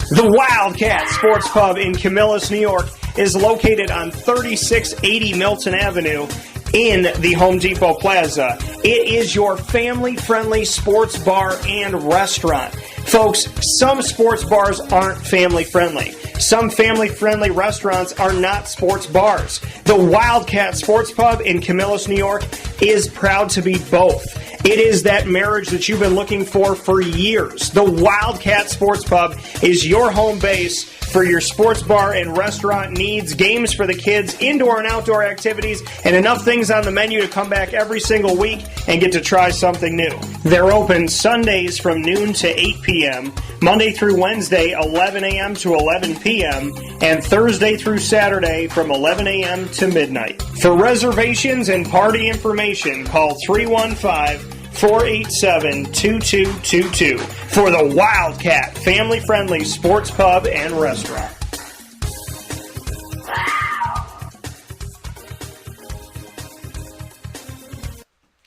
The Wildcat Sports Pub in Camillus, New York is located on 3680 Milton Avenue in the Home Depot Plaza. It is your family-friendly sports bar and restaurant. Folks, some sports bars aren't family-friendly. Some family-friendly restaurants are not sports bars. The Wildcat Sports Pub in Camillus, New York is proud to be both. It is that marriage that you've been looking for years. The Wildcat Sports Pub is your home base for your sports bar and restaurant needs, games for the kids, indoor and outdoor activities, and enough things on the menu to come back every single week and get to try something new. They're open Sundays from noon to 8 p.m., Monday through Wednesday, 11 a.m. to 11 p.m., and Thursday through Saturday from 11 a.m. to midnight. For reservations and party information, call 315-487-2222 for the Wildcat family-friendly sports pub and restaurant.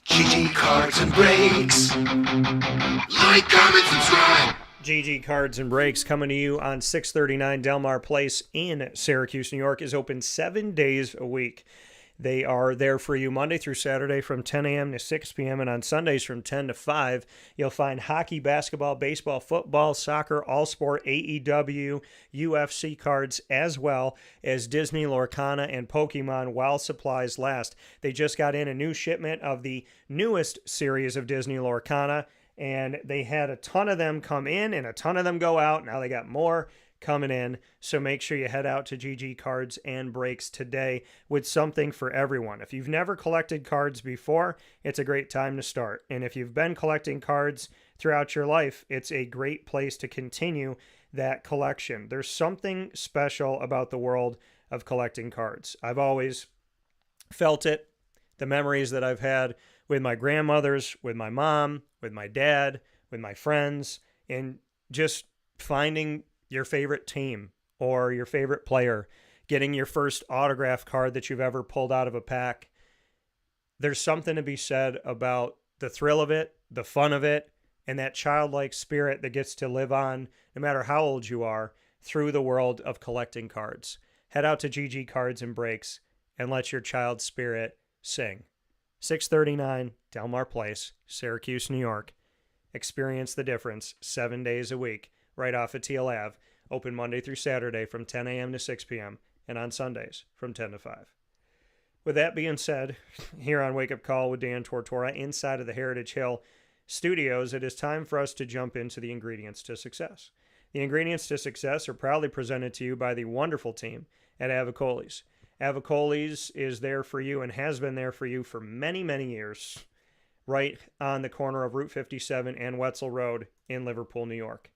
GG Cards and Breaks. Like, comment, subscribe. GG Cards and Breaks, coming to you on 639 Delmar Place in Syracuse, New York, is open 7 days a week. They are there for you Monday through Saturday from 10 a.m. to 6 p.m. and on Sundays from 10 to 5. You'll find hockey, basketball, baseball, football, soccer, all sport, AEW, UFC cards, as well as Disney, Lorcana, and Pokemon while supplies last. They just got in a new shipment of the newest series of Disney Lorcana, and they had a ton of them come in and a ton of them go out. Now they got more coming in, so make sure you head out to GG Cards and Breaks today with something for everyone. If you've never collected cards before, it's a great time to start. And if you've been collecting cards throughout your life, it's a great place to continue that collection. There's something special about the world of collecting cards. I've always felt it. The memories that I've had with my grandmothers, with my mom, with my dad, with my friends, and just finding your favorite team or your favorite player, getting your first autograph card that you've ever pulled out of a pack. There's something to be said about the thrill of it, the fun of it, and that childlike spirit that gets to live on, no matter how old you are, through the world of collecting cards. Head out to GG Cards and Breaks and let your child spirit sing. 639 Delmar Place, Syracuse, New York. Experience the difference 7 days a week. Right off of Teal Ave, open Monday through Saturday from 10 a.m. to 6 p.m. and on Sundays from 10 to 5. With that being said, here on Wake Up Call with Dan Tortora inside of the Heritage Hill Studios, it is time for us to jump into the ingredients to success. The ingredients to success are proudly presented to you by the wonderful team at Avicolli's. Avicolli's is there for you and has been there for you for many, many years, right on the corner of Route 57 and Wetzel Road in Liverpool, New York.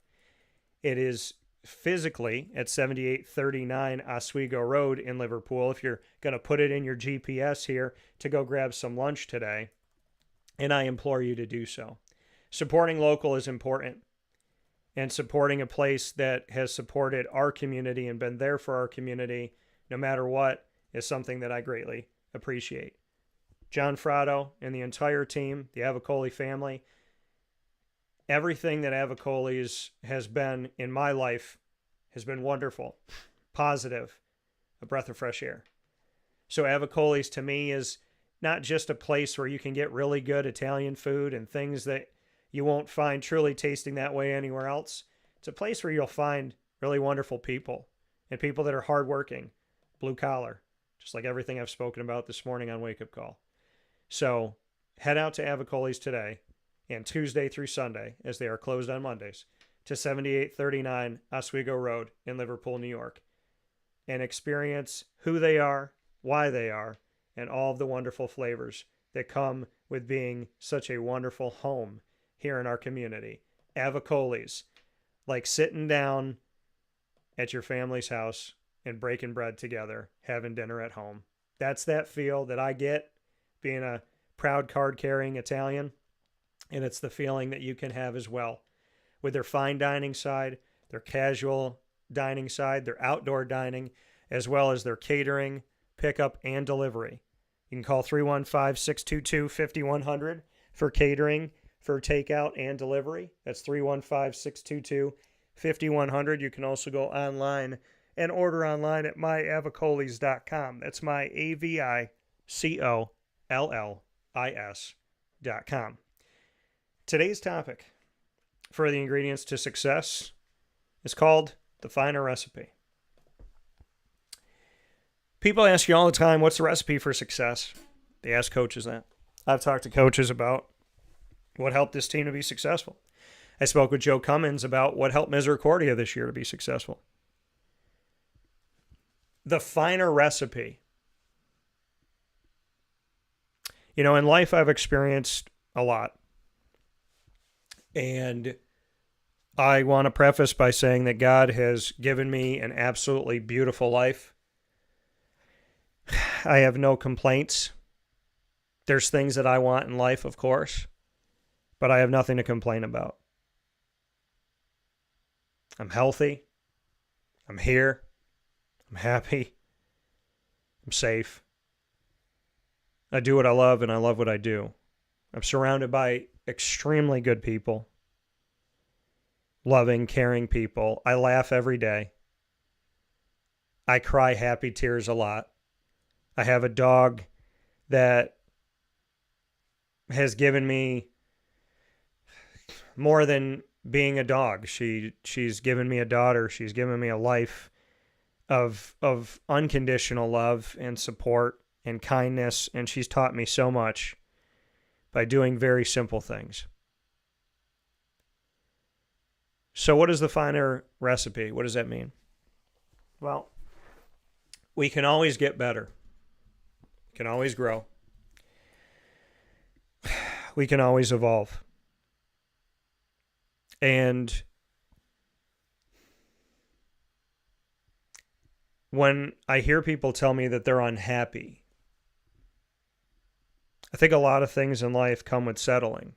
It is physically at 7839 Oswego Road in Liverpool. If you're going to put it in your GPS here to go grab some lunch today, and I implore you to do so. Supporting local is important, and supporting a place that has supported our community and been there for our community no matter what is something that I greatly appreciate. John Fratto and the entire team, the Avicolli family, everything that Avicolli's has been in my life has been wonderful, positive, a breath of fresh air. So Avicolli's to me is not just a place where you can get really good Italian food and things that you won't find truly tasting that way anywhere else. It's a place where you'll find really wonderful people and people that are hardworking, blue collar, just like everything I've spoken about this morning on Wake Up Call. So head out to Avicolli's today and Tuesday through Sunday, as they are closed on Mondays, to 7839 Oswego Road in Liverpool, New York, and experience who they are, why they are, and all of the wonderful flavors that come with being such a wonderful home here in our community. Avicolli's, like sitting down at your family's house and breaking bread together, having dinner at home. That's that feel that I get being a proud card-carrying Italian, and it's the feeling that you can have as well with their fine dining side, their casual dining side, their outdoor dining, as well as their catering, pickup, and delivery. You can call 315-622-5100 for catering, for takeout and delivery. That's 315-622-5100. You can also go online and order online at myavicollis.com. That's myavicollis.com. Today's topic for the ingredients to success is called the finer recipe. People ask you all the time, what's the recipe for success? They ask coaches that. I've talked to coaches about what helped this team to be successful. I spoke with Joe Comins about what helped Misericordia this year to be successful. The finer recipe. You know, in life I've experienced a lot. And I want to preface by saying that God has given me an absolutely beautiful life. I have no complaints. There's things that I want in life, of course, but I have nothing to complain about. I'm healthy. I'm here. I'm happy. I'm safe. I do what I love, and I love what I do. I'm surrounded by extremely good people, loving, caring people. I laugh every day. I cry happy tears a lot. I have a dog that has given me more than being a dog. She's given me a daughter. She's given me a life of unconditional love and support and kindness, and she's taught me so much by doing very simple things. So what is the finer recipe? What does that mean? Well, we can always get better. We can always grow. We can always evolve. And when I hear people tell me that they're unhappy, I think a lot of things in life come with settling.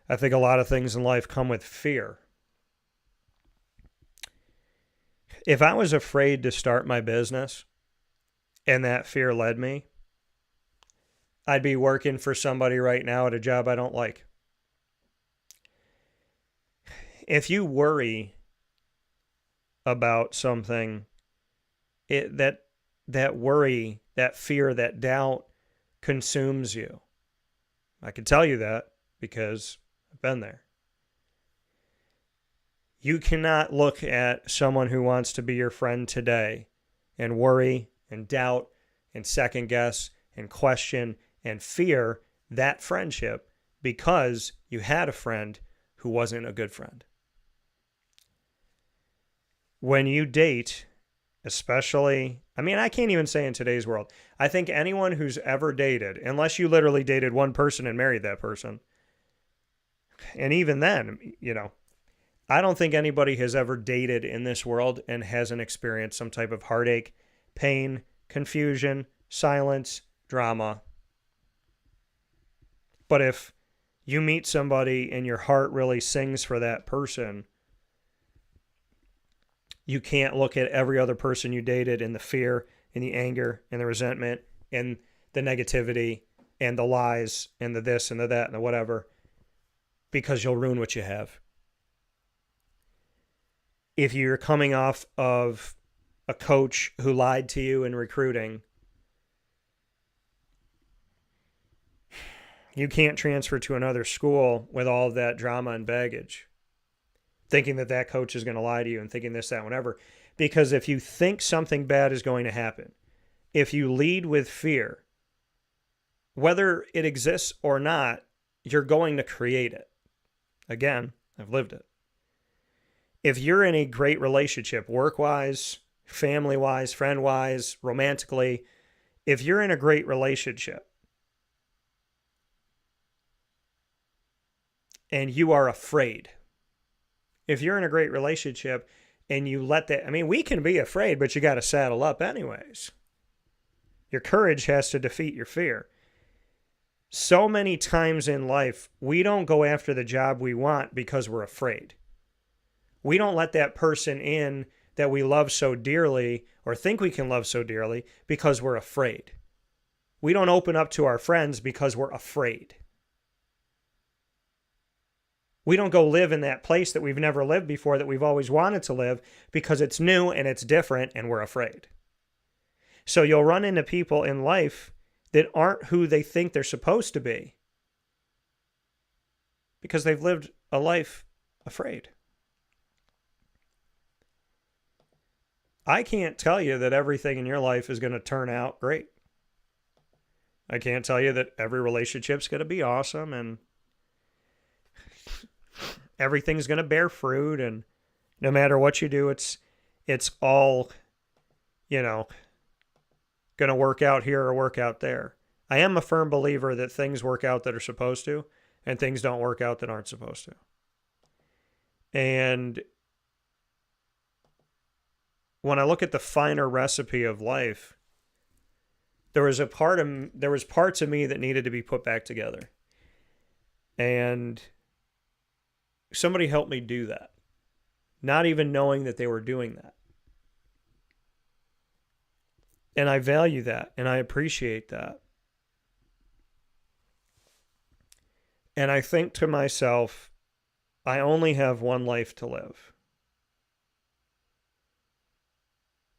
I think a lot of things in life come with fear. If I was afraid to start my business and that fear led me, I'd be working for somebody right now at a job I don't like. If you worry about something, that worry, that fear, that doubt consumes you. I can tell you that because I've been there. You cannot look at someone who wants to be your friend today and worry and doubt and second guess and question and fear that friendship because you had a friend who wasn't a good friend. When you date, especially, I can't even say in today's world. I think anyone who's ever dated, unless you literally dated one person and married that person, and even then, I don't think anybody has ever dated in this world and hasn't experienced some type of heartache, pain, confusion, silence, drama. But if you meet somebody and your heart really sings for that person, you can't look at every other person you dated and the fear and the anger and the resentment and the negativity and the lies and the this and the that and the whatever, because you'll ruin what you have. if you're coming off of a coach who lied to you in recruiting, you can't transfer to another school with all of that drama and baggage, thinking that that coach is going to lie to you and thinking this, that, whatever. Because if you think something bad is going to happen, if you lead with fear, whether it exists or not, you're going to create it. Again, I've lived it. If you're in a great relationship, work-wise, family-wise, friend-wise, romantically, if you're in a great relationship and you are afraid, if you're in a great relationship and you let that, I mean, we can be afraid, but you got to saddle up anyways. Your courage has to defeat your fear. So many times in life, we don't go after the job we want because we're afraid. We don't let that person in that we love so dearly or think we can love so dearly because we're afraid. We don't open up to our friends because we're afraid. We don't go live in that place that we've never lived before, that we've always wanted to live, because it's new and it's different and we're afraid. So you'll run into people in life that aren't who they think they're supposed to be because they've lived a life afraid. I can't tell you that everything in your life is going to turn out great. I can't tell you that every relationship's going to be awesome and everything's going to bear fruit, and no matter what you do, it's all, going to work out here or work out there. I am a firm believer that things work out that are supposed to, and things don't work out that aren't supposed to. And when I look at the finer recipe of life, there was parts of me that needed to be put back together. And somebody helped me do that, not even knowing that they were doing that. And I value that, and I appreciate that. And I think to myself, I only have one life to live.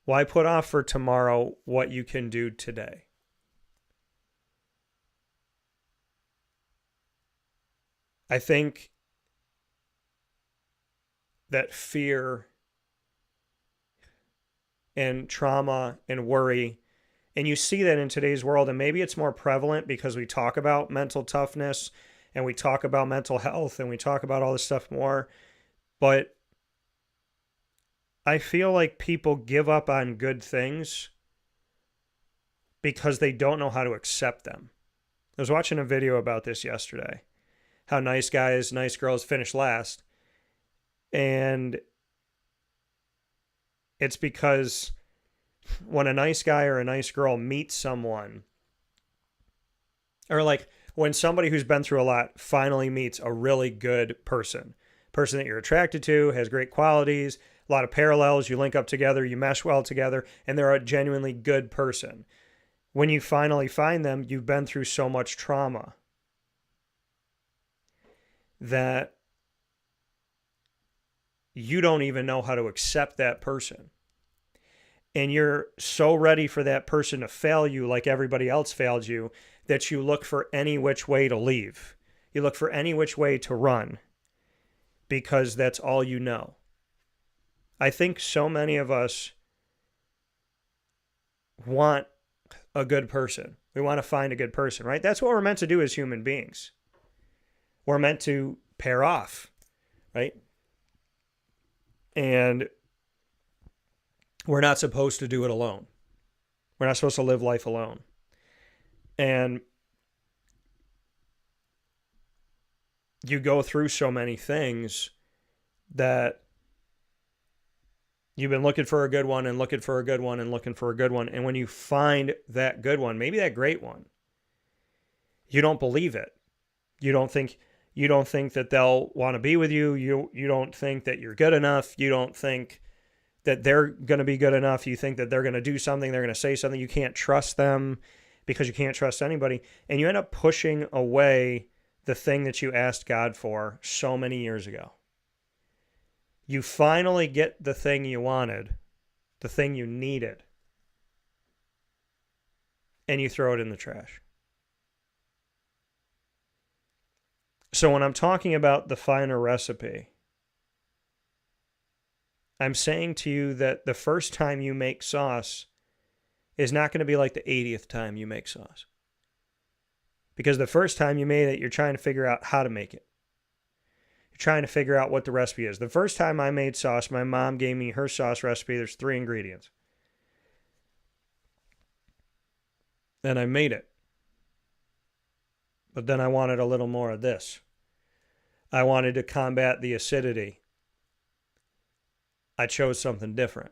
Why put off for tomorrow what you can do today? I think that fear and trauma and worry, and you see that in today's world, and maybe it's more prevalent because we talk about mental toughness and we talk about mental health and we talk about all this stuff more, but I feel like people give up on good things because they don't know how to accept them. I was watching a video about this yesterday, how nice guys, nice girls finish last. And it's because when a nice guy or a nice girl meets someone, or like when somebody who's been through a lot finally meets a really good person that you're attracted to, has great qualities, a lot of parallels, you link up together, you mesh well together, and they're a genuinely good person. When you finally find them, you've been through so much trauma that you don't even know how to accept that person. And you're so ready for that person to fail you like everybody else failed you that you look for any which way to leave. You look for any which way to run because that's all you know. I think so many of us want a good person. We want to find a good person, right? That's what we're meant to do as human beings. We're meant to pair off, right? And we're not supposed to do it alone. We're not supposed to live life alone. And you go through so many things that you've been looking for a good one and looking for a good one and looking for a good one. And when you find that good one, maybe that great one, you don't believe it. You don't think that they'll want to be with you. You don't think that you're good enough. You don't think that they're going to be good enough. You think that they're going to do something. They're going to say something. You can't trust them because you can't trust anybody. And you end up pushing away the thing that you asked God for so many years ago. You finally get the thing you wanted, the thing you needed, and you throw it in the trash. So when I'm talking about the finer recipe, I'm saying to you that the first time you make sauce is not going to be like the 80th time you make sauce. Because the first time you made it, you're trying to figure out how to make it. You're trying to figure out what the recipe is. The first time I made sauce, my mom gave me her sauce recipe. There's 3 ingredients. And I made it. But then I wanted a little more of this. I wanted to combat the acidity. I chose something different.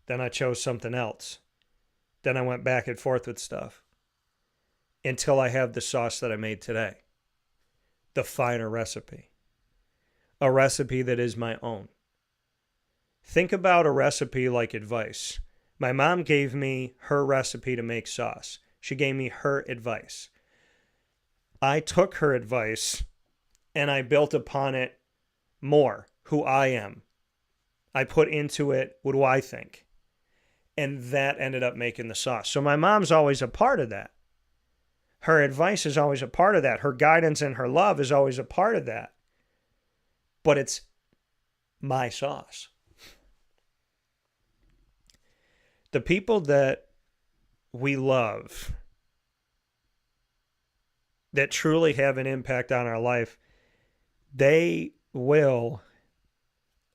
Then I chose something else. Then I went back and forth with stuff until I have the sauce that I made today. The finer recipe. A recipe that is my own. Think about a recipe like advice. My mom gave me her recipe to make sauce. She gave me her advice. I took her advice and I built upon it more, who I am. I put into it, what do I think? And that ended up making the sauce. So my mom's always a part of that. Her advice is always a part of that. Her guidance and her love is always a part of that. But it's my sauce. The people that we love, that truly have an impact on our life, they will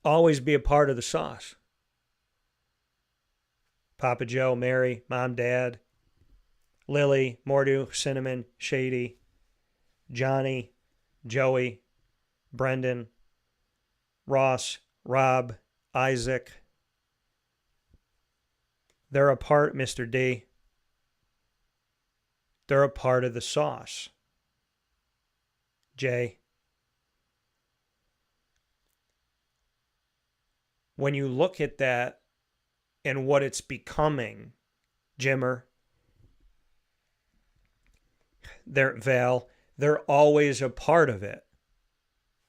always be a part of the sauce. Papa Joe, Mary, Mom, Dad, Lily, Mordu, Cinnamon, Shady, Johnny, Joey, Brendan, Ross, Rob, Isaac. They're a part, Mr. D. They're a part of the sauce. Jay. When you look at that and what it's becoming, Jimmer, they're always a part of it,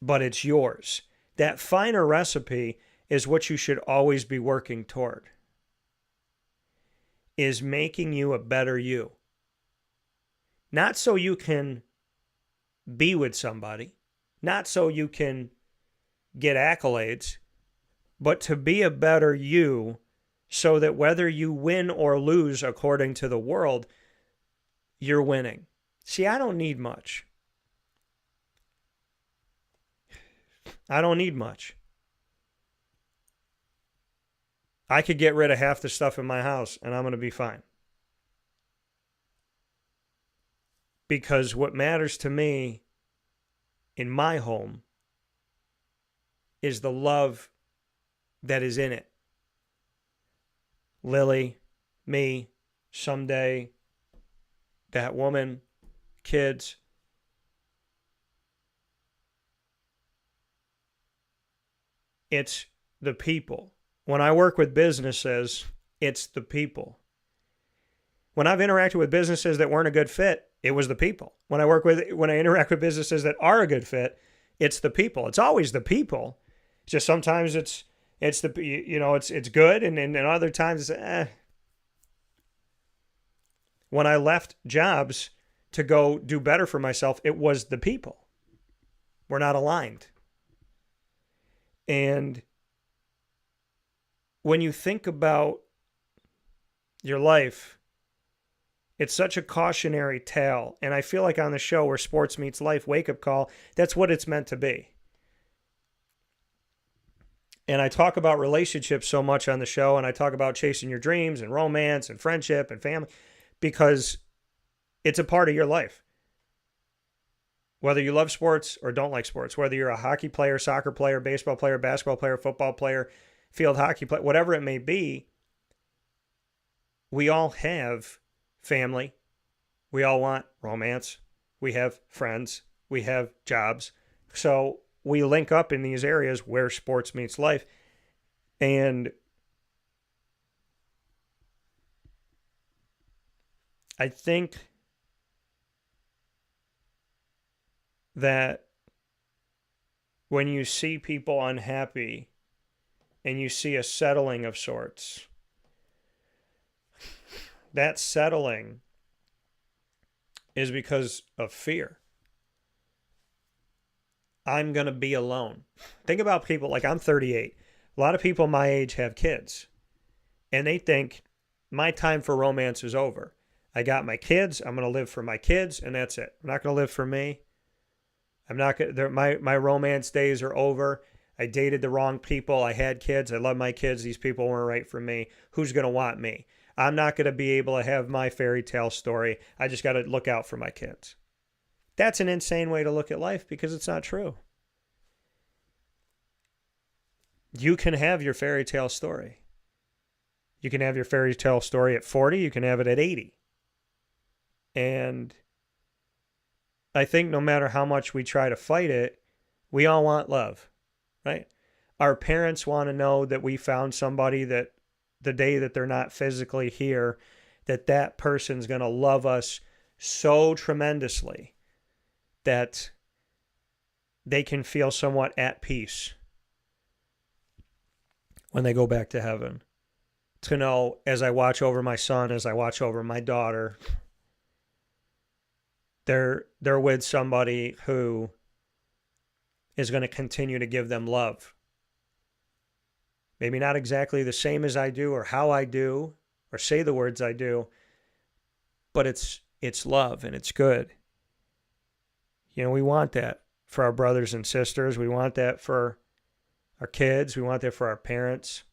but it's yours. That finer recipe is what you should always be working toward, is making you a better you. Not so you can be with somebody, not so you can get accolades, but to be a better you so that whether you win or lose according to the world, you're winning. See, I don't need much. I don't need much. I could get rid of half the stuff in my house and I'm going to be fine. Because what matters to me in my home is the love that is in it. Lily, me, someday, that woman, kids. It's the people. When I work with businesses, it's the people. When I've interacted with businesses that weren't a good fit, it was the people. When I interact with businesses that are a good fit, it's the people. It's always the people. It's just sometimes it's good, and other times it's When I left jobs to go do better for myself, it was the people. We're not aligned. And when you think about your life, it's such a cautionary tale. And I feel like on the show where sports meets life, Wake Up Call, that's what it's meant to be. And I talk about relationships so much on the show, and I talk about chasing your dreams and romance and friendship and family, because it's a part of your life. Whether you love sports or don't like sports, whether you're a hockey player, soccer player, baseball player, basketball player, football player, field hockey player, whatever it may be, we all have family. We all want romance. We have friends. We have jobs. So we link up in these areas where sports meets life. And I think that when you see people unhappy and you see a settling of sorts, that settling is because of fear. I'm going to be alone. Think about people, like I'm 38. A lot of people my age have kids. And they think, my time for romance is over. I got my kids. I'm going to live for my kids, and that's it. I'm not going to live for me. I'm not going to, my romance days are over. I dated the wrong people. I had kids. I love my kids. These people weren't right for me. Who's going to want me? I'm not going to be able to have my fairy tale story. I just got to look out for my kids. That's an insane way to look at life because it's not true. You can have your fairy tale story. You can have your fairy tale story at 40. You can have it at 80. And I think no matter how much we try to fight it, we all want love, right? Our parents want to know that we found somebody that the day that they're not physically here, that person's going to love us so tremendously that they can feel somewhat at peace when they go back to heaven. To know, as I watch over my son, as I watch over my daughter, they're with somebody who is going to continue to give them love. Maybe not exactly the same as I do or how I do or say the words I do, but it's love and it's good. You know, we want that for our brothers and sisters. We want that for our kids. We want that for our parents.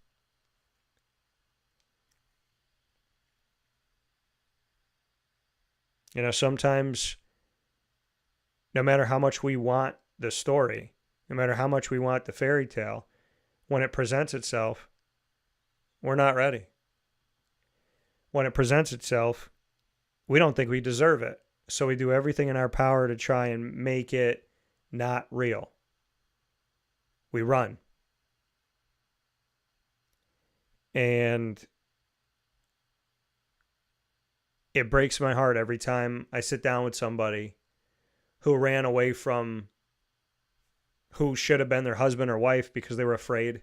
You know, sometimes no matter how much we want the story, no matter how much we want the fairy tale, when it presents itself, we're not ready. When it presents itself, we don't think we deserve it. So we do everything in our power to try and make it not real. We run. And it breaks my heart every time I sit down with somebody who ran away from who should have been their husband or wife because they were afraid,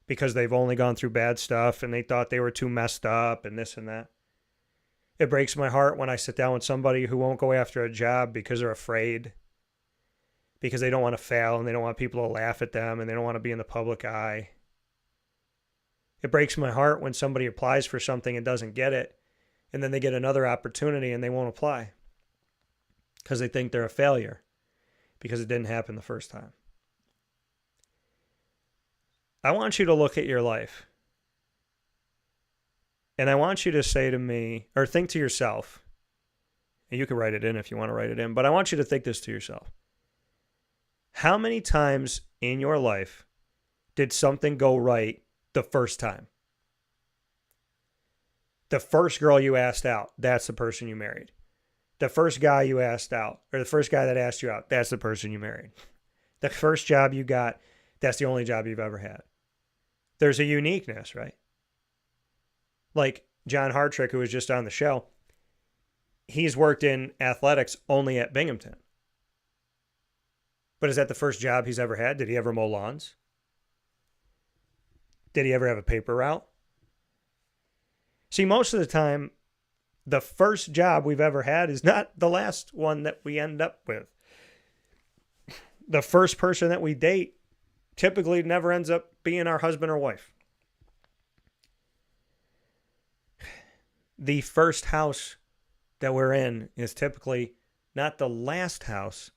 because they've only gone through bad stuff and they thought they were too messed up and this and that. It breaks my heart when I sit down with somebody who won't go after a job because they're afraid, because they don't want to fail and they don't want people to laugh at them and they don't want to be in the public eye. It breaks my heart when somebody applies for something and doesn't get it, and then they get another opportunity and they won't apply because they think they're a failure because it didn't happen the first time. I want you to look at your life. And I want you to say to me, or think to yourself, and you can write it in if you want to write it in, but I want you to think this to yourself. How many times in your life did something go right the first time? The first girl you asked out, that's the person you married. The first guy you asked out, or the first guy that asked you out, that's the person you married. The first job you got, that's the only job you've ever had. There's a uniqueness, right? Like John Hartrick, who was just on the show, he's worked in athletics only at Binghamton. But is that the first job he's ever had? Did he ever mow lawns? Did he ever have a paper route? See, most of the time, the first job we've ever had is not the last one that we end up with. The first person that we date typically never ends up being our husband or wife. The first house that we're in is typically not the last house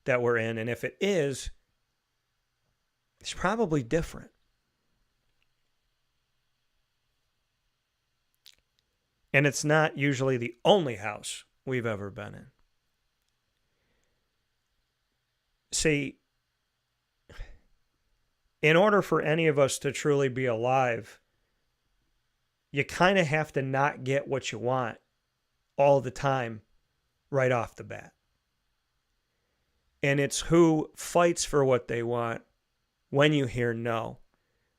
that we're in. And if it is, it's probably different. And it's not usually the only house we've ever been in. See, in order for any of us to truly be alive, you kind of have to not get what you want all the time right off the bat. And it's who fights for what they want when you hear no,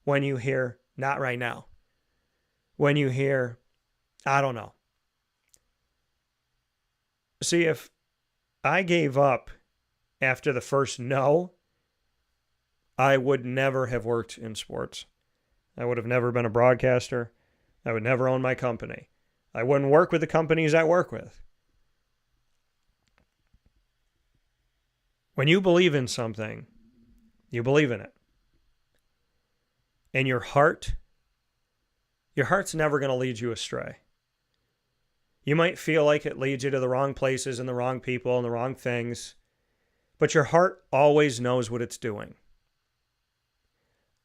when you hear not right now, when you hear I don't know. See, if I gave up after the first no, I would never have worked in sports. I would have never been a broadcaster. I would never own my company. I wouldn't work with the companies I work with. When you believe in something, you believe in it. And your heart's never going to lead you astray. You might feel like it leads you to the wrong places and the wrong people and the wrong things, but your heart always knows what it's doing.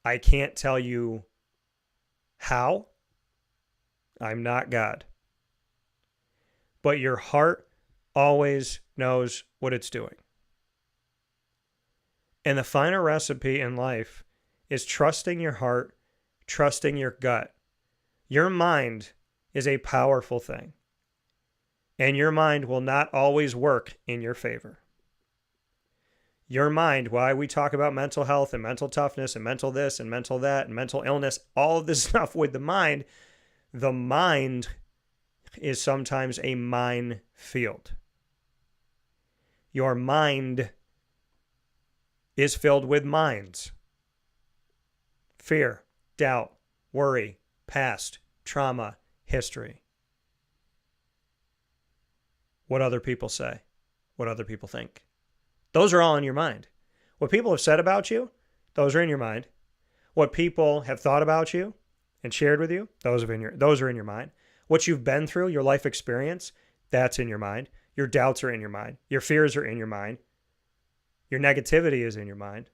I can't tell you how. I'm not God. But your heart always knows what it's doing. And the final recipe in life is trusting your heart, trusting your gut. Your mind is a powerful thing. And your mind will not always work in your favor. Your mind, why we talk about mental health and mental toughness and mental this and mental that and mental illness, all of this stuff with the mind is sometimes a minefield. Your mind is filled with minds. Fear, doubt, worry, past, trauma, history. What other people say, what other people think. Those are all in your mind. What people have said about you, those are in your mind. What people have thought about you and shared with you, those are in your mind. What you've been through, your life experience, that's in your mind. Your doubts are in your mind. Your fears are in your mind. Your negativity is in your mind.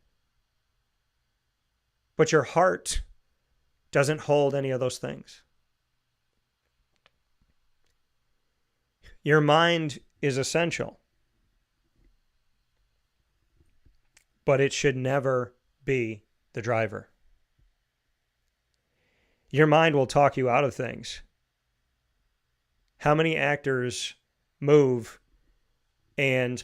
But your heart doesn't hold any of those things. Your mind is essential, but it should never be the driver. Your mind will talk you out of things. How many actors move and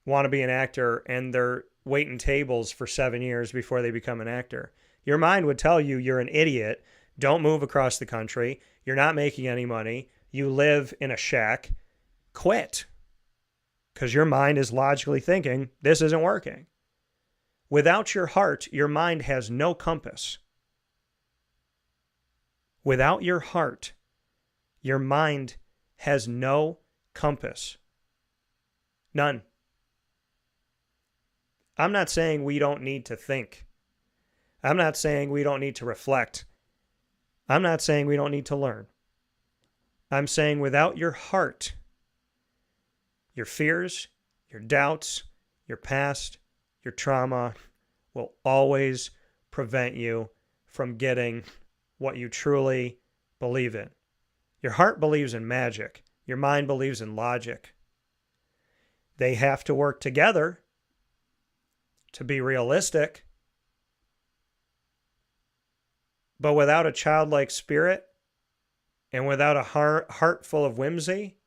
want to be an actor and they're waiting tables for 7 years before they become an actor? Your mind would tell you you're an idiot, don't move across the country, you're not making any money, you live in a shack, quit. Because your mind is logically thinking, this isn't working. Without your heart, your mind has no compass. Without your heart, your mind has no compass. None. I'm not saying we don't need to think. I'm not saying we don't need to reflect. I'm not saying we don't need to learn. I'm saying without your heart, your fears, your doubts, your past, your trauma will always prevent you from getting what you truly believe in. Your heart believes in magic. Your mind believes in logic. They have to work together to be realistic. But without a childlike spirit and without a heart full of whimsy,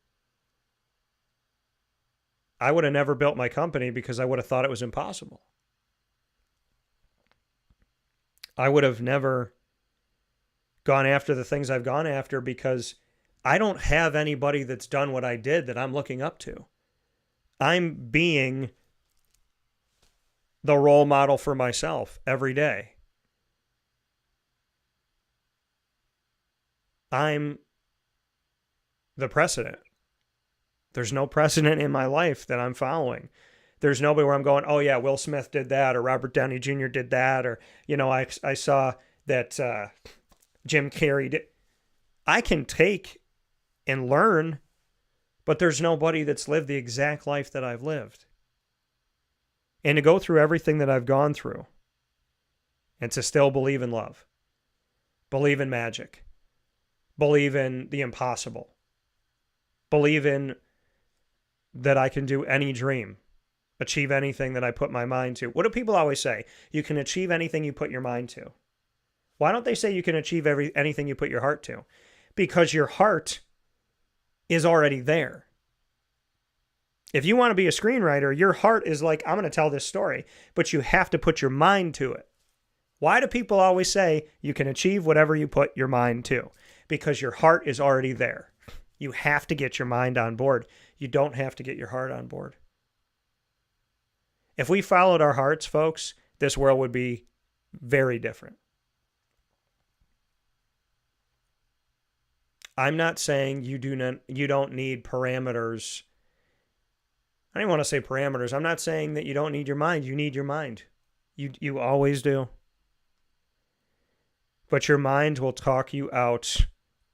I would have never built my company because I would have thought it was impossible. I would have never gone after the things I've gone after because I don't have anybody that's done what I did that I'm looking up to. I'm being the role model for myself every day. I'm the precedent. There's no precedent in my life that I'm following. There's nobody where I'm going, oh yeah, Will Smith did that, or Robert Downey Jr. did that, or, I saw that Jim Carrey did. I can take and learn, but there's nobody that's lived the exact life that I've lived. And to go through everything that I've gone through, and to still believe in love, believe in magic, believe in the impossible, believe in that I can do any dream, achieve anything that I put my mind to. What do people always say? You can achieve anything you put your mind to. Why don't they say you can achieve anything you put your heart to? Because your heart is already there. If you want to be a screenwriter, your heart is like, I'm going to tell this story, but you have to put your mind to it. Why do people always say you can achieve whatever you put your mind to? Because your heart is already there. You have to get your mind on board. You don't have to get your heart on board. If we followed our hearts, folks, this world would be very different. I'm not saying you don't need parameters. I don't want to say parameters. I'm not saying that you don't need your mind. You need your mind. You always do. But your mind will talk you out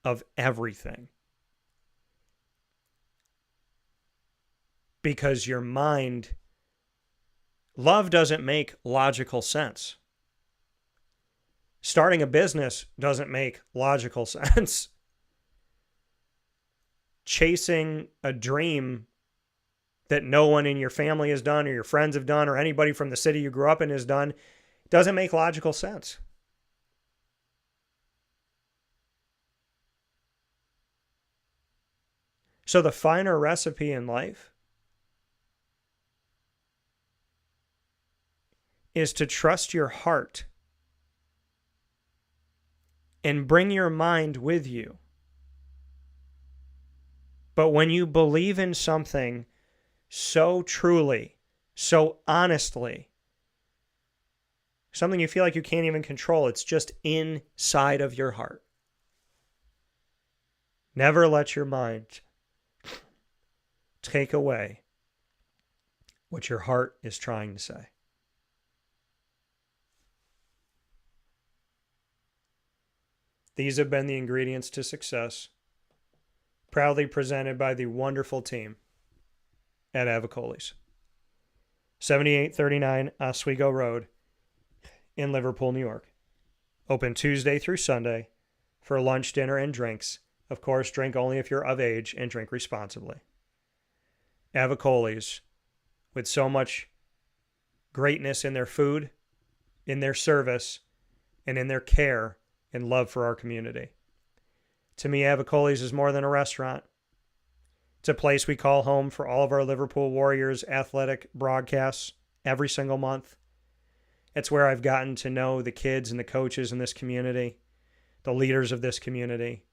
of everything. Because your mind, love doesn't make logical sense. Starting a business doesn't make logical sense. Chasing a dream that no one in your family has done or your friends have done or anybody from the city you grew up in has done doesn't make logical sense. So the finer recipe in life is to trust your heart and bring your mind with you. But when you believe in something so truly, so honestly, something you feel like you can't even control, it's just inside of your heart. Never let your mind take away what your heart is trying to say. These have been the ingredients to success, proudly presented by the wonderful team at Avicolli's. 7839 Oswego Road in Liverpool, New York. Open Tuesday through Sunday for lunch, dinner, and drinks. Of course, drink only if you're of age and drink responsibly. Avicolli's, with so much greatness in their food, in their service, and in their care and love for our community. To me, Avicolli's is more than a restaurant. It's a place we call home for all of our Liverpool Warriors athletic broadcasts every single month. It's where I've gotten to know the kids and the coaches in this community, the leaders of this community.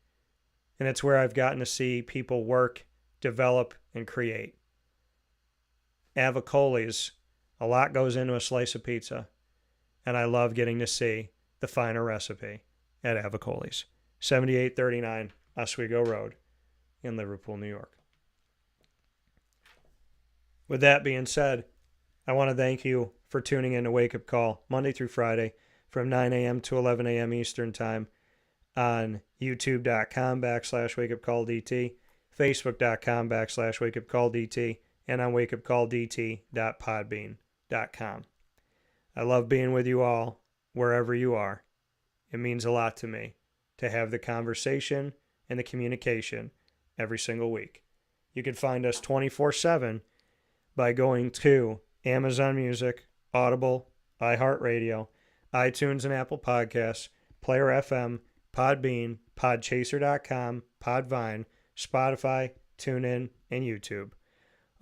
And it's where I've gotten to see people work, develop, and create. Avicolli's, a lot goes into a slice of pizza, and I love getting to see the finer recipe at Avicolli's. 7839 Oswego Road in Liverpool, New York. With that being said, I want to thank you for tuning in to Wake Up Call Monday through Friday from 9 a.m. to 11 a.m. Eastern Time on youtube.com/wakeupcalldt, facebook.com/wakeupcalldt, and on wakeupcalldt.podbean.com. I love being with you all wherever you are. It means a lot to me to have the conversation and the communication every single week. You can find us 24/7 by going to Amazon Music, Audible, iHeartRadio, iTunes and Apple Podcasts, Player FM, Podbean, Podchaser.com, Podvine, Spotify, TuneIn, and YouTube.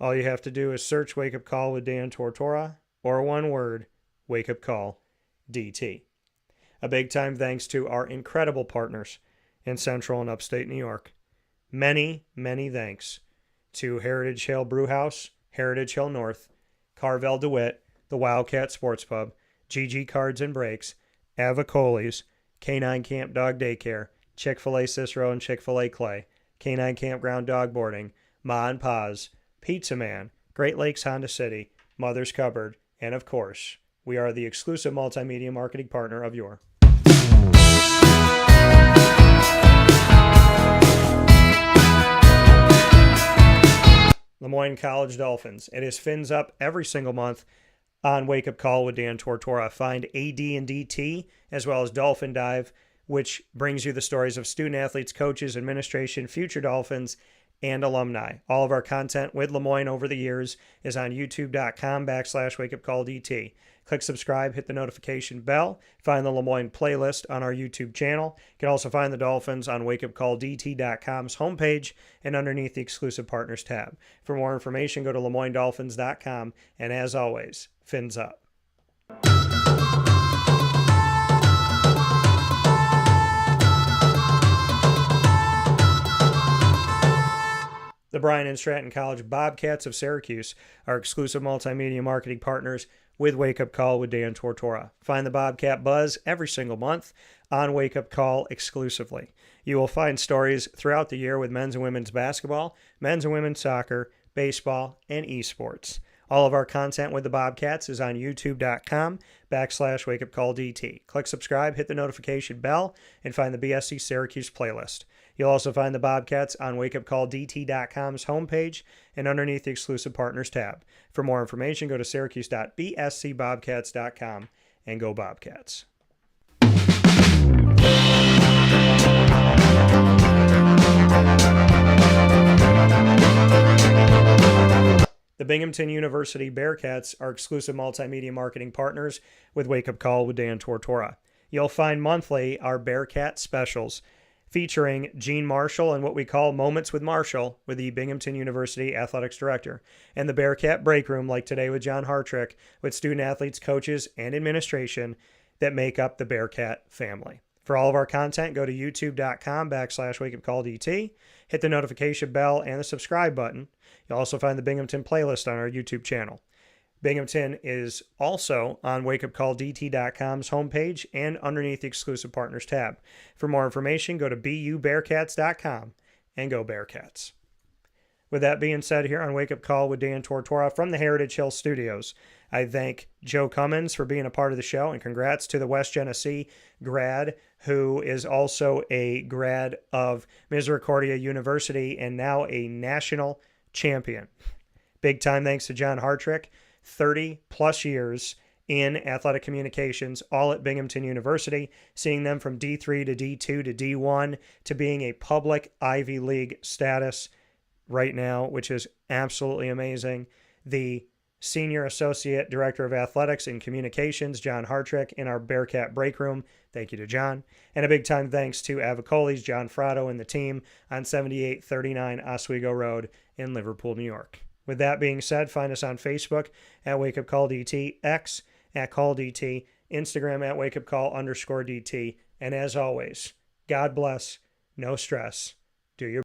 All you have to do is search Wake Up Call with Dan Tortora, or one word, Wake Up Call DT. A big time thanks to our incredible partners in Central and Upstate New York. Many, many thanks to Heritage Hill Brewhouse, Heritage Hill North, Carvel DeWitt, the Wildcat Sports Pub, GG Cards and Breaks, Avicolli's, Canine Camp Dog Daycare, Chick-fil-A Cicero and Chick-fil-A Clay, Canine Campground Dog Boarding, Ma and Pa's, Pizza Man, Great Lakes Honda City, Mother's Cupboard, and of course, we are the exclusive multimedia marketing partner of your Lemoyne College Dolphins. It is Fins Up every single month on Wake Up Call with Dan Tortora. Find AD and DT as well as Dolphin Dive, which brings you the stories of student athletes, coaches, administration, future Dolphins, and alumni. All of our content with Lemoyne over the years is on youtube.com/wakeupcalldt. Click subscribe, hit the notification bell, find the Lemoyne playlist on our YouTube channel. You can also find the Dolphins on wakeupcalldt.com's homepage and underneath the exclusive partners tab. For more information, go to LemoyneDolphins.com, and as always, Fins Up. The Bryan and Stratton College Bobcats of Syracuse are exclusive multimedia marketing partners with Wake Up Call with Dan Tortora. Find the Bobcat Buzz every single month on Wake Up Call exclusively. You will find stories throughout the year with men's and women's basketball, men's and women's soccer, baseball, and esports. All of our content with the Bobcats is on youtube.com/wakeupcalldt. Click subscribe, hit the notification bell, and find the BSC Syracuse playlist. You'll also find the Bobcats on wakeupcalldt.com's homepage and underneath the exclusive partners tab. For more information, go to syracuse.bscbobcats.com and go Bobcats. The Binghamton University Bearcats are exclusive multimedia marketing partners with Wake Up Call with Dan Tortora. You'll find monthly our Bearcat specials featuring Gene Marshall and what we call Moments with Marshall with the Binghamton University Athletics Director, and the Bearcat Break Room like today with John Hartrick with student athletes, coaches, and administration that make up the Bearcat family. For all of our content, go to youtube.com/wakeupcalldt, hit the notification bell and the subscribe button. You'll also find the Binghamton playlist on our YouTube channel. Binghamton is also on wakeupcalldt.com's homepage and underneath the exclusive partners tab. For more information, go to bubearcats.com and go Bearcats. With that being said, here on Wake Up Call with Dan Tortora from the Heritage Hill Studios, I thank Joe Comins for being a part of the show, and congrats to the West Genesee grad, who is also a grad of Misericordia University and now a national champion. Big time thanks to John Hartrick, 30 plus years in athletic communications, all at Binghamton University, seeing them from D3 to D2 to D1 to being a public Ivy League status right now, which is absolutely amazing. The Senior Associate Director of Athletics and Communications, John Hartrick, in our Bearcat Break Room. Thank you to John. And a big time thanks to Avicolli's John Fratto and the team on 7839 Oswego Road in Liverpool, New York. With that being said, find us on Facebook at Wake Up Call DT, X at Call DT, Instagram at Wake Up Call _DT. And as always, God bless, no stress, do your